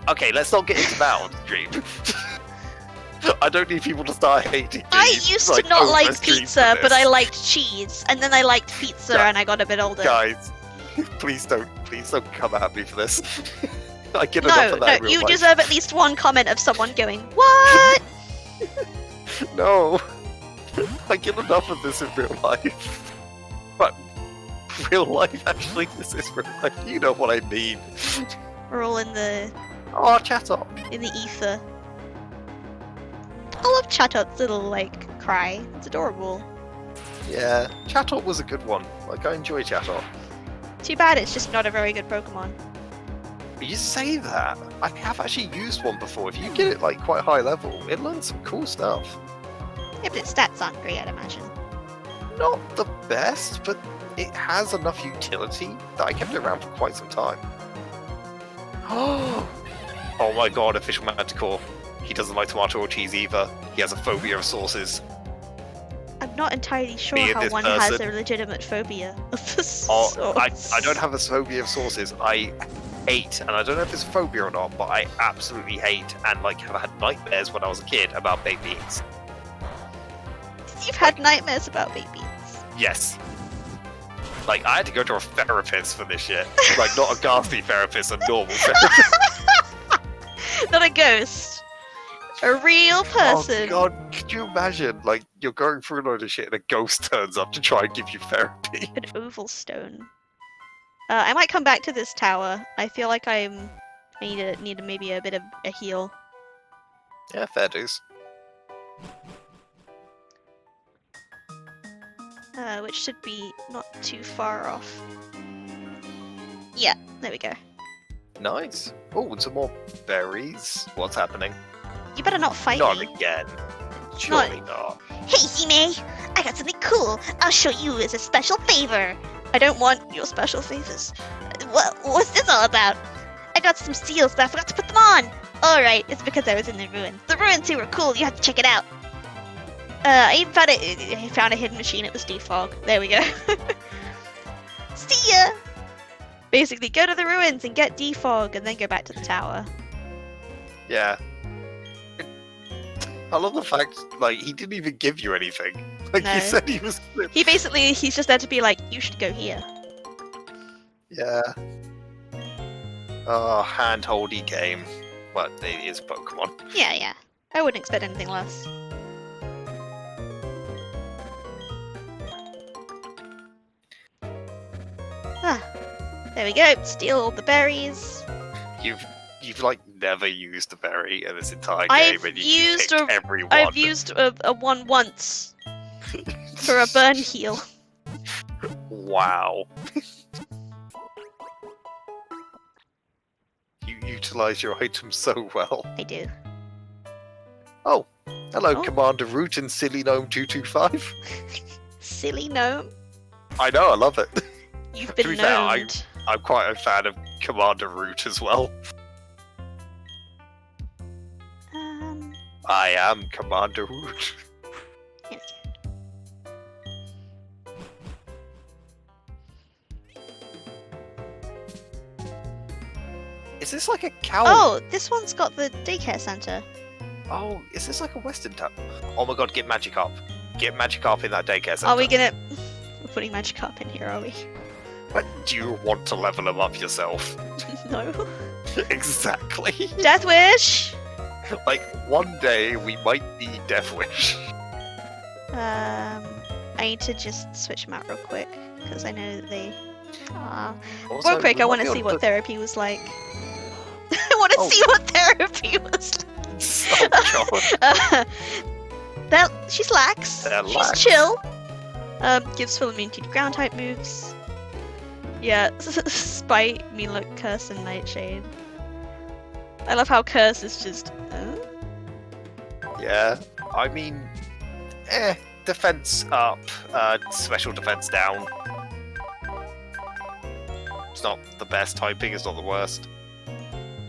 Okay, let's not get into that on stream. I don't need people to start hating me. I used to like, not over like stream pizza, for but I this. liked cheese, and then I liked pizza, Yeah. and I got a bit older. Guys, please don't come at me for this. I get No, enough of that no, in real you life. deserve at least one comment of someone going, "What?" No, I get enough of this in real life. But real life, actually, this is real life. You know what I mean. We're all in the Oh, Chatot. ether. I love Chatot's little like cry. It's adorable. Yeah, Chatot was a good one. Like, I enjoy Chatot. Too bad it's just not a very good Pokemon. You say that. I have actually used one before. If you get it like quite high level, it learns some cool stuff. Yeah, but its stats aren't great, I'd imagine. Not the best, but it has enough utility that I kept it around for quite some time. Oh my god, official Manticore. He doesn't like tomato or cheese either. He has a phobia of sauces. I'm not entirely sure Me and how this one has person. a legitimate phobia of the Oh, sauce. I don't have a phobia of sauces. hate, and I don't know if it's a phobia or not, but I absolutely hate and like have had nightmares when I was a kid about baked beans. You've had nightmares about baked beans. Yes. Like, I had to go to a therapist for this shit. Like, not a ghastly therapist, a normal therapist. Not a ghost. A real person. Oh god, could you imagine? Like, you're going through a load of shit and a ghost turns up to try and give you therapy. An oval stone. I might come back to this tower. I feel like I need maybe a bit of a heal. Yeah, fair dues. Which should be not too far off. Yeah, there we go. Nice. Oh, and some more berries. What's happening? You better not fight Not me. again. Surely not. Hey, Hime! I got something cool. I'll show you as a special favor. I don't want your special favors. What's this all about? I got some seals, but I forgot to put them on. Alright, it's because I was in the ruins. The ruins here were cool. You have to check it out. I even found a hidden machine. It was defog. There we go. See ya! Basically, go to the ruins and get defog, and then go back to the tower. Yeah. I love the fact, like, he didn't even give you anything. Like, No. he said he was... He's just there to be like, you should go here. Yeah. Oh, hand-holdy game. Well, it is Pokemon. Yeah. I wouldn't expect anything less. There we go. Steal all the berries. You've like never used a berry in this entire I've game, and you used picked every one. I've used a one once for a burn heal. Wow. You utilize your items so well. I do. Oh, hello, Oh. Commander Root and Silly Gnome 225. Silly gnome. I know, I love it. You've To been be fair, gnomed. I'm quite a fan of Commander Root as well. I am Commander Root. Here Is this like a cow? Oh, this one's got the daycare center. Oh, is this like a Western town? Oh my god, get Magikarp. Get Magikarp in that daycare center. Are we gonna... We're putting Magikarp in here, are we? What, do you want to level him up yourself? No. Exactly. Death Wish! Like, one day we might need Death Wish. I need to just switch them out real quick, because I know that they... Also, Real quick, we I might want be to able see to what put- therapy was like. I want to Oh. see what therapy was Oh god. She's lax. They're She's lax. chill. Gives full immunity to ground type moves. Yeah, Spite, Meanlook, Curse, and Nightshade. I love how Curse is just. Yeah, I mean, defense up, special defense down. It's not the best typing, it's not the worst.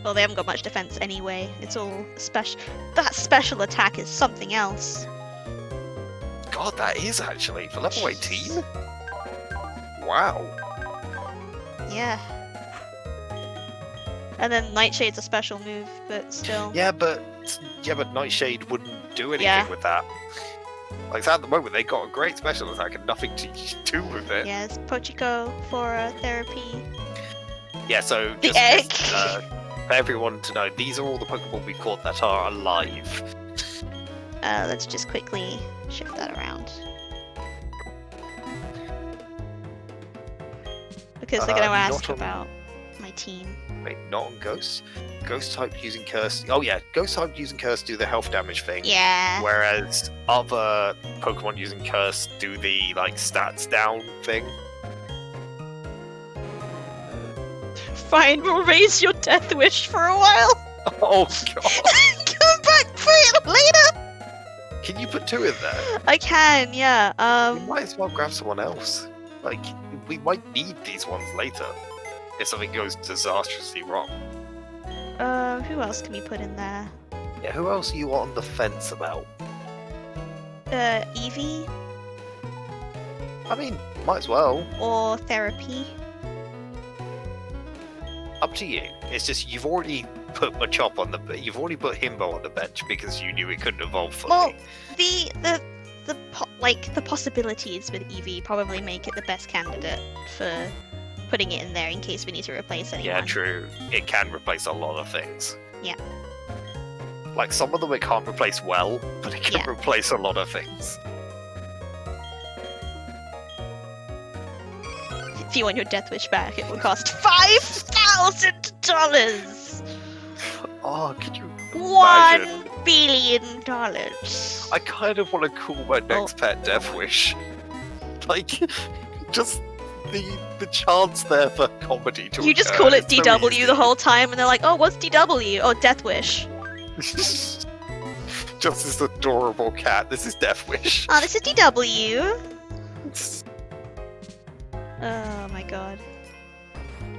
Well, they haven't got much defense anyway. It's all special. That special attack is something else. God, that is actually for level 18. Wow. Yeah. And then Nightshade's a special move, but still. Yeah, but Nightshade wouldn't do anything Yeah. with that. Like at the moment, they got a great special attack and nothing to do with it. Yes, Pochiko for therapy. Yeah, so The just egg. for everyone to know, these are all the Pokemon we caught that are alive. Let's just quickly shift that around. Because they're going to not ask on- about my team. Wait, not on Ghosts? Ghost type using Curse. Oh yeah, Ghost type using Curse do the health damage thing. Yeah. Whereas other Pokemon using Curse do the like stats down thing. Fine, we'll raise your death wish for a while. Oh god. Come back for it later. Can you put 2 in there? I can, yeah. We might as well grab someone else. Like, we might need these ones later. If something goes disastrously wrong. Who else can we put in there? Yeah, who else are you on the fence about? Eevee I mean, might as well. or therapy? up to you. It's just you've already put Machop on you've already put Himbo on the bench because you knew it couldn't evolve fully. Well, the possibilities with Eevee probably make it the best candidate for putting it in there in case we need to replace anyone. Yeah, true. It can replace a lot of things. Yeah. Like some of them it can't replace well, but it can replace a lot of things. If you want your Death Wish back, it will cost $5,000. Oh, could you imagine? $1 billion. I kind of want to call my next pet Death Wish. Like, just the chance there for comedy to You just occur call it is so DW easy. the whole time, and they're like, oh, what's DW? Oh, Death Wish. Just this adorable cat. This is Death Wish. Oh, this is DW. Oh my god.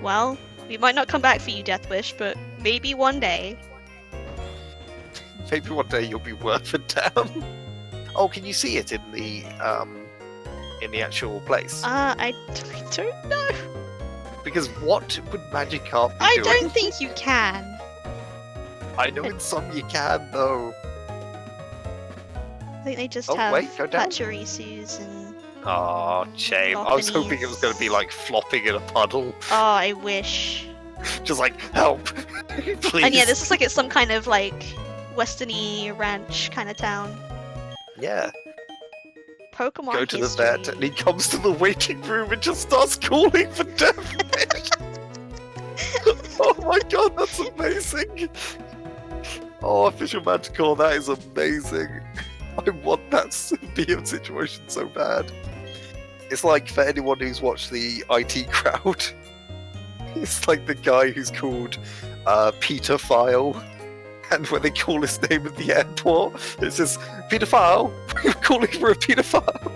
Well, we might not come back for you, Death Wish, but maybe one day. Maybe one day you'll be worth a damn. Oh, can you see it in the actual place? I don't know. Because what would Magikarp be I doing? don't think you can. I know in some you can though. I think they just Oh, have wait, go down. Pachirisus and... Oh, shame. I was hoping it was going to be like flopping in a puddle. Oh, I wish. Just like, help! Please. And yeah, this is like it's some kind of like western-y ranch kind of town. Yeah. Pokemon Go to history. the vet and he comes to the waiting room and just starts calling for Death Wish. Oh my god, that's amazing! Oh, Official Magical, that is amazing. I want that symbiote situation so bad. It's like, for anyone who's watched the IT crowd, it's like the guy who's called Peter File, and when they call his name at the airport, it's just, Peter File, we're calling for a Peter File.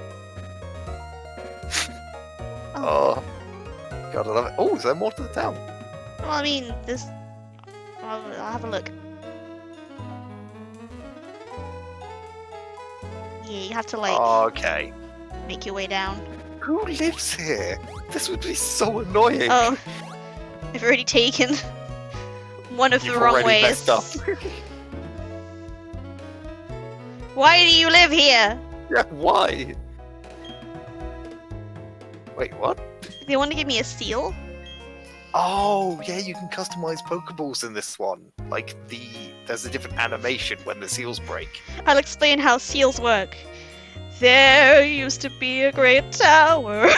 Oh, God, I love it. Oh, is there more to the town? Well, I mean, there's... I'll have a look. Yeah, you have to like Okay. make your way down. Who lives here? This would be so annoying. Oh, I've already taken one of You've the wrong already ways. messed up. Why do you live here? Yeah, why? Wait, what? They want to give me a seal? Oh, yeah, you can customize Pokeballs in this one. Like, there's a different animation when the seals break. I'll explain how seals work. There used to be a great tower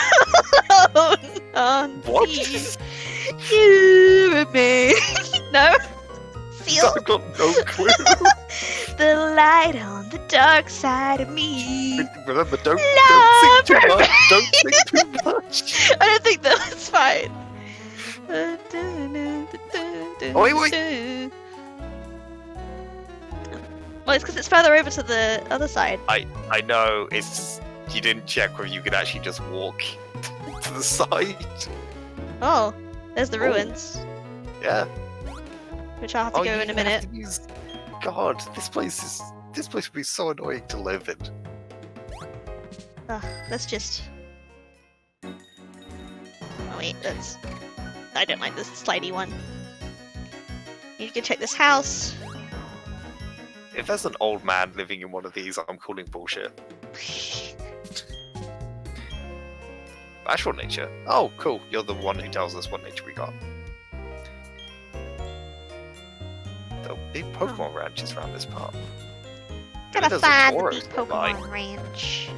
on What? the you remain. No? Seal? I've got no clue. The light on the dark side of me. Remember, don't sing too much. Don't sing too much. I don't think that's fine. Oh, wait. Well, it's because it's further over to the other side. I know, it's... You didn't check whether you could actually just walk to the side. Oh, there's the ruins, Yeah. which I'll have to go you in a have minute. to use... God, this place would be so annoying to live in. Let's just... Oh wait, that's... I don't like this slidey one. Need to go check this house. If there's an old man living in one of these, I'm calling bullshit. Actual nature. Oh, cool. You're the one who tells us what nature we got. The big Pokemon ranch is around this part. Gotta There's a find the Tauros big nearby. Pokemon ranch.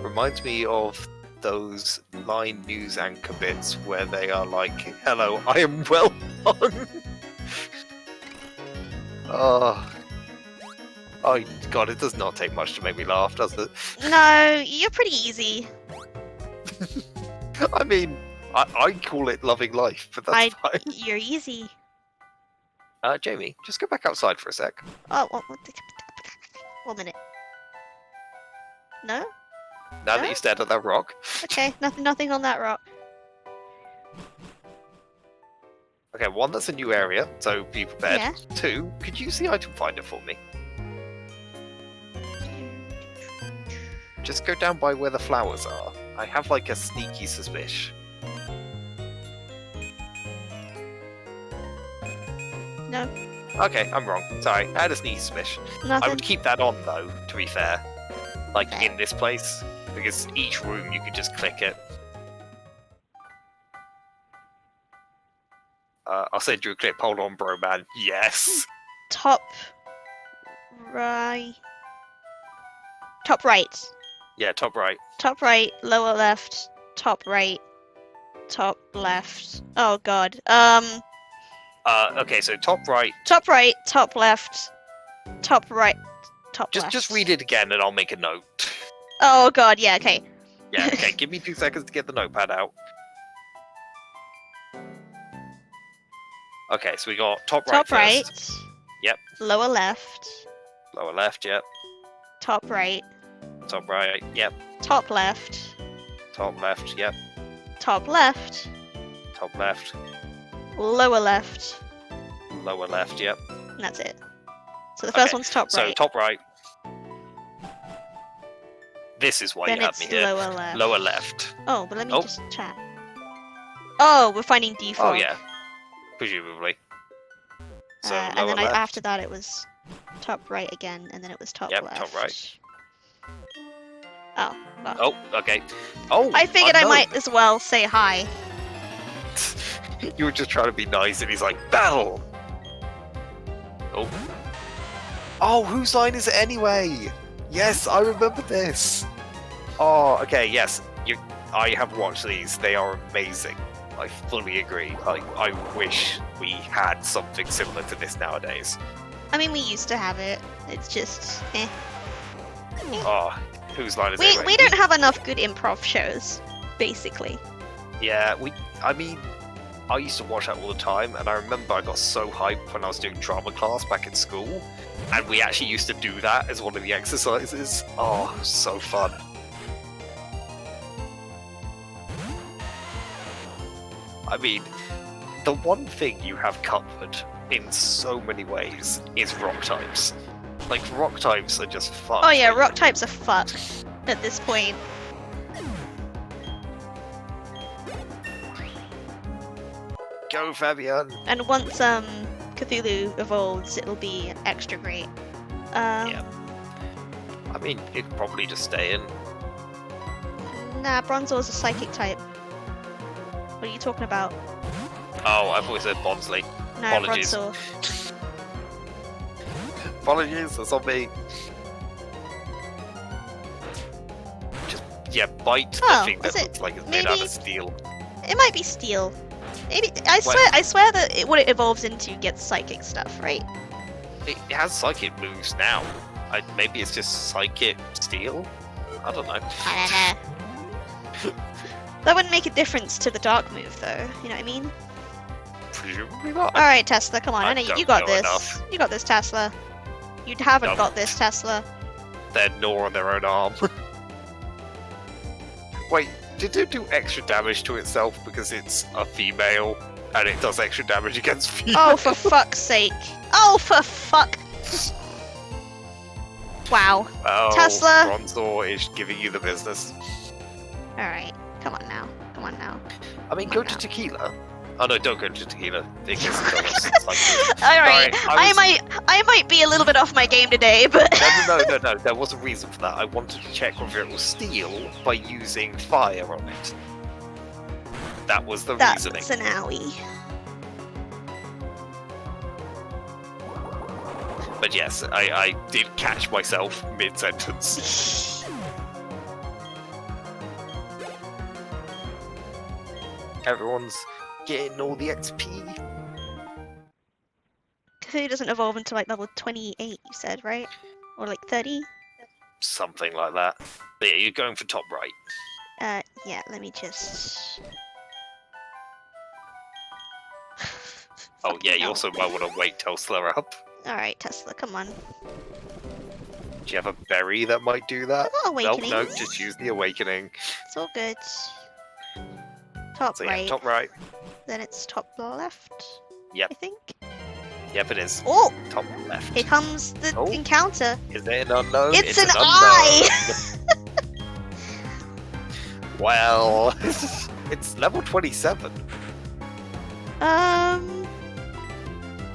Reminds me of those Line News anchor bits where they are like, hello, I am well hung. Oh, God, it does not take much to make me laugh, does it? No, you're pretty easy. I mean, I call it loving life, but that's fine. You're easy. Jamie, just go back outside for a sec. Oh, 1 minute. No? Now that you stared at that rock. Okay, nothing on that rock. Okay, one, that's a new area, so be prepared. Yeah. 2, could you use the item finder for me? Just go down by where the flowers are. I have like a sneaky suspicion. No. Okay, I'm wrong. Sorry, I had a sneeze smish. I Nothing. would keep that on though, to be fair. Like Okay. in this place. Because each room you could just click it. I'll send you a clip. Hold on, bro, man. Yes. Top right. Top right. Yeah, top right. Top right, lower left, top right, top left. Oh god. Okay, so top right. Top right, top left, top right, top left. Just read it again and I'll make a note. Oh god, yeah, okay. Yeah, okay, give me 2 seconds to get the notepad out. Okay, so we got top right Top first. right. Yep. Lower left, Lower left, yep. top right, Top right, yep. top left, Top left, yep. top left, Top left. lower left, Lower left, yep. and that's it. So the first Okay, one's top So right. top right. This is why Then you have it's me here. lower left. Lower left. Oh, but let me Oh. just chat. Oh, we're finding default. Oh yeah. Presumably. So and lower then left. after that it was top right again, and then it was top Yep, left. top right. Oh, well. Oh, okay. Oh, I figured I unknown. might as well say hi. You were just trying to be nice, and he's like, battle. Oh. Oh, whose line is it anyway? Yes, I remember this. Oh, okay, yes. I have watched these. They are amazing. I fully agree. I wish we had something similar to this nowadays. I mean, we used to have it. It's just, eh. Oh, whose line is it anyway? We don't have enough good improv shows, basically. Yeah, I mean, I used to watch that all the time, and I remember I got so hyped when I was doing drama class back in school, and we actually used to do that as one of the exercises. Oh, so fun. I mean, the one thing you have covered in so many ways is rock types. Like, rock types are just fun. Oh yeah, rock types are fucked at this point. Go, Fabian! And once Cthulhu evolves, it'll be extra great. Yeah. I mean, it'd probably just stay in. Nah, Bronzor's a psychic type. What are you talking about? Oh, I've always said Bonsly. No, Apologies. Bronzor. Apologies, that's on me. Just, yeah, bite Oh, the thing that is it looks like it's made out maybe- of steel. It might be steel. Maybe I swear that what it evolves into gets psychic stuff, right? It has psychic moves now. Maybe it's just psychic steel? I don't know. I don't know. That wouldn't make a difference to the dark move, though. You know what I mean? Presumably not. All right, Tesla, come on. I I know you don't got know this. enough. You got this, Tesla. You haven't Don't. got this, Tesla. They're gnaw on their own arm. Wait, did it do extra damage to itself because it's a female and it does extra damage against females? Oh, for fuck's sake! Oh, for fuck! Wow. Oh, Tesla. Bronzor is giving you the business. All right, come on now. Come on now. I mean, Come go on to now. Tequila. Oh no, don't go to Tequila. Because it's All right, Sorry, I might be a little bit off my game today, but No. There was a reason for that. I wanted to check whether it was steel by using fire on it. That was the that's reasoning. an owie. But yes, I did catch myself mid-sentence. Everyone's getting all the XP. Cthulhu doesn't evolve until like level 28, you said, right? Or like 30? Something like that. But yeah, you're going for top right. Yeah, let me just... Oh yeah, you hell. also might want to wait till slower up. Alright, Tesla, come on. Do you have a berry that might do that? I got No, awakening. no, just use the awakening. It's all good. Top So yeah, right, top right. then it's top left. Yep. I think. Yep, it is. Oh, Top left. here comes the Oh. encounter. Is it an unknown? It's an unknown. Well, it's level 27.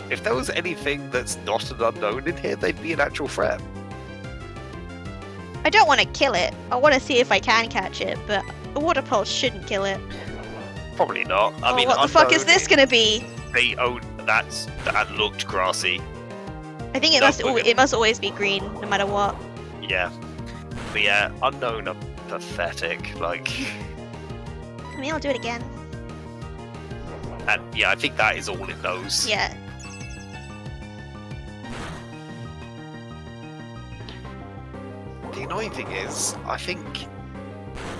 If there was anything that's not an unknown in here, they'd be an actual threat. I don't want to kill it. I want to see if I can catch it, but a water pulse shouldn't kill it. Probably not. I Oh, mean, what the fuck is unknown, this gonna be? They own that looked grassy. I think it must always be green, no matter what. Yeah. But yeah, unknown are pathetic. Like, I mean, I'll do it again. and yeah, I think that is all it knows. Yeah. The annoying thing is, I think,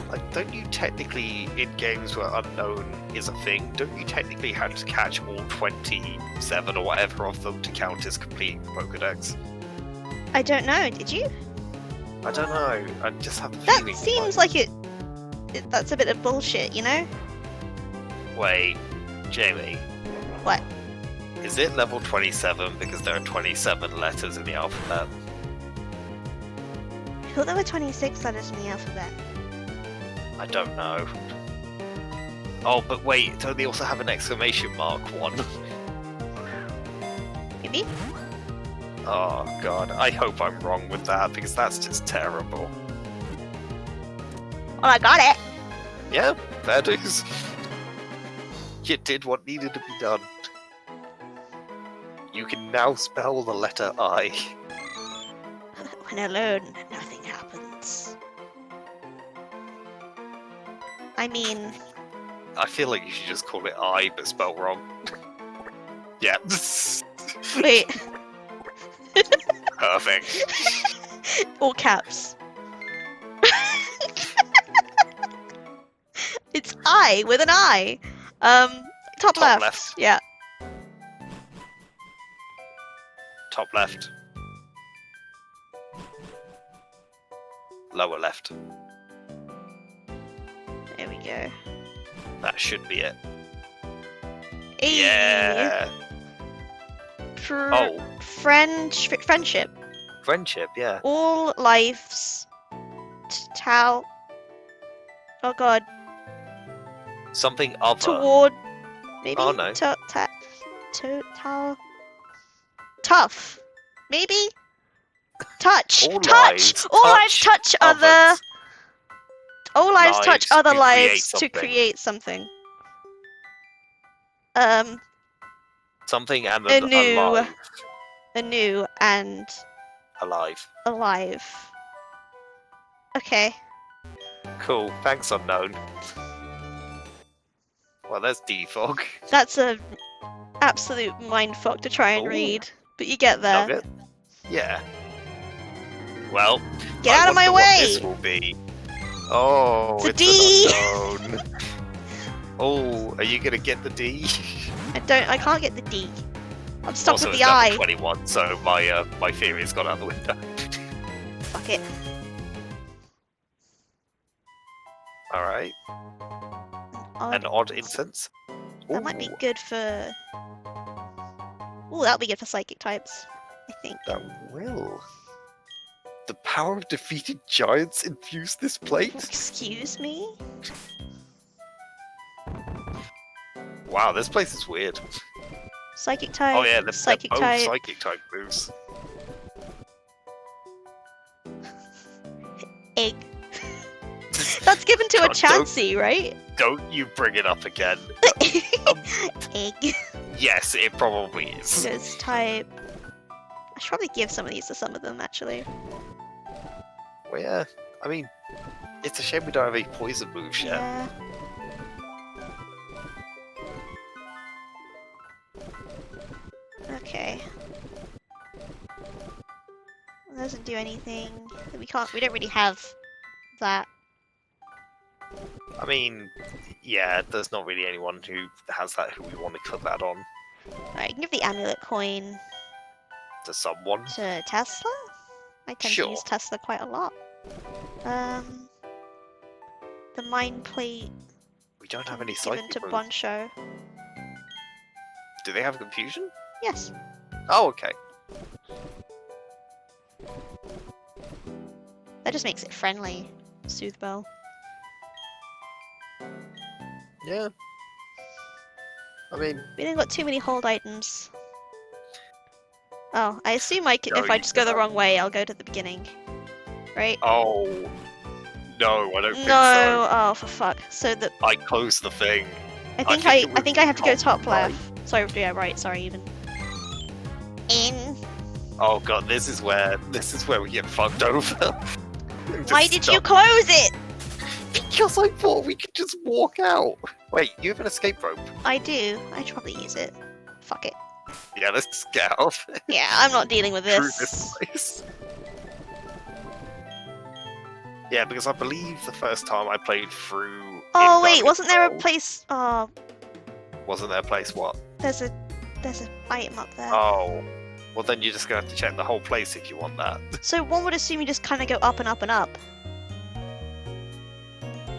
like, don't you technically, in games where unknown is a thing, don't you technically have to catch all 27 or whatever of them to count as complete Pokedex? I don't know. Did you? I don't know. I just have the That feeling. seems like that's a bit of bullshit, you know? Wait, Jamie. What? Is it level 27 because there are 27 letters in the alphabet? I thought there were 26 letters in the alphabet. I don't know. Oh, but wait, don't they also have an exclamation mark one? Maybe? Oh god, I hope I'm wrong with that because that's just terrible. Well, I got it! Yeah, fair dues. You did what needed to be done. You can now spell the letter I. When alone, nothing happens. I mean... I feel like you should just call it I, but spelled wrong. Yeah. Wait. Perfect. All caps. It's I with an I. Top left. Yeah. Top left. Lower left. There we go. That should be it. Hey. Yeah. Oh. Friendship. Friendship, yeah. All lives. Tau. Oh god. Something other. Toward. Maybe. Oh, no. Tough. Maybe. Touch. All touch. lives All lives touch other. others. All lives touch Lives other to create lives to something. create something. Something and Anew. alive. Anew and Alive. alive. Okay. Cool. Thanks, unknown. Well, there's defog. That's a absolute mindfuck to try and Ooh. read, but you get there. Nugget? Yeah. Well, Get I out of my wonder what way! this will be. Oh, It's a it's D! an unknown. Oh, are you gonna get the D? I can't get the D. I'm stuck Also, with it's the level I. 21, so my theory's gone out the window. Fuck it. All right. An odd incense. That might be Ooh, good for... Ooh, that'll be good for psychic types, I think. That will. The power of defeated giants infused this plate. Excuse me? Wow, this place is weird. Psychic type, Oh yeah, they're psychic both type. psychic type moves. Egg. That's given to a God, don't- Chansey, right? Don't you bring it up again. Egg. Yes, it probably is. Ghost type. I should probably give some of these to some of them, actually. Well, yeah, I mean, it's a shame we don't have any poison moves yet. Yeah. Okay. It doesn't do anything. We don't really have that. I mean, yeah, there's not really anyone who has that who we want to cut that on Alright, you can give the amulet coin to someone. to Tesla? I tend to Sure. use Tesla quite a lot. The mind plate We don't have any given psychic to moves. Bonsho. Do they have confusion? Yes. Oh, okay. That just makes it friendly. Soothe Bell. Yeah. I mean, We didn't got too many hold items. Oh, I assume if I Going just go the down. wrong way, I'll go to the beginning. Right? Oh, no, I don't think so. No! Oh, for fuck. So the I closed the thing. I I think think I it was think I have to go top right. left. Sorry, yeah, right. Sorry, even. In. Oh god, this is where we get fucked over. Why did you close it? Because I thought we could just walk out. Wait, you have an escape rope? I do. I should probably use it. Fuck it. Yeah, let's just get out of it. Yeah, I'm not dealing with Through this. this place. Yeah, because I believe the first time I played through. Oh in wait, Dark wasn't there a World- place? Oh, Wasn't there a place? What? there's a item up there. Oh, well then you're just gonna have to check the whole place if you want that. So one would assume you just kind of go up and up and up.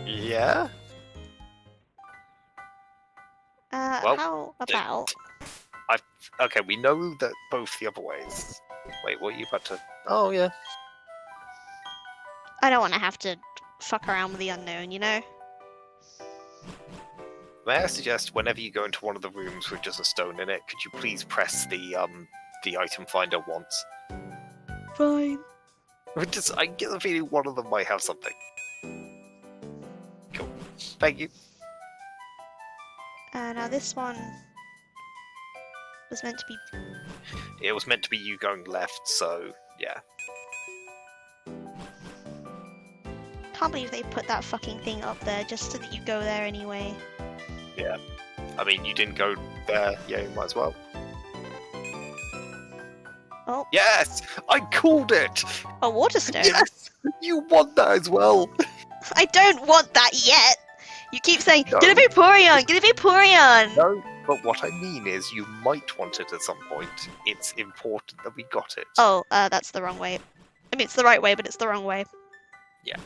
Yeah. Well, How about? Okay, we know that both the other ways. Wait, what are you about to? Oh yeah. I don't want to have to fuck around with the unknown, you know? May I suggest, whenever you go into one of the rooms with just a stone in it, could you please press the item finder once? Fine. I get the feeling one of them might have something. Cool. Thank you. Now this one was meant to be. It was meant to be you going left, so yeah. Can't believe they put that fucking thing up there just so that you go there anyway. Yeah. I mean, you didn't go there. Yeah, you might as well. Oh, Yes! I called it! a water stone. Yes! You want that as well! I don't want that yet. You keep saying, No. "Get a Vaporeon, get a Vaporeon." No, but what I mean is you might want it at some point. It's important that we got it. Oh, that's the wrong way. I mean, it's the right way, but it's the wrong way. Yeah.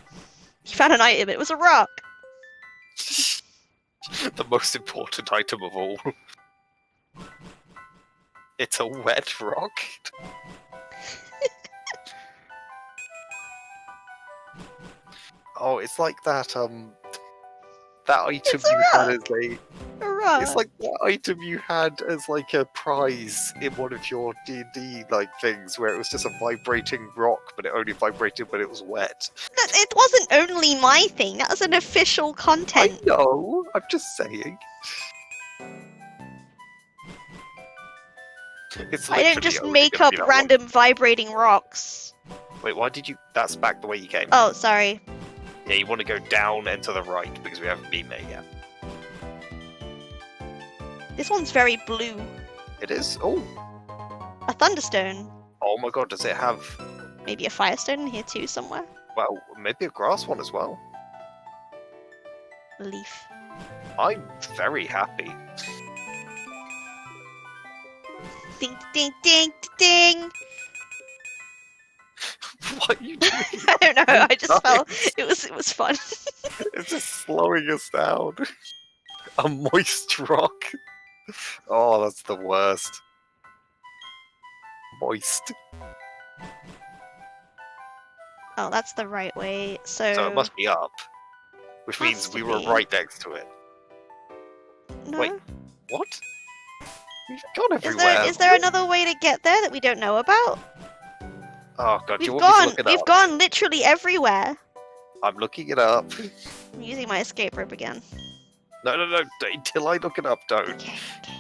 You found an item. It was a rock. The most important item of all. It's a wet rock. Oh, it's like that that item It's a you had rock. as A rock. it's like that item you had as like a prize in one of your D&D like things where it was just a vibrating rock, but it only vibrated when it was wet. It wasn't only my thing. That was an official content. I know. I'm just saying. It's I don't literally just only make gonna up be that random vibrating rocks. one. Wait, why did you? That's back the way you came. Oh, sorry. Yeah, you want to go down and to the right because we haven't been there yet. This one's very blue. It is. Oh, A thunderstone. oh my god! Does it have? Maybe a firestone in here too somewhere. Well, maybe a grass one as well. A leaf. I'm very happy. Ding, ding, ding, ding. What are you doing? I don't know. I just felt Nice. it was fun. It's just slowing us down. A moist rock. Oh, that's the worst. Moist. Oh, that's the right way. So, So it must be up. Which Has means to we were be. right next to it. no. Wait, what? We've gone Is everywhere. is there another way to get there that we don't know about? Oh god, do you We've want me to gone look it we've up? gone literally everywhere. I'm looking it up. I'm using my escape rope again. No, until I look it up, don't. Okay, okay.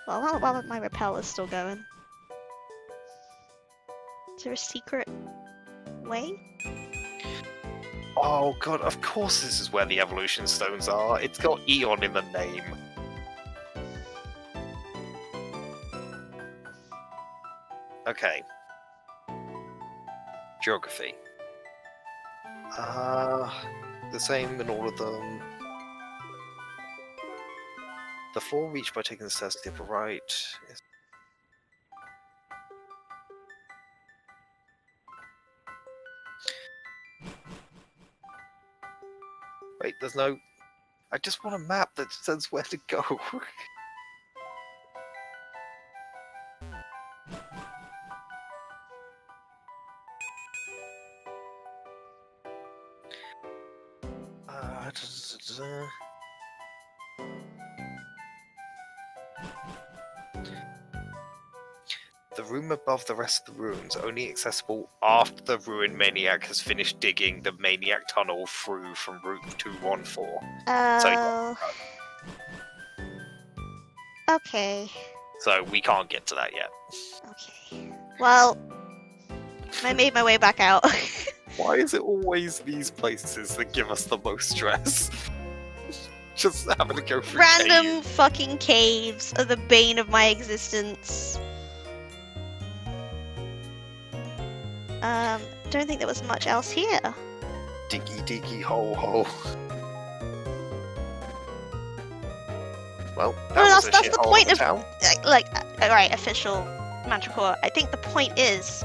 Well, while my rappel is still going. Is there a secret way? Oh god, of course this is where the evolution stones are. It's got Eon in the name. Okay. Geography. The same in all of them. The floor reached by taking the stairs to the upper right. Yes. Wait, there's no... I just want a map that says where to go. Da, da, da, da. The room above the rest of the ruins, only accessible after the ruined maniac has finished digging the maniac tunnel through from Route 214. Oh. Okay. So we can't get to that yet. Okay. Well, I made my way back out. Why is it always these places that give us the most stress? Just having to go through Random caves. fucking caves are the bane of my existence. Don't think there was much else here. Diggy diggy hole hole. Well, Well, that's the shithole point of a town. Alright, official Manticore. I think the point is,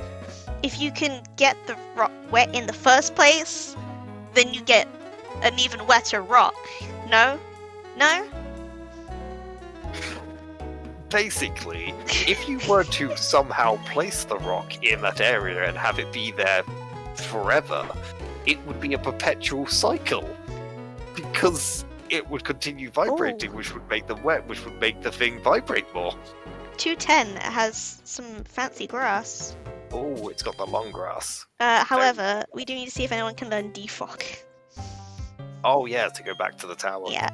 if you can get the rock wet in the first place, then you get an even wetter rock. No? No? Basically, if you were to somehow place the rock in that area and have it be there forever, it would be a perpetual cycle. Because it would continue vibrating, which would make them wet, which would make the thing vibrate more. 210 has some fancy grass. Oh, it's got the long grass. However, we do need to see if anyone can learn defog. Oh yeah, to go back to the tower. Yeah.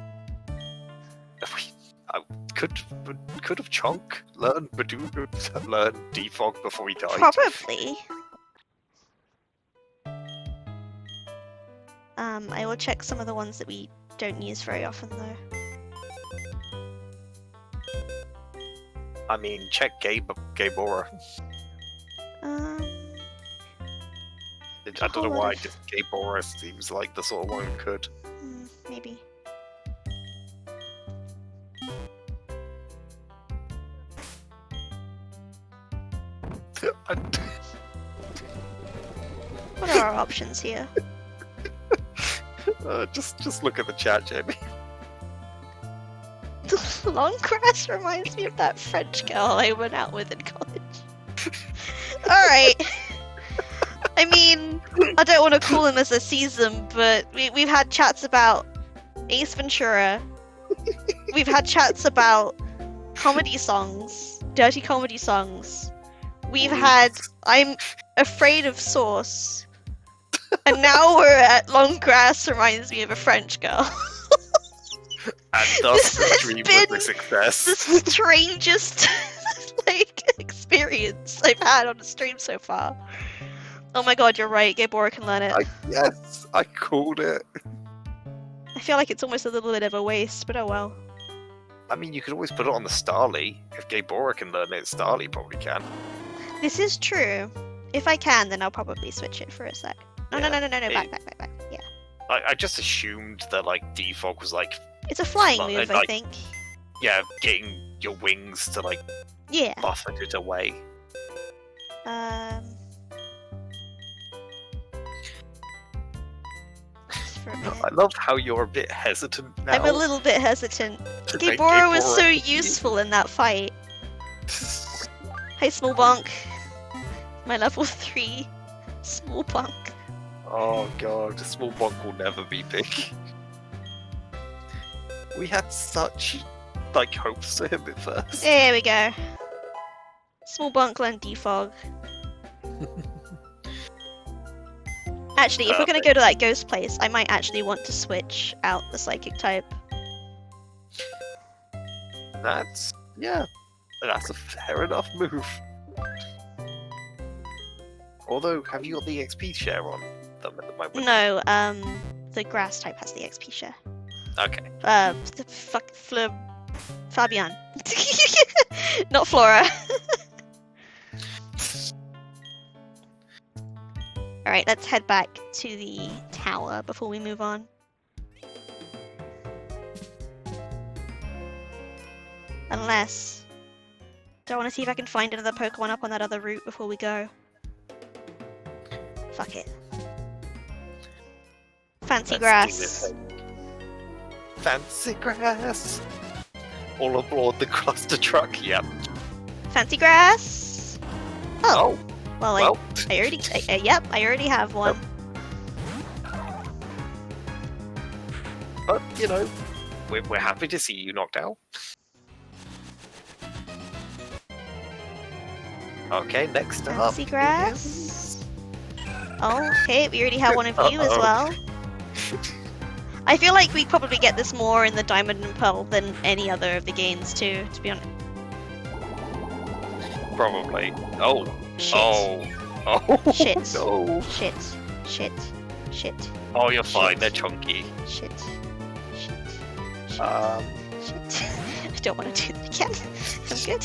I could have Chunk learn defog before he died. Probably. I will check some of the ones that we don't use very often though. I mean, check Gabora. I don't know why, just Gabora seems like the sort of one who could. Maybe. What are our options here? Just look at the chat, Jamie. Long grass reminds me of that French girl I went out with in college. Alright. I mean, I don't want to call him as a season, but we've had chats about Ace Ventura. We've had chats about comedy songs, dirty comedy songs. We've had I'm Afraid of Sauce. And now we're at Long Grass reminds me of a French girl. And thus the dream was a success. The strangest experience I've had on a stream so far. Oh my god, you're right, Gabora can learn it. Yes, I called it. I feel like it's almost a little bit of a waste, but oh well. I mean, you could always put it on the Starly. If Gabora can learn it, Starly probably can. This is true. If I can, then I'll probably switch it for a sec. No, Yeah, no, back. Yeah. I just assumed that, like, defog was, like... It's a flying move, I think. Yeah, getting your wings to, like, yeah. buffet it away. I love how you're a bit hesitant now. I'm a little bit hesitant. Gabora was so useful in that fight. Hey, small bonk. My level 3 small bonk. Oh god, a small bonk will never be big. We had such, like, hopes for him at first. There we go. Small bonk learn defog. Actually, if we're gonna go to that ghost place, I might actually want to switch out the psychic type. That's a fair enough move. Although, have you got the XP share on them at the moment? No, the grass type has the XP share. Okay. Fabian. Not Flora. Alright, let's head back to the tower before we move on. Unless... Do I want to see if I can find another Pokemon up on that other route before we go? Fuck it. Fancy grass. Fancy grass! All aboard the cluster truck, yep. Fancy grass! Oh! Well, I already, I already have one. But, you know, we're happy to see you knocked out. Okay, next up. Fancy grass. Oh, okay, we already have one of you as Uh-oh. well. I feel like we probably get this more in the Diamond and Pearl than any other of the games too, to be honest. Probably. Oh. Shit. Oh. Shit. No. Shit. Shit. Shit. Oh, you're fine. Shit. They're chunky. Shit. Shit. Shit. Shit. I don't want to do that again. I'm good.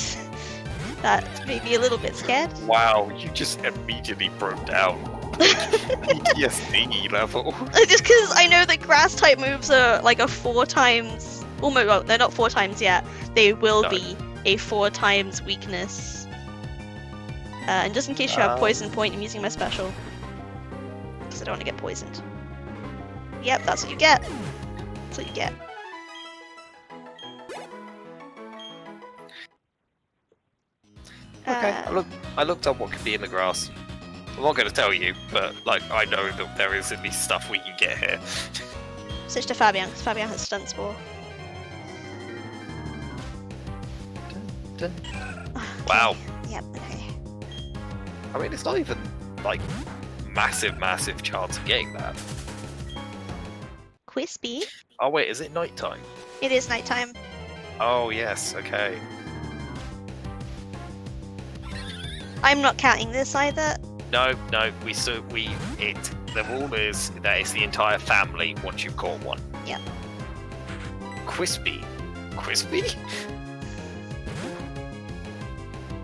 That made me a little bit scared. Wow, you just immediately broke down. PTSD level. Just because I know that grass type moves are like a 4 times. Almost, well, they're not 4 times yet. They will No. be a 4 times weakness. And just in case you have poison point, I'm using my special. Because I don't want to get poisoned. Yep, that's what you get. That's what you get. Okay, I looked up what could be in the grass. I'm not going to tell you, but like I know that there is at least stuff we can get here. Switch to Fabian, because Fabian has Stun Spore. Wow. Yep, okay. I mean, it's not even like massive chance of getting that. Quispy. Oh wait, is it nighttime? It is nighttime. Oh yes, okay. I'm not counting this either. No, the rule is that it's the entire family once you've caught one. Yep. Crispy? I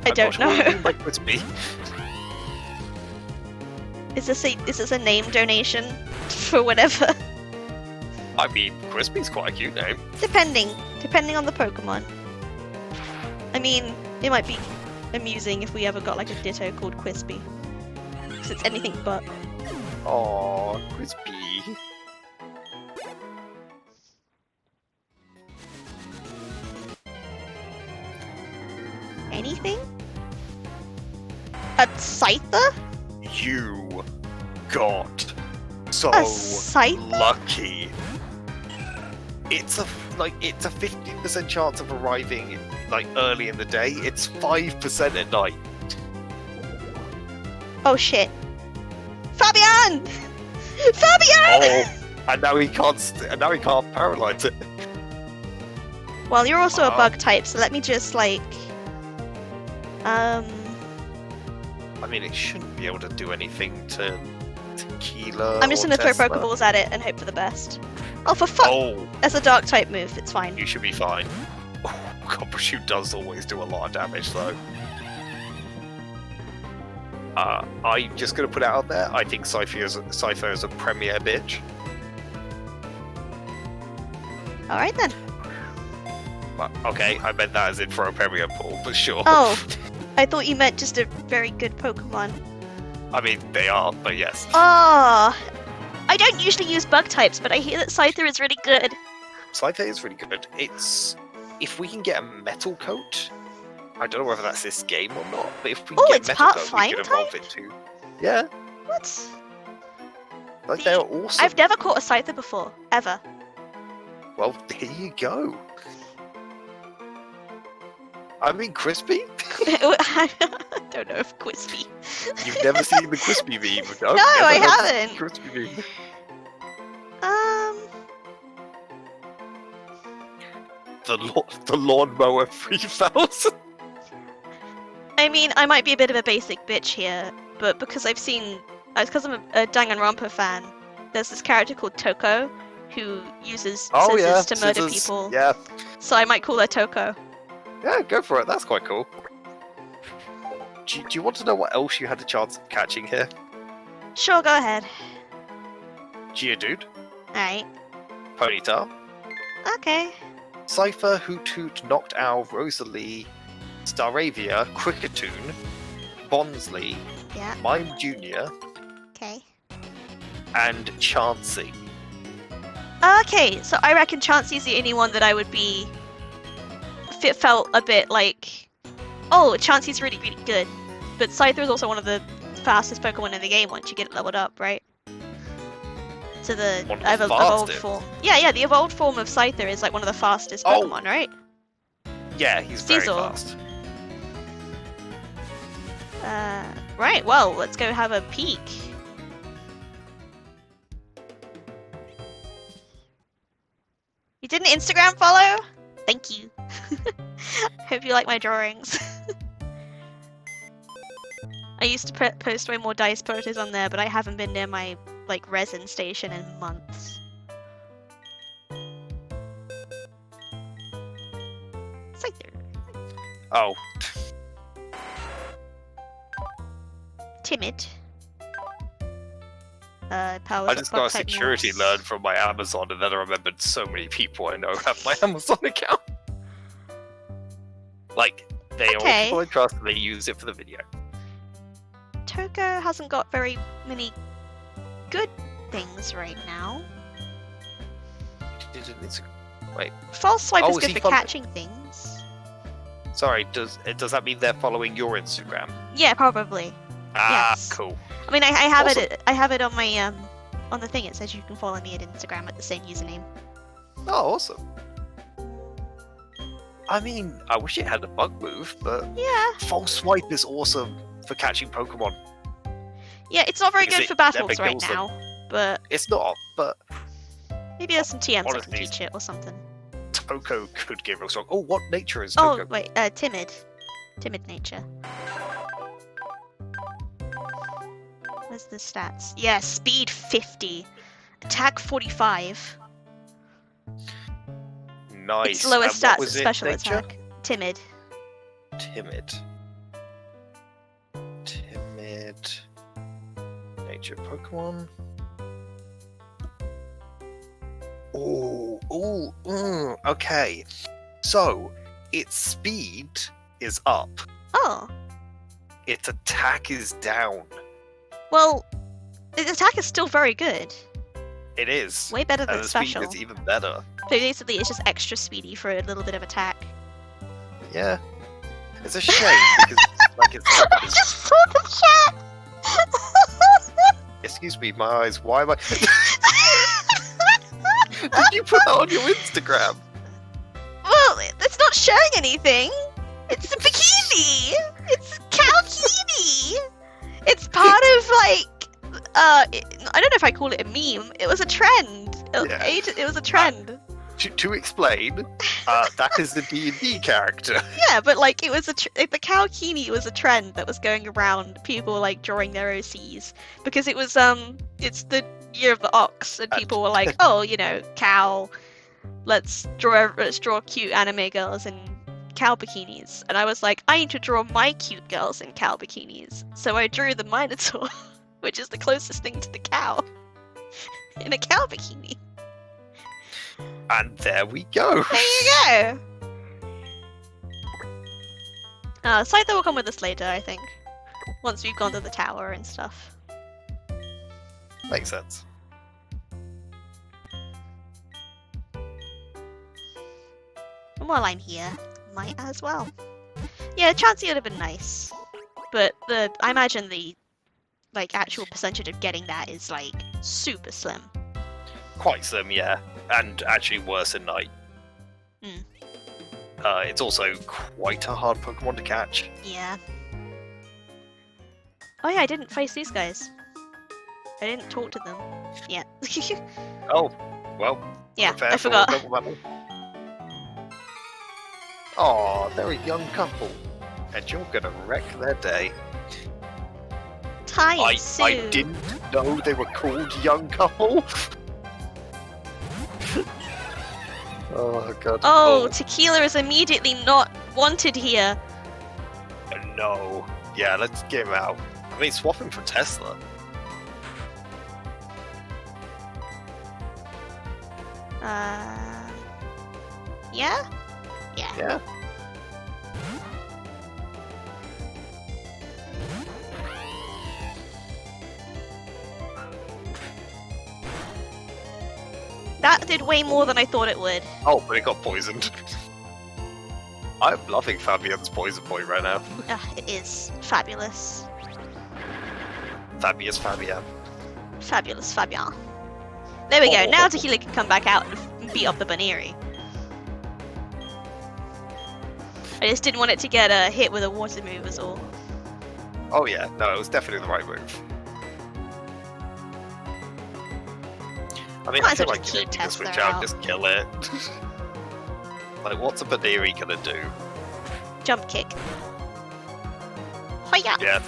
I'm don't not sure what you know. mean by crispy. Is this a name donation for whatever? I mean, Crispy's quite a cute name. Depending on the Pokemon. I mean, it might be amusing if we ever got like a Ditto called Quispy. Because it's anything but. Aww, Crispy. Anything? A Scyther? You got so A Scyther? lucky. It's a 15% chance of arriving like early in the day. It's 5% at night. Oh shit. Fabian! Fabian! Oh, and now he can't. Paralyze it. Well, you're also a Wow. bug type, so let me just like. I mean, it shouldn't be able to do anything to Tequila. I'm just or gonna throw Tesla. Pokeballs at it and hope for the best. Oh, for fuck! Oh, That's a dark type move, it's fine. you should be fine. Oh, Coppershoot does always do a lot of damage, though. I'm just gonna put it out there. I think Cypher is a premier bitch. Alright then. But, okay, I meant that as in for a premier pool, but sure. Oh, I thought you meant just a very good Pokemon. I mean, they are, but yes. Oh, I don't usually use bug types, but I hear that Scyther is really good. Cypher is really good. It's if we can get a metal coat. I don't know whether that's this game or not, but if we can Oh, get it's metal part coat, we flying can evolve it too. Yeah, What? like See, they're awesome. I've never caught a Scyther before, ever. Well, here you go. I mean, Crispy? I don't know if Quispy. You've never seen the Crispy meme? No, No, I never had haven't. the Crispy meme. The Lawnmower 3000? I mean, I might be a bit of a basic bitch here, but because because I'm a Danganronpa fan, there's this character called Toko who uses Oh yeah, scissors to murder scissors. people. Yeah, So I might call her Toko. yeah, go for it. That's quite cool. Do you want to know what else you had a chance of catching here? Sure, go ahead. Geodude, Alright. Ponyta, Okay. Cypher, Hoot Hoot, Knocked Owl, Rosalie, Staravia, Cricketune, Bonsley, Yeah. Mime Jr., Okay. and Chansey. Okay, so I reckon Chansey's the only one that I would be felt a bit like, oh, Chansey's really, really good. But Scyther is also one of the fastest Pokemon in the game once you get it leveled up, right? To the One of the evolved fastest? form. Yeah, the evolved form of Scyther is like one of the fastest Oh. Pokemon, right? Yeah, he's very Steezel. fast. Right, well, let's go have a peek. You did an Instagram follow? Thank you. Hope you like my drawings. I used to post way more dice photos on there, but I haven't been near my, like, resin station in months. It's like Oh. timid. Powers I just got a security alert from my Amazon, and then I remembered so many people I know have my Amazon account. Like, they all people I trust, and they use it for the video. Toko hasn't got very many good things right now. Wait. False swipe is good for catching things. Sorry, does that mean they're following your Instagram? Yeah, probably. Ah, yes. Cool. I mean, I have it. I have it on my on the thing. It says you can follow me at Instagram at the same username. Oh, awesome. I mean, I wish it had a bug move, but yeah, false swipe is awesome for catching Pokemon. Yeah, it's not very good for battles right now, but it's not. But maybe there's some TMs that can teach it or something. Toko could get real strong. Oh, what nature is Toko? Oh wait, timid nature. Where's the stats? Yeah, speed 50, attack 45. Nice. Its lowest stats, special attack. Timid. Timid. Nature Pokemon. Okay. So, its speed is up. Oh. Its attack is down. Well, its attack is still very good. It is. Way better than the special. Speed is even better. So basically, it's just extra speedy for a little bit of attack. Yeah. It's a shame because it's I just saw the chat. Excuse me, my eyes. Why am I? Did you put that on your Instagram? Well, it's not showing anything. It's a bikini. It's Kalkini. It's part of I don't know if I call it a meme. It was a trend. It was a trend. To explain, that is the D&D character. Yeah, but it was the Kalkini was a trend that was going around. People drawing their OCs because it was it's the year of the ox, and people were like, oh, cow. Let's draw cute anime girls in cow bikinis. And I was like, I need to draw my cute girls in cow bikinis. So I drew the Minotaur, which is the closest thing to the cow, in a cow bikini. And there we go. There you go. Scyther will come with us later, I think. Once we've gone to the tower and stuff. Makes sense. And while I'm here, might as well. Yeah, Chansey would have been nice. But I imagine the actual percentage of getting that is super slim. Quite slim, yeah. And actually worse in night. It's also quite a hard Pokemon to catch. Yeah. Oh yeah, I didn't face these guys. I didn't talk to them. Yeah. Oh, well. Yeah, I forgot. Oh, they're a young couple. And you're gonna wreck their day. I didn't know they were called young couple. Oh god. Oh, Tequila is immediately not wanted here. No. Yeah, let's get him out. I mean, swap him for Tesla. Yeah? Yeah. That did way more than I thought it would. Oh, but it got poisoned. I'm loving Fabian's poison point right now. It is fabulous. Fabulous Fabian. Fabulous Fabian. There we go, now Tequila can come back out and beat up the Baneri. I just didn't want it to get hit with a water move is all. Oh yeah, no, it was definitely the right move. I mean, Might I as feel well like just you keep need to Tesla switch out, out. just kill it. Like, what's a Baneri gonna do? Jump kick. Hoya! Yeah.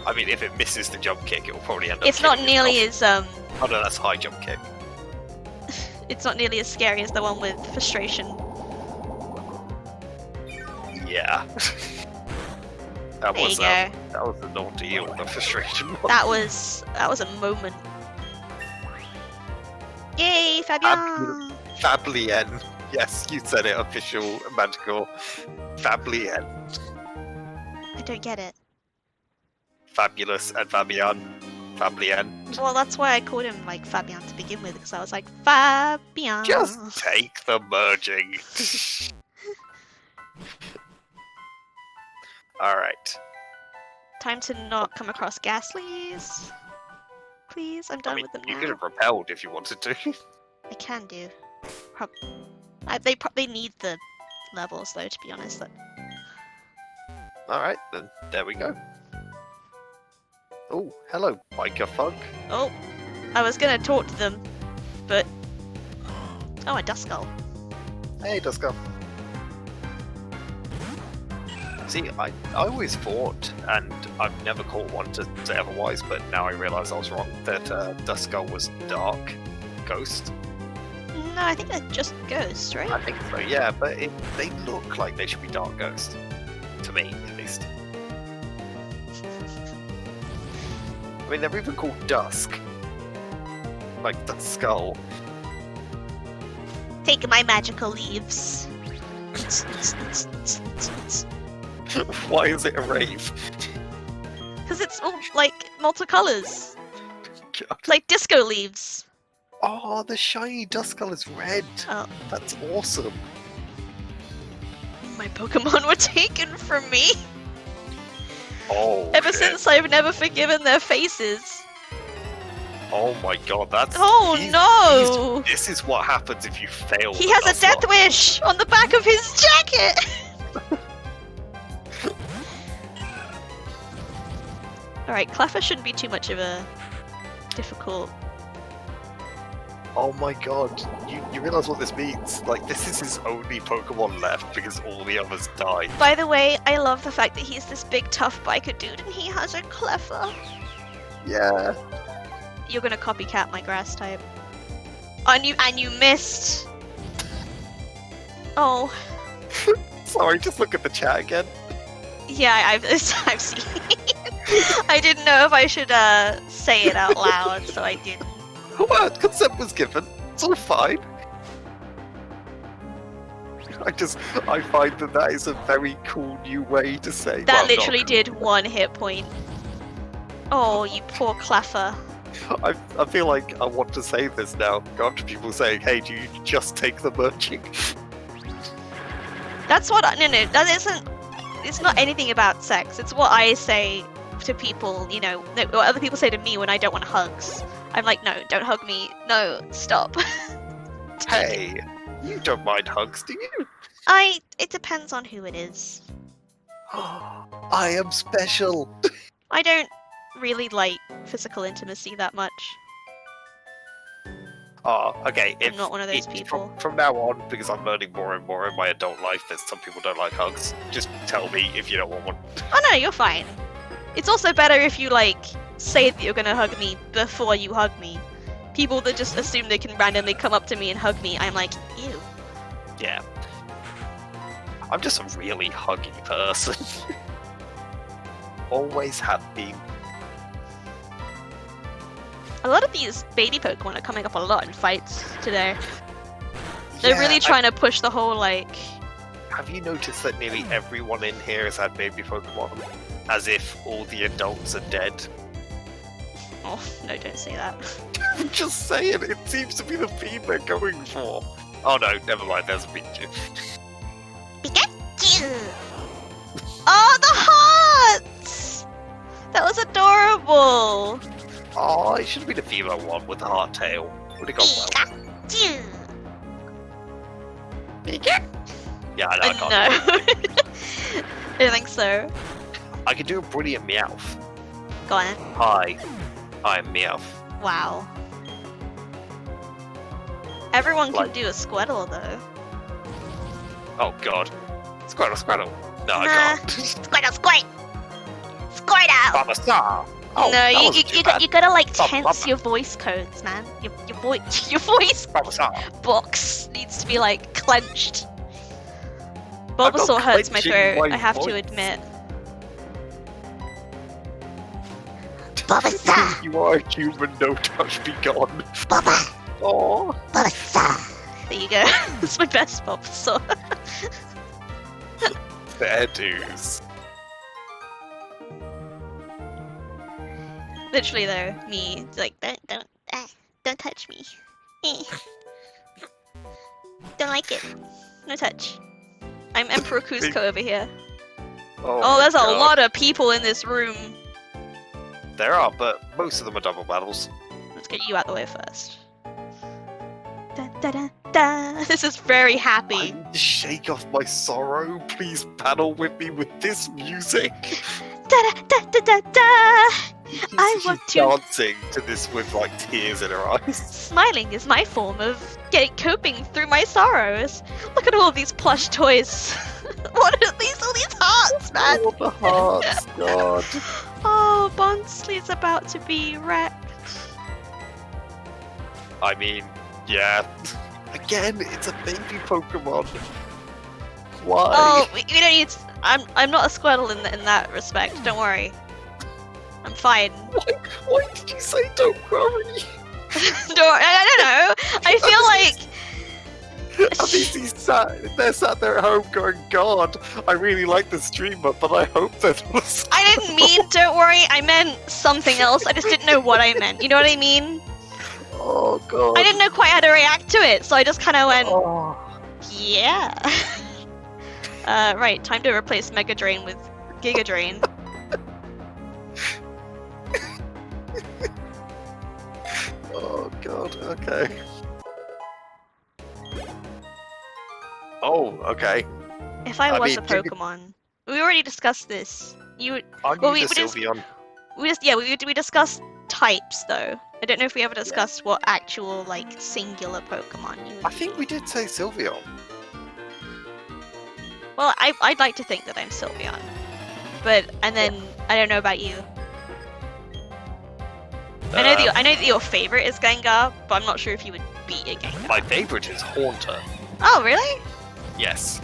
I mean, if it misses the jump kick, it will probably end up. It's not killing nearly itself. as Oh no, that's high jump kick. It's not nearly as scary as the one with frustration. Yeah. That There was you go. that was the naughty or the frustration one. That was a moment. Yay, Fabian! Fablien. Yes, you said it. Official magical. Fablien. I don't get it. Fabulous and Fabian. Fablien. Well, that's why I called him like Fabian to begin with, because I was like Fabian. Just take the merging. Alright. Time to not come across Ghastlies. Please, I'm done I mean, with them you now. could have repelled if you wanted to. I can do. They need the levels though, to be honest. Alright, then there we go. Oh, hello, biker fug. Oh, I was gonna talk to them, but oh, a Duskull. Hey, Dusko. See, I always thought, and I've never caught one to say otherwise, but now I realise I was wrong, that Duskull was Dark Ghost. No, I think they're just ghosts, right? I think so, yeah, but they look like they should be Dark Ghost. To me, at least. I mean, they're even called Dusk. Like the skull. Take my magical leaves. Why is it a rave? Because it's all like multicolours. God. It's like disco leaves. Oh, the shiny Duskull is red. Oh, That's awesome. my Pokemon were taken from me. Oh, Ever shit. since I've never forgiven their faces. Oh my god, that's. Oh no! This is what happens if you fail. He the has a Nuzlocke. death wish on the back of his jacket! Alright, Cleffa shouldn't be too much of a difficult. Oh my god, you realize what this means? Like, this is his only Pokemon left because all the others died. By the way, I love the fact that he's this big tough biker dude and he has a Cleffa. Yeah. You're gonna copycat my grass type. And you missed! Oh. Sorry, just look at the chat again. Yeah, I've seen. I didn't know if I should say it out loud, so I didn't. Well, consent was given. It's all fine. I find that is a very cool new way to say. That well, literally not- did 1 hit point. Oh, you poor Cleffa. I feel like I want to say this now. Go up to people saying, "Hey, do you just take the merging?" That's what no, that isn't. It's not anything about sex. It's what I say to people. You know, what other people say to me when I don't want hugs. I'm like, no, don't hug me. No, stop. Hey, you don't mind hugs, do you? It depends on who it is. I am special. I don't really like physical intimacy that much. Oh, okay. I'm not one of those people. From now on, because I'm learning more and more in my adult life that some people don't like hugs, just tell me if you don't want one. Oh no, you're fine. It's also better if you like say that you're gonna hug me before you hug me. People that just assume they can randomly come up to me and hug me, I'm like, ew. Yeah. I'm just a really huggy person. Always have been. A lot of these baby Pokemon are coming up a lot in fights today. They're Yeah, really trying to push the whole like. Have you noticed that nearly everyone in here has had baby Pokemon? As if all the adults are dead. Oh no, don't say that. I'm just saying, it seems to be the theme they're going for. Oh no, never mind, there's a Pikachu. Pikachu! Oh, the hearts! That was adorable. Oh, it should have been a female one with a hard tail. Would have gone well. Pikachu! Yeah, I know, I can't. No. I don't think so. I can do a brilliant Meowth. Go on then. Hi, I'm Meowth. Wow. Everyone can Like- do a Squirtle though. Oh god. Squirtle. No, I Nah. can't. Squirtle! Squirtle! Babasar! Oh, No, that you wasn't too bad. gotta like Bum, tense bum. your voice codes, man. Your voice your voice Babasar. box needs to be like clenched. not Bulbasaur hurts my clenching throat, my I have to voice. admit. You are a human, no touch be gone. Bulba! Oh. There you go. That's my best Bulbasaur. Fair dues. Literally though, me like don't touch me. Don't like it. No touch. I'm Emperor Cusco over here. Oh, there's a God. lot of people in this room. There are, but most of them are double battles. Let's get you out the way first. Da, da, da, da. This is very I happy. need to shake off my sorrow. Please battle with me with this music. Da, da, da, da, da, da. I She's want to. dancing to this with like tears in her eyes. Smiling is my form of coping through my sorrows. Look at all these plush toys. What are these? All these hearts, man. All the hearts, God. Oh, Bonsley's about to be wrecked. I mean, yeah. Again, it's a baby Pokemon. Why? Oh, we don't need. I'm not a Squirtle in that respect. Don't worry. I'm fine. Why did you say don't worry? Don't worry. I don't know. I feel like. At least they're sat there at home going, God, I really like the streamer, but I hope they're not. I didn't mean don't worry. I meant something else. I just didn't know what I meant. You know what I mean? Oh, God. I didn't know quite how to react to it, so I just kind of went, Oh. yeah. Right. Time to replace Mega Drain with Giga Drain. Oh, God, okay. Oh, okay. If I was mean, a Pokemon, we already discussed this. You I'm Well, well, we just- Sylveon. we discussed types though. I don't know if we ever discussed what actual like singular Pokemon you would I think we did say Sylveon. Well, I'd like to think that I'm Sylveon, but and then I don't know about you. I know that your favorite is Gengar, but I'm not sure if you would beat a Gengar. My favorite is Haunter. Oh, really? Yes.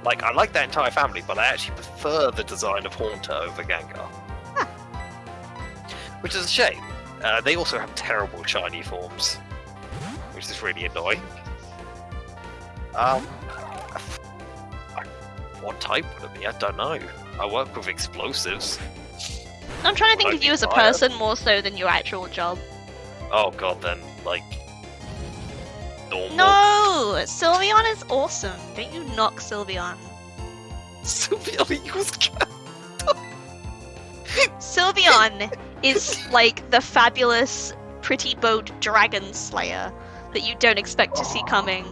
Like, I like that entire family, but I actually prefer the design of Haunter over Gengar. Huh. Which is a shame. They also have terrible shiny forms, which is really annoying. What type would it be? I don't know. I work with explosives. I'm trying to think Might of be you as a fire. person more so than your actual job. Oh god, then, like... normal. No! Sylveon is awesome. Don't you knock Sylveon. Sylveon equals cat. Sylveon is like the fabulous pretty boat dragon slayer that you don't expect to see coming.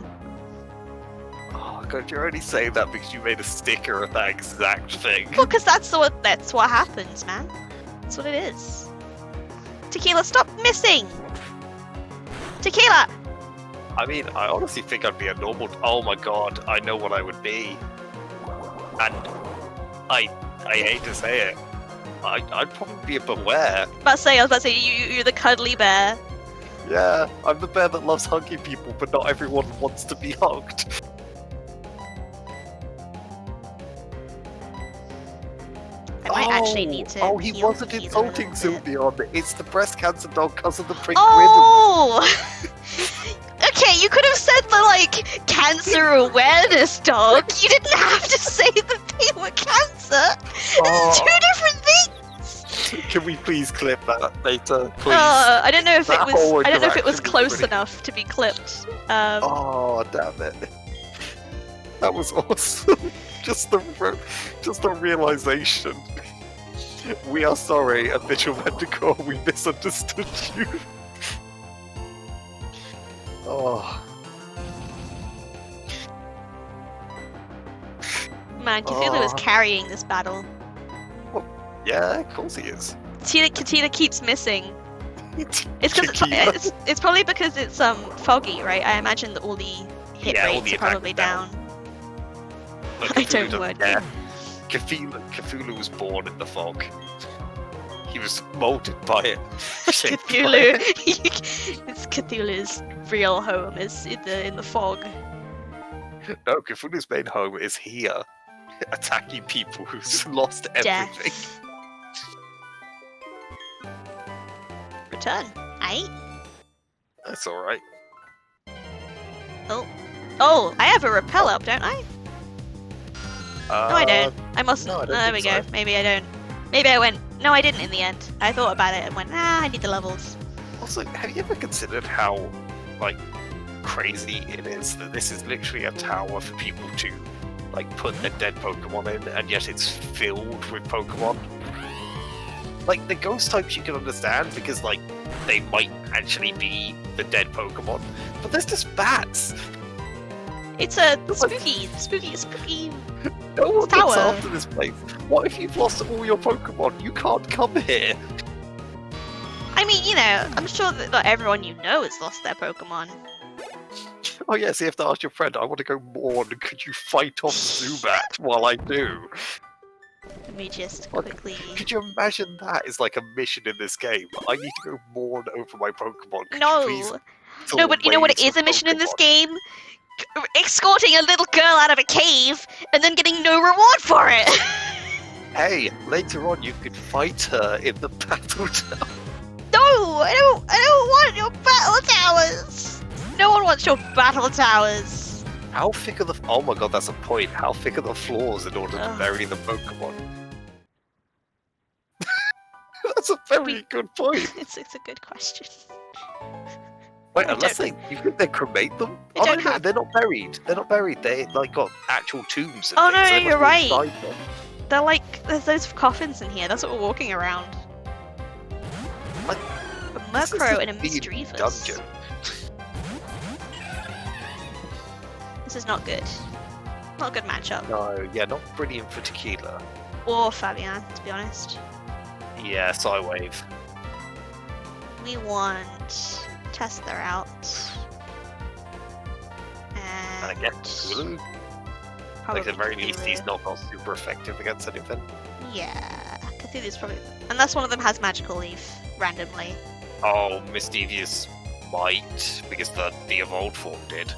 Oh god, you're only saying that because you made a sticker of that exact thing. Well, because that's what happens, man. That's what it is. Tequila, stop missing! Tequila! I mean, I honestly think I'd be a normal... Oh my god, I know what I would be. And I hate to say it, I'd probably be a Beware. I was about to say you're the cuddly bear. Yeah, I'm the bear that loves hugging people, but not everyone wants to be hugged. I might actually need to. Oh, he heal wasn't these a insulting little bit. Sylveon. It's the breast cancer dog because of the pink Oh! Okay, you could have said the, like, cancer awareness dog. You didn't have to say that they were cancer. This is two different things. ribbon. Can we please clip that later, please? I don't know if That it whole was. I don't know if it was interaction was close pretty- enough to be clipped. Oh, damn it. That was awesome. just the realization. We are sorry, official Vendicore, we misunderstood you. Oh. Man, Cthulhu is Oh. carrying this battle. Yeah, of course he is. Katina keeps missing. It's because Tequila. it's probably because it's foggy, right? I imagine that all the hit Yeah, all rates the are probably attack is down. But I Cthulhu don't doesn't word care. me. Cthulhu was born in the fog. He was molded by it. shaped by Cthulhu. it. It's Cthulhu's real home is in the fog. No, Cthulhu's main home is here, attacking people who've lost everything. Death. Return. Aye. That's alright. Oh, I have a repel up, don't I? No, I don't. I must. no, I don't there we think go. so. Maybe I don't. Maybe I went. No, I didn't in the end. I thought about it and went, I need the levels. Also, have you ever considered how, like, crazy it is that this is literally a tower for people to, like, put their dead Pokemon in, and yet it's filled with Pokemon? Like, the ghost types you can understand because, like, they might actually be the dead Pokemon, but there's just bats. It's a spooky. No one looks Tower. after this place. What if you've lost all your Pokemon? You can't come here. I mean, I'm sure that not everyone you know has lost their Pokemon. Oh yes, you have to ask your friend, I want to go mourn, could you fight off Zubat while I do? Let me just What? quickly. Could you imagine that is like a mission in this game? I need to go mourn over my Pokemon. Could No. you please No, but you know what waves is of a mission in this Pokemon? game? Escorting a little girl out of a cave and then getting no reward for it. Hey, later on you could fight her in the battle tower. No, I don't want your battle towers. No one wants your battle towers. How thick are the... Oh my god, that's a point. How thick are the floors in order to Ugh. bury the Pokemon? That's a very good point. It's a good question. Wait, I unless don't- you think they cremate them? They Oh, don't no, have- they're not buried. They're not buried. They like got actual tombs. And Oh, things, no, so they you're must be right. inside them. They're like, there's those coffins in here. That's what we're walking around. Like, A This is Murkrow the and a big Misdreavus. dungeon. This is not good. Not a good matchup. No, yeah, not brilliant for Tequila. Or Fabian, to be honest. Yeah, Psywave. We want Tester out. And I And guess Cthulhu. probably Like, at the very least, Cthulhu. he's not got super effective against anything. Yeah, Cthulhu's probably... Unless one of them has Magical Leaf, randomly. Oh, Misdevious might, because the evolved form did.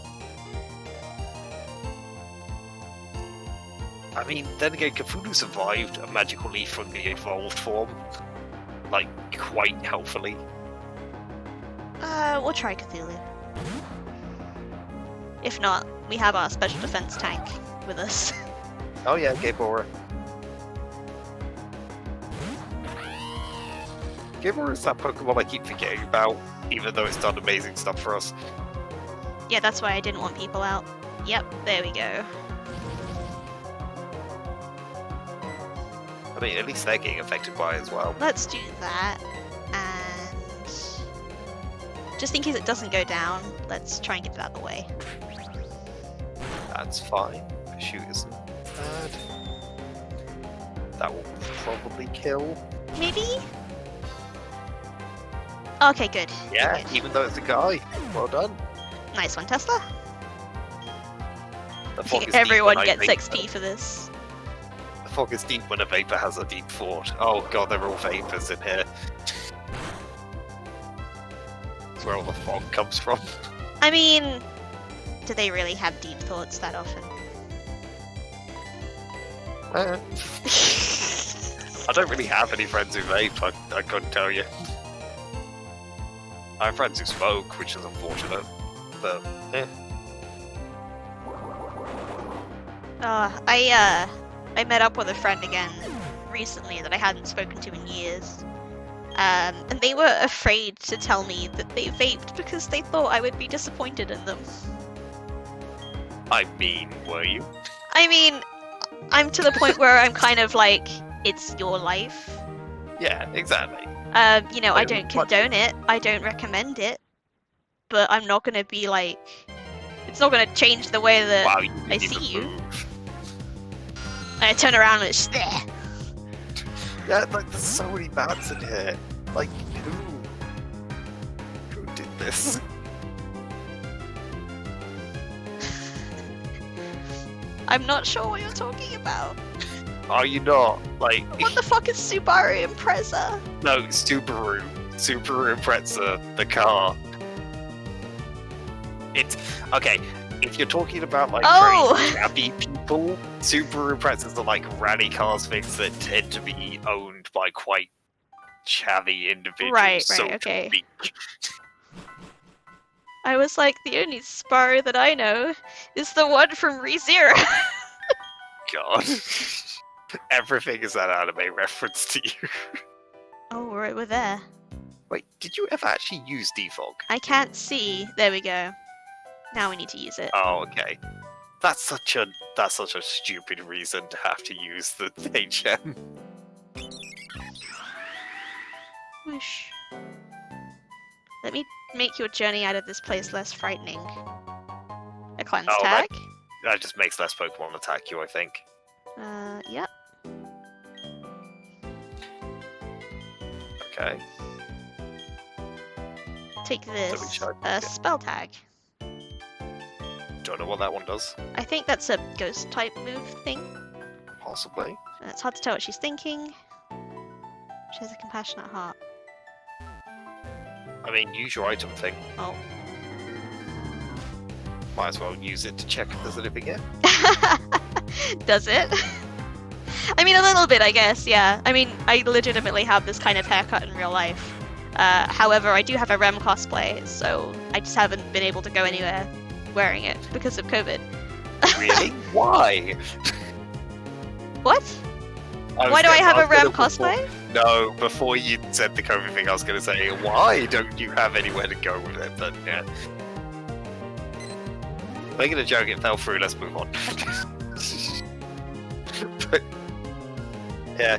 I mean, then again, Cthulhu survived a magical leaf from the evolved form, like, quite healthily. We'll try Cthulhu. If not, we have our special defense tank with us. Oh yeah, Gabora. Gabora is that Pokemon I keep forgetting about, even though it's done amazing stuff for us. Yeah, that's why I didn't want people out. Yep, there we go. I mean, at least they're getting affected by it as well. Let's do that. And just in case it doesn't go down, let's try and get it out of the way. That's fine. Shoot isn't bad. That will probably kill. Maybe? Okay, good. Yeah, Good. even though it's a guy. Well done. Nice one, Tesla. The I fog think is deep everyone when I gets vape. XP for this. The fog is deep when a vapor has a deep thought. Oh god, they're all vapors in here. That's where all the fog comes from. I mean, do they really have deep thoughts that often? I don't really have any friends who vape, I couldn't tell you. I have friends who smoke, which is unfortunate, but I met up with a friend again recently that I hadn't spoken to in years. And they were afraid to tell me that they vaped because they thought I would be disappointed in them. I mean, were you? I mean, I'm to the point where I'm kind of like, it's your life. Yeah, exactly. I Wait, don't what? condone it. I don't recommend it. But I'm not gonna be like, it's not gonna change the way that Wow, you I didn't see even you. move. I turn around and it's there. Yeah, like there's so many bands in here. Like who did this? I'm not sure what you're talking about. Are you not? Like What the fuck is Subaru Impreza? no, Subaru Impreza, the car. It's okay. If you're talking about like Oh! very shabby people, Subaru Imprezas are like rally cars things that tend to be owned by quite shabby individuals. Right, so okay. to speak. I was like, the only Subaru that I know is the one from ReZero. God, everything is an anime reference to you. Oh, we're there. Wait, did you ever actually use defog? I can't see. There we go. Now we need to use it. Oh, okay. That's such a stupid reason to have to use the HM. Whoosh. Let me make your journey out of this place less frightening. A cleanse Oh, tag? That just makes less Pokemon attack you, I think. Yep. Okay. Take this. should I- Spell tag. Don't know what that one does. I think that's a ghost type move thing. Possibly. It's hard to tell what she's thinking. She has a compassionate heart. I mean, use your item thing. Oh. Might as well use it to check if there's anything here. Does it? I mean, a little bit, I guess, yeah. I mean, I legitimately have this kind of haircut in real life. However, I do have a Rem cosplay, so I just haven't been able to go anywhere wearing it because of COVID. Really? Why? What? Why do I have a Rem cosplay? No, before you said the COVID thing, I was going to say, why don't you have anywhere to go with it? But yeah. Making a joke, it fell through, let's move on. But, yeah.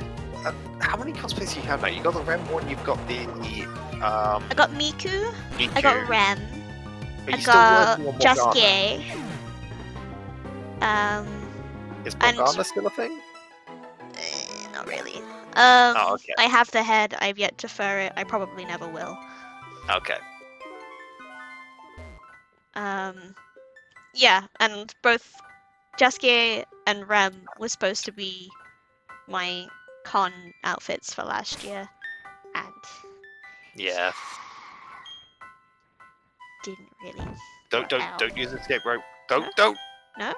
How many cosplays do you have now? You got the Rem one, you've got the I got Miku, Miku. I got Rem, Are I you still got working on Just Morgana? Gay. Is and- Morgana still a thing? Not really. Oh, okay. I have the head, I've yet to fur it, I probably never will. Okay. Yeah, and both Jasky and Rem were supposed to be my con outfits for last year, and Yeah. didn't really. Don't Wow. use escape rope. Don't. No.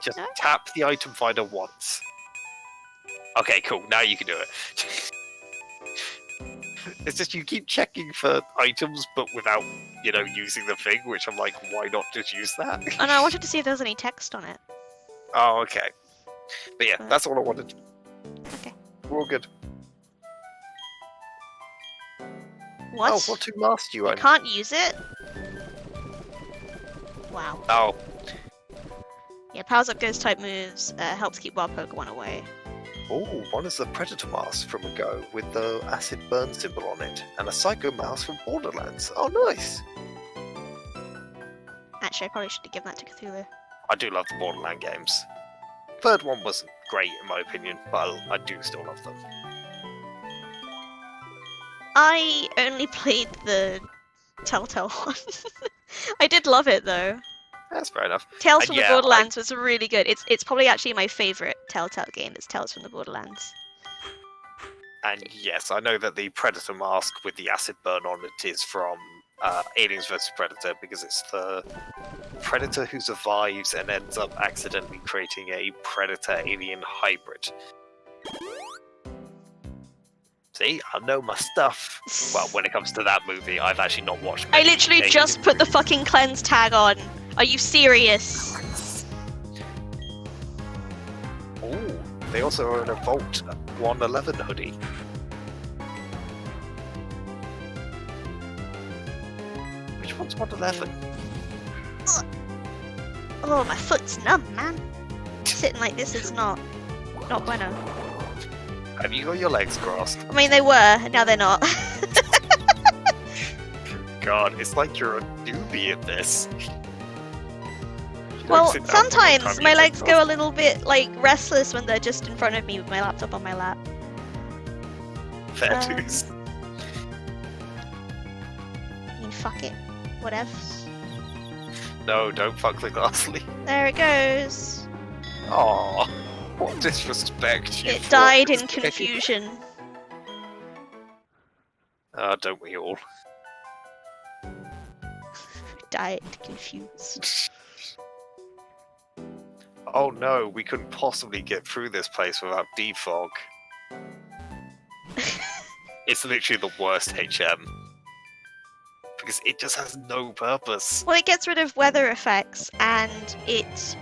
Just tap the item finder once. Okay, cool. Now you can do it. It's just you keep checking for items, but without, using the thing. Which I'm like, why not just use that? Oh no, I wanted to see if there was any text on it. Oh, okay. But yeah, that's all I wanted. Okay. We're all good. What? Oh, what two masks do you You own? can't use it? Wow. Oh, Yeah, powers up ghost type moves, helps keep wild Pokemon away. one is the Predator mask from a Go with the acid burn symbol on it, and a Psycho mask from Borderlands. Oh, nice. Actually, I probably should have given that to Cthulhu. I do love the Borderland games. Third one wasn't great in my opinion, but I do still love them. I only played the Telltale one. I did love it though. That's fair enough. Tales And from yeah, the Borderlands was really good. It's probably actually my favourite Telltale game. It's Tales from the Borderlands. And yes, I know that the Predator mask with the acid burn on it is from Aliens vs Predator, because it's the Predator who survives and ends up accidentally creating a Predator-alien hybrid. See, I know my stuff. Well, when it comes to that movie, I've actually not watched I many literally Alien just put the movies. fucking cleanse tag on. Are you serious? Ooh, they also own a Vault 111 hoodie. Which one's 111? Oh, my foot's numb, man. Sitting like this is not bueno. Have you got your legs crossed? I mean, they were. Now they're not. God, it's like you're a newbie at this. You don't Well, sit down for a long time sometimes and my get legs crossed. go a little bit like restless when they're just in front of me with my laptop on my lap. Fair dues. I mean, fuck it. Whatever. No, don't fuck the ghastly. There it goes. Aw, what disrespect you It thought died this in game. confusion. Don't we all? Died confused. Oh no, we couldn't possibly get through this place without defog. It's literally the worst HM. Because it just has no purpose. Well, it gets rid of weather effects, and it,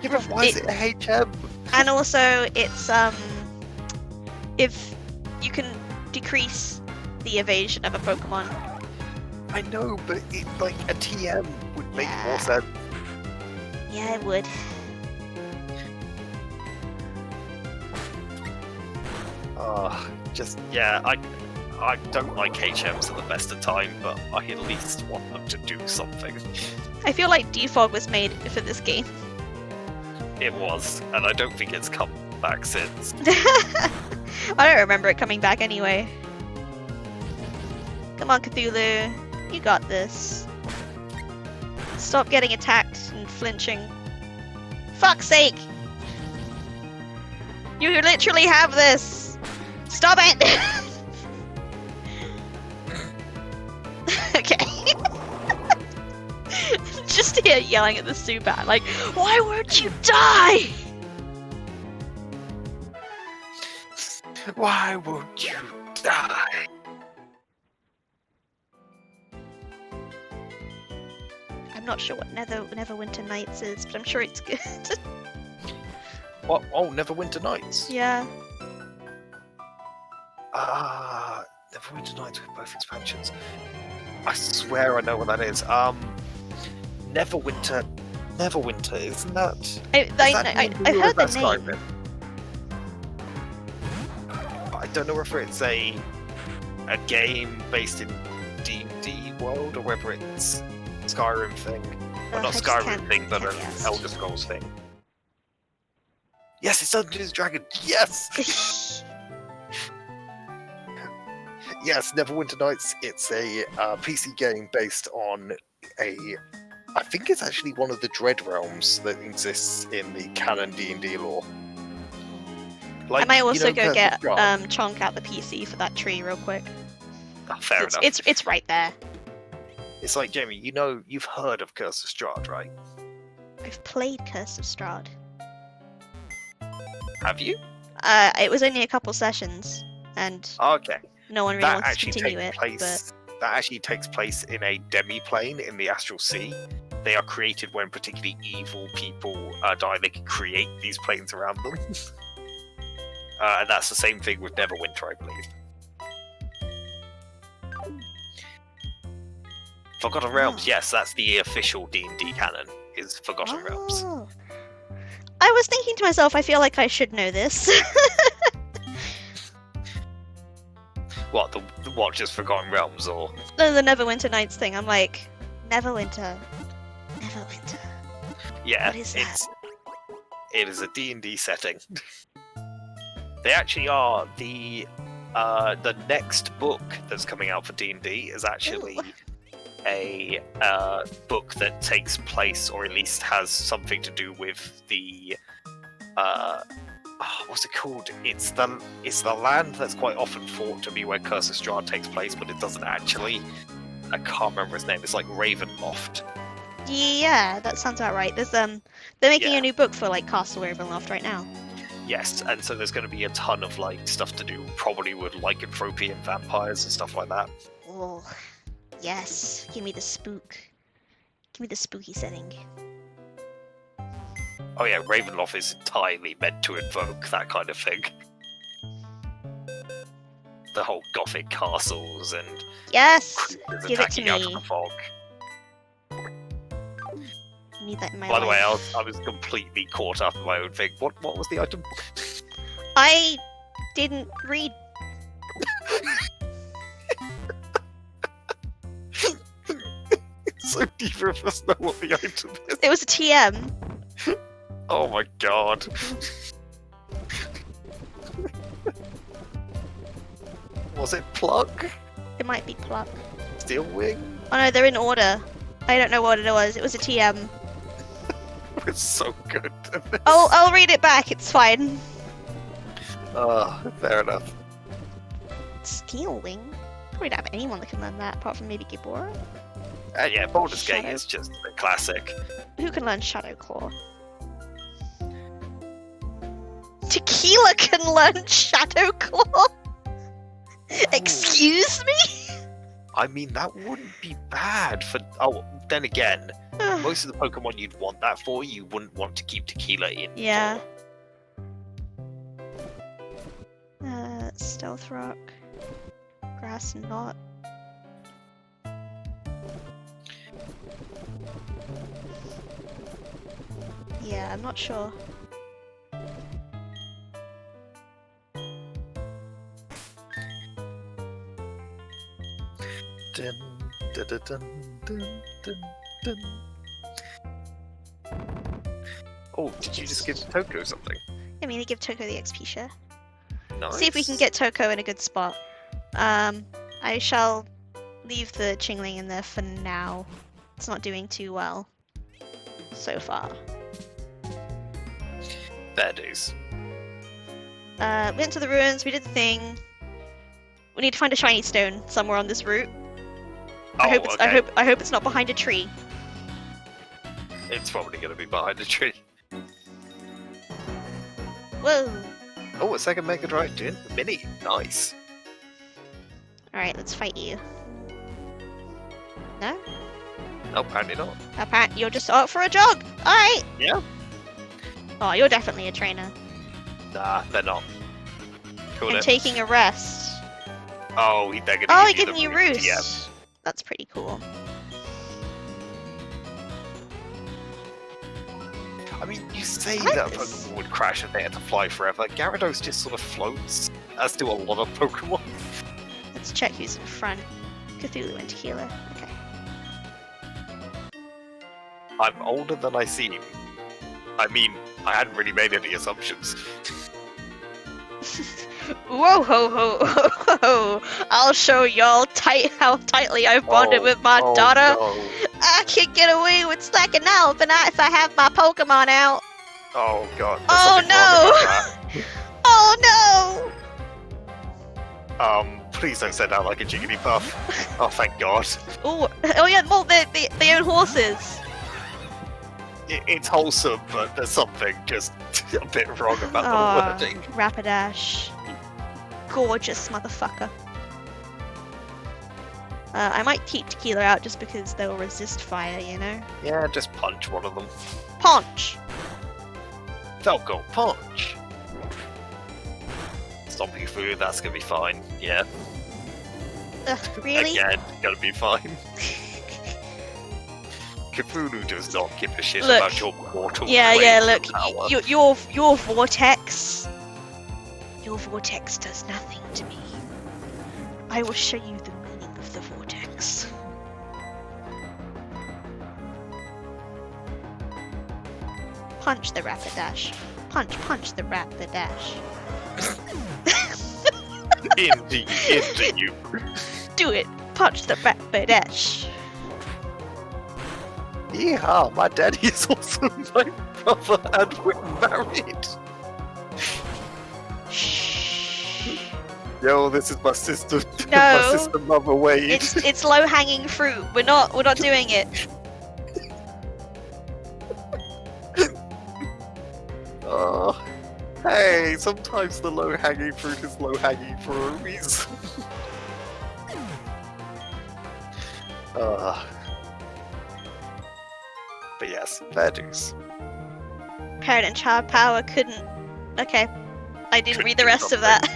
Yeah, but why is it a HM? and also it's if you can decrease the evasion of a Pokemon. I know, but it, like a TM would make Yeah. more sense. Yeah, it would. I don't like HMs at the best of time, but I at least want them to do something. I feel like defog was made for this game. It was, and I don't think it's come back since. I don't remember it coming back anyway. Come on, Cthulhu. You got this. Stop getting attacked and flinching. Fuck's sake! You literally have this! Stop it! Okay. Just here yelling at the Zubat, like, why won't you die? Why won't you die? I'm not sure what Neverwinter Nights is, but I'm sure it's good. What? Oh, Neverwinter Nights. Yeah. Neverwinter Nights with both expansions. I swear I know what that is. Neverwinter, isn't that? I heard the name. Skyrim? But I don't know whether it's a game based in D&D world or whether it's Skyrim thing. Well, not I just Skyrim thing, but can't an be asked. Elder Scrolls thing. Yes, it's Dungeons & Dragons. Yes. Yes, Neverwinter Nights. It's a PC game based on I think it's actually one of the Dread Realms that exists in the canon D&D lore. Like, I might also go Curse get of Strahd. Chonk out the PC for that tree real quick. Oh, fair enough. It's right there. It's like, Jamie, you've heard of Curse of Strahd, right? I've played Curse of Strahd. Have you? It was only a couple sessions, and Okay. no one really That wants to actually continue takes it. place. That actually takes place in a demi-plane in the Astral Sea. They are created when particularly evil people die. They can create these planes around them. And that's the same thing with Neverwinter, I believe. Forgotten Realms, yes, that's the official D&D canon, is Forgotten Realms. Oh. I was thinking to myself, I feel like I should know this. What, what, just Forgotten Realms, or? the Neverwinter Nights thing. I'm like, Neverwinter. Yeah, What is that? it is a D&D setting. They actually are the next book that's coming out for D&D is actually a book that takes place, or at least has something to do with the what's it called? It's the land that's quite often thought to be where Curse of Strahd takes place, but it doesn't actually. I can't remember its name. It's like Ravenloft. Yeah, that sounds about right. There's they're making Yeah. a new book for like Castle Ravenloft right now. Yes, and so there's going to be a ton of like stuff to do, probably with lycanthropy and vampires and stuff like that. Oh, yes. Give me the spook. Give me the spooky setting. Oh yeah, Ravenloft is entirely meant to invoke that kind of thing. The whole gothic castles and Yes! creatures Give it to attacking out of me. the fog. I need that in my By the way, life. I was completely caught up in my own thing. What was the item? I didn't read. So neither of us know what the item is. It was a TM. Oh my god. Was it Plug? It might be Pluck. Steel Wing? Oh no, they're in order. I don't know what it was. It was a TM. It's so good. I'll read it back. It's fine. Fair enough. Steel Wing? We don't have anyone that can learn that apart from maybe Gibora. Yeah, Baldur's Gate Shadow. is just a classic. Who can learn Shadow Claw? Tequila can learn Shadow Claw? Excuse me? I mean, that wouldn't be bad for. Oh, then again, most of the Pokemon you'd want that for, you wouldn't want to keep Tequila in. Yeah. Stealth Rock. Grass Knot. Yeah, I'm not sure. Dun, dun, dun, dun, dun, dun, dun. Oh, did you just give Toko something? I mean, they give Toko the XP share. Nice. See if we can get Toko in a good spot. I shall leave the Chingling in there for now. It's not doing too well so far. Fair dues. We went to the ruins, we did the thing. We need to find a shiny stone somewhere on this route. I hope it's okay. I hope it's not behind a tree. It's probably going to be behind a tree. Whoa! Oh, a second Mega Drive Gin Mini. Nice. Alright, let's fight you. No? No, apparently not. Apparently you're just out for a jog! Alright! Yeah. Oh, you're definitely a trainer. Nah, they're not. Cool. And taking a rest. Oh, they're going to Oh, give giving you the roost! Yeah. That's pretty cool. I mean, you say I like that this. Pokemon would crash if they had to fly forever. Gyarados just sort of floats, as do a lot of Pokemon. Let's check who's in front. Cthulhu and Tequila. Okay. I'm older than I seem. I mean, I hadn't really made any assumptions. Whoa ho ho ho ho! I'll show y'all how tightly I've bonded with my daughter. No. I can get away with slacking out, but not if I have my Pokemon out. Oh god. there's Oh something wrong Oh about that. Please don't send out like a Jigglypuff. Oh, thank god. no! Oh yeah, well they own horses. It's wholesome, but there's something just a bit wrong about the wording. Rapidash. Gorgeous motherfucker. I might keep Tequila out just because they'll resist fire, you know? Yeah, just punch one of them. Punch! Falco, punch! Stomping food, that's gonna be fine. Yeah. Ugh, really? Again, gonna be fine. Cthulhu does not give a shit Look. about your mortal Yeah, claims look, to power. your vortex. Your vortex does nothing to me. I will show you the meaning of the vortex. Punch the Rapidash. Punch the Rapidash. into you. Do it. Punch the Rapidash. Yeehaw, my daddy is also my brother and we're married. Shh. Yo, this is my sister. No. My sister Mother Wade. It's low hanging fruit. We're not doing it. Oh, hey, sometimes the low hanging fruit is low hanging for a reason. But yes, fair dues. Parent and child power couldn't. Okay. I didn't Couldn't read the do rest of that.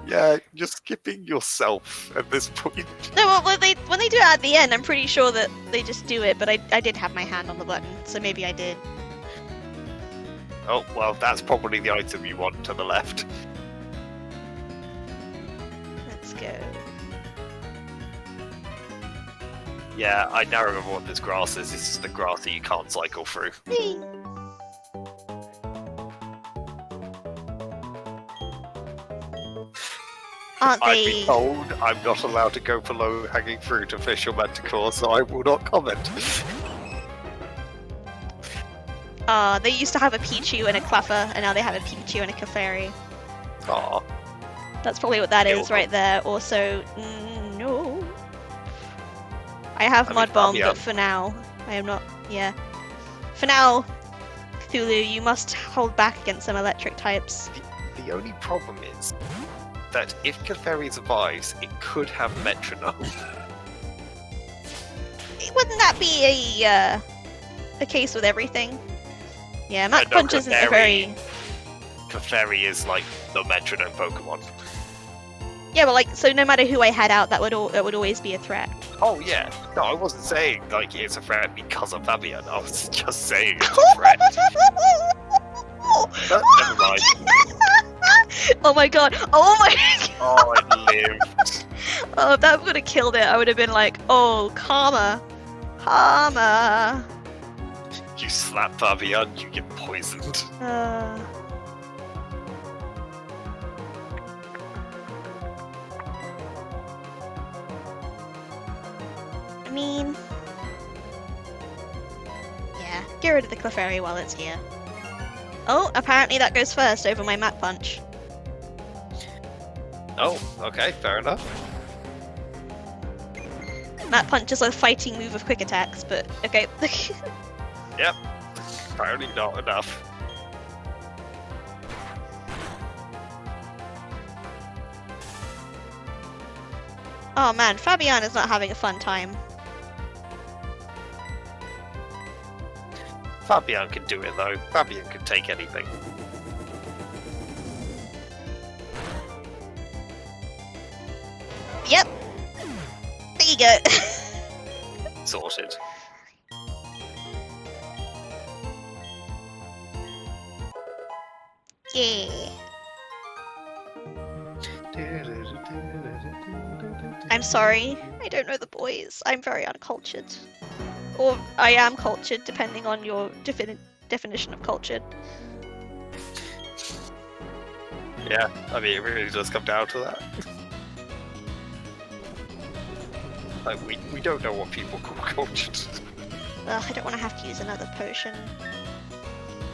Yeah, you're skipping yourself at this point. No, well, when they do it at the end, I'm pretty sure that they just do it, but I did have my hand on the button, so maybe I did. Oh, well, that's probably the item you want to the left. Let's go. Yeah, I now remember what this grass is. This is the grass that you can't cycle through. Whee! Aren't I've they? been told I'm not allowed to go for low-hanging fruit official Manticore, so I will not comment. They used to have a Pichu and a Cleffa, and now they have a Pichu and a Clefairy. Aw. That's probably what that is Kill right there. Also, no. I have Mud Bomb, but for now, I am not. Yeah. For now, Cthulhu, you must hold back against some electric types. The only problem is that if Clefairy survives, it could have Metronome. Wouldn't that be a case with everything? Yeah, Mach No, Punch isn't a very. Clefairy is like the Metronome Pokemon. Yeah, but like, so no matter who I had out, that would always be a threat. Oh yeah. No, I wasn't saying like it's a threat because of Fabian. I was just saying it's a threat. Never mind. Oh my god! Oh my god! Oh, it lived. Oh, that would have killed it. I would have been like, oh, karma, karma. You slap Fabian, you get poisoned. I mean, yeah, get rid of the Clefairy while it's here. Oh, apparently that goes first over my Mach Punch. Oh, okay, fair enough. Mach Punch is a fighting move with quick attacks, but okay. Yep. Apparently not enough. Oh man, Fabian is not having a fun time. Fabian can do it though. Fabian can take anything. Yep. There you go. Sorted. Yeah. I'm sorry. I don't know the boys. I'm very uncultured. Or I am cultured, depending on your definition of cultured. Yeah, I mean, it really does come down to that. Like, we don't know what people call cultured. Ugh, I don't want to have to use another potion.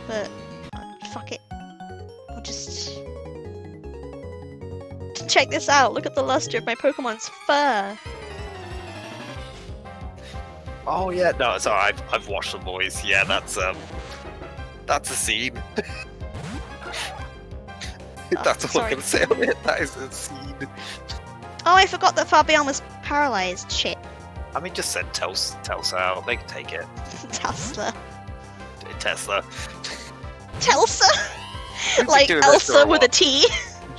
But, fuck it. I'll just... Check this out! Look at the luster of my Pokemon's fur! Oh yeah, no, sorry, I've watched the boys. Yeah, that's a scene. That's all sorry. I'm gonna say on it. That is a scene. Oh, I forgot that Fabian was paralyzed. Shit. I mean, just send Telsa out. They can take it. Tesla. Tesla. Telsa? You've been Like doing this for Elsa a with a while. T?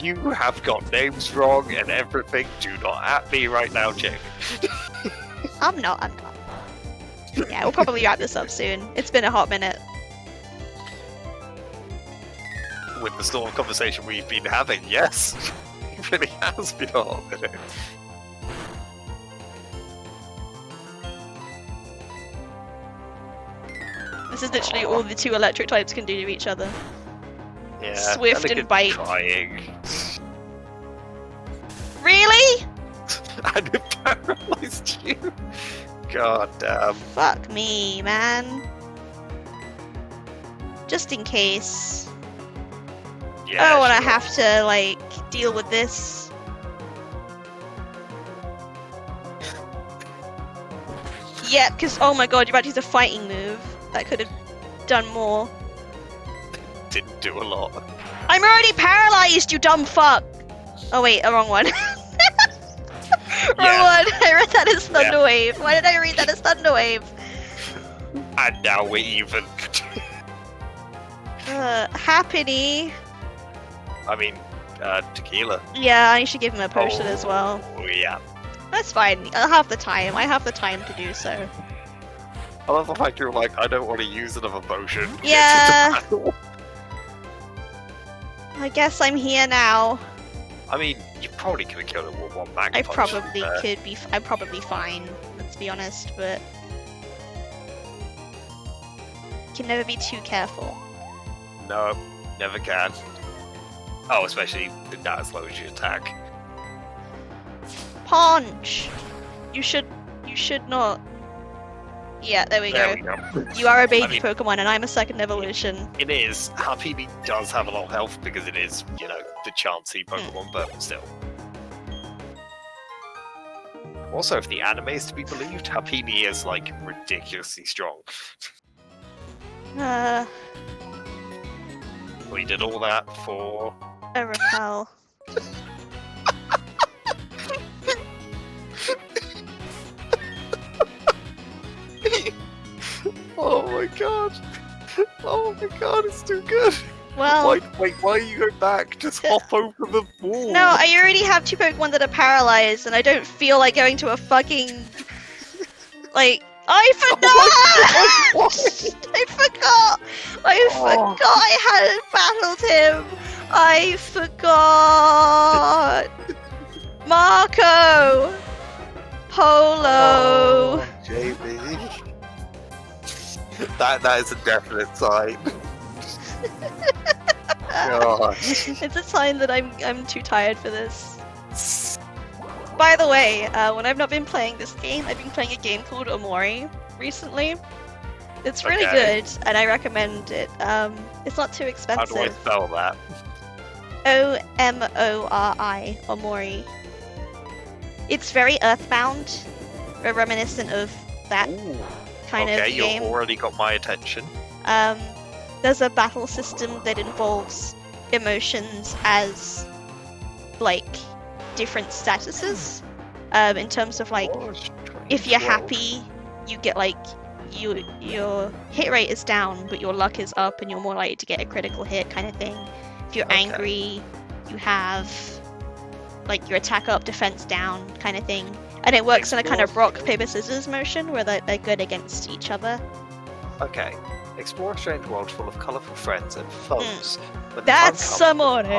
You have got names wrong and everything. Do not at me right now, Jake. I'm not. Yeah, we'll probably wrap this up soon. It's been a hot minute. With the sort of conversation we've been having, yes. It really has been a hot minute. This is literally all the two electric types can do to each other. Yeah. Swift and bite. Trying. Really? And it paralyzed you. God damn. Fuck me, man. Just in case. Yeah, I don't want to sure. have to, like, deal with this. Yeah, because, oh my god, you're about to use a fighting move. That could have done more. Didn't do a lot. I'm already paralyzed, you dumb fuck! Oh wait, wrong one. Wrong Yeah. one. I read that as Thunderwave. Why did I read that as Thunderwave? And now we're even. Happiny. I mean, tequila. Yeah, I should give him a potion as well. Oh, yeah. That's fine. I'll have the time. I have the time to do so. I love the fact you're like, I don't want to use another potion. Get to the Yeah. battle. I guess I'm here now. I mean, you probably could have killed it with one mag I punch. probably could be. I'm probably fine. Let's be honest, but can never be too careful. No, never can. Oh, especially not as low as you attack. Punch! You should not. Yeah, there we There go. we go. You are a baby I mean- Pokemon, and I'm a second evolution. It is. Happiny does have a lot of health because it is, the Chansey Pokemon, but still. Also, if the anime is to be believed, Happiny is, like, ridiculously strong. We did all that for... A repel. Oh my god. Oh my god, it's too good. Well, Wait, why are you going back? Just hop over the wall. no, I already have 2 Pokemon that are paralyzed, and I don't feel like going to a fucking... Like, I forgot! Oh I forgot! I forgot I hadn't battled him! I forgot! Marco! Polo! Oh, Jamie. That is a definite sign. God. It's a sign that I'm too tired for this. By the way, when I've not been playing this game, I've been playing a game called Omori recently. It's really Okay. good, and I recommend it. It's not too How expensive. do I spell that? Omori, Omori. It's very Earthbound, reminiscent of that Ooh. kind of Okay, game. you've already got my attention. There's a battle system that involves emotions as like different statuses. In terms of like, Oh, strange if you're world. happy, you get like your hit rate is down, but your luck is up, and you're more likely to get a critical hit, kind of thing. If you're Okay. angry, you have like your attack up, defense down, kind of thing. And it works in a kind of Explore. rock paper scissors motion where they're good against each other. Okay. Explore a strange world full of colourful friends and foes. But That's the outcome Samore. of the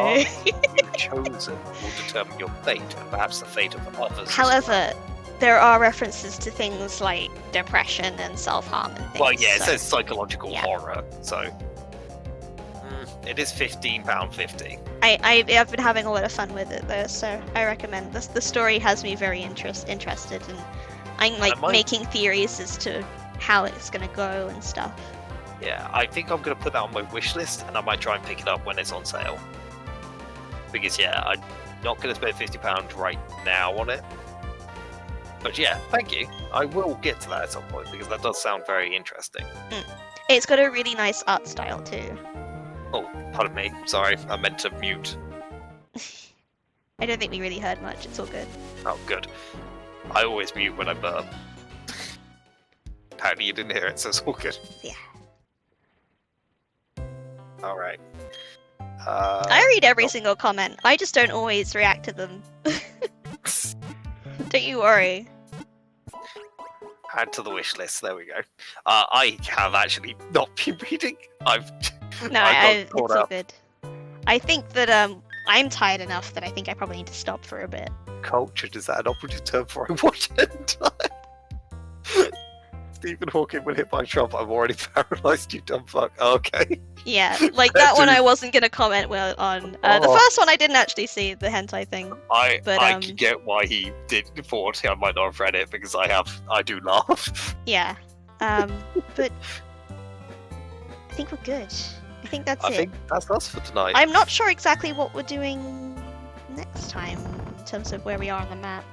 path you've chosen will determine your fate and perhaps the fate of others. as well. However, there are references to things like depression and self-harm and things. Well, yeah, it so- says psychological yeah. horror, so it is £15.50. I've been having a lot of fun with it though, so I recommend this. The story has me very interested, and I'm like I might- making theories as to how it's gonna go and stuff. Yeah, I think I'm gonna put that on my wish list, and I might try and pick it up when it's on sale. Because yeah, I'm not gonna spend £50 right now on it. But yeah, thank you. I will get to that at some point because that does sound very interesting. It's got a really nice art style too. Oh, pardon me. Sorry, I meant to mute. I don't think we really heard much. It's all good. Oh, good. I always mute when I burp. Apparently you didn't hear it, so it's all good. Yeah. Alright. I read every single comment. I just don't always react to them. Don't you worry. Add to the wish list. There we go. I have actually not been reading. No, I got caught it's all up. good. I think that I'm tired enough that I think I probably need to stop for a bit. Cultured, is that an operative term for I watch hentai? Stephen Hawking when hit by Trump, I'm already paralysed, you dumb fuck. Okay. Yeah, like that one Dude. I wasn't gonna comment well on. The Oh. first one I didn't actually see, the hentai thing. I But, can get why he did thought I might not have read it because I do laugh. Yeah. But I think we're good. I think that's I it. think that's us for tonight. I'm not sure exactly what we're doing next time in terms of where we are on the map.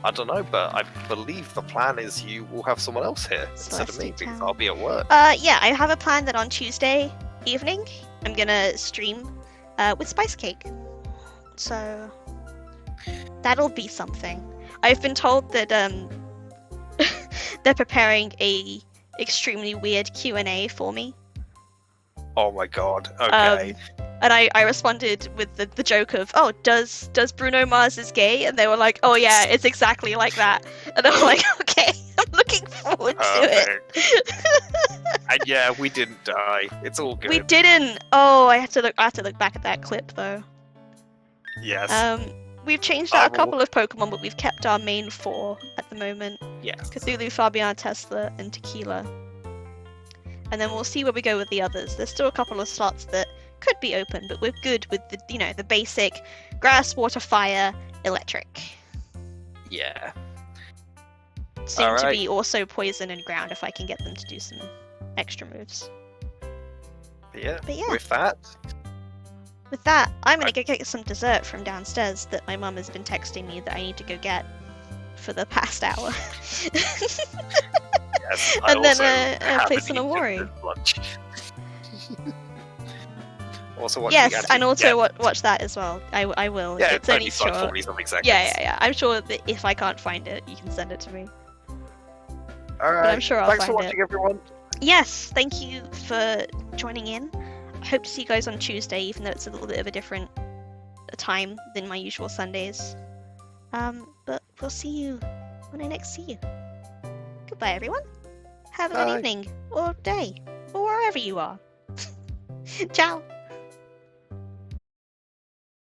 I don't know, but I believe the plan is you will have someone else here instead of me Celeste because Town. I'll be at work. Yeah, I have a plan that on Tuesday evening I'm gonna stream with Spice Cake. So that'll be something. I've been told that they're preparing a extremely weird Q&A for me. Oh my god. Okay. And I responded with the joke of, oh, does Bruno Mars is gay? And they were like, oh yeah, it's exactly like that. And I'm like, okay, I'm looking forward to it. Perfect. And yeah, we didn't die. It's all good. We didn't. Oh, I have to look back at that clip though. Yes. We've changed I out a will- couple of Pokemon, but we've kept our main 4 at the moment. Yes. Cthulhu, Fabian, Tesla, and Tequila. And then we'll see where we go with the others. There's still a couple of slots that could be open, but we're good with the basic grass, water, fire, electric. Yeah. Soon to Alright. be also poison and ground if I can get them to do some extra moves. But yeah. But yeah. With that, With that, I'm gonna go get some dessert from downstairs that my mum has been texting me that I need to go get for the past hour. yes, I And also then haven't place on a eaten worry. this lunch. also watch Yes, the and also yeah, watch that as well. I will. yeah, It's only like short. 40 something seconds. Yeah. I'm sure that if I can't find it, you can send it to me. Alright. But I'm sure I'll Thanks for find watching, everyone. Yes, thank you for joining in. I hope to see you guys on Tuesday, even though it's a little bit of a different time than my usual Sundays. But we'll see you when I next see you. Goodbye, everyone. Have a good Bye. evening, or day, or wherever you are. Ciao.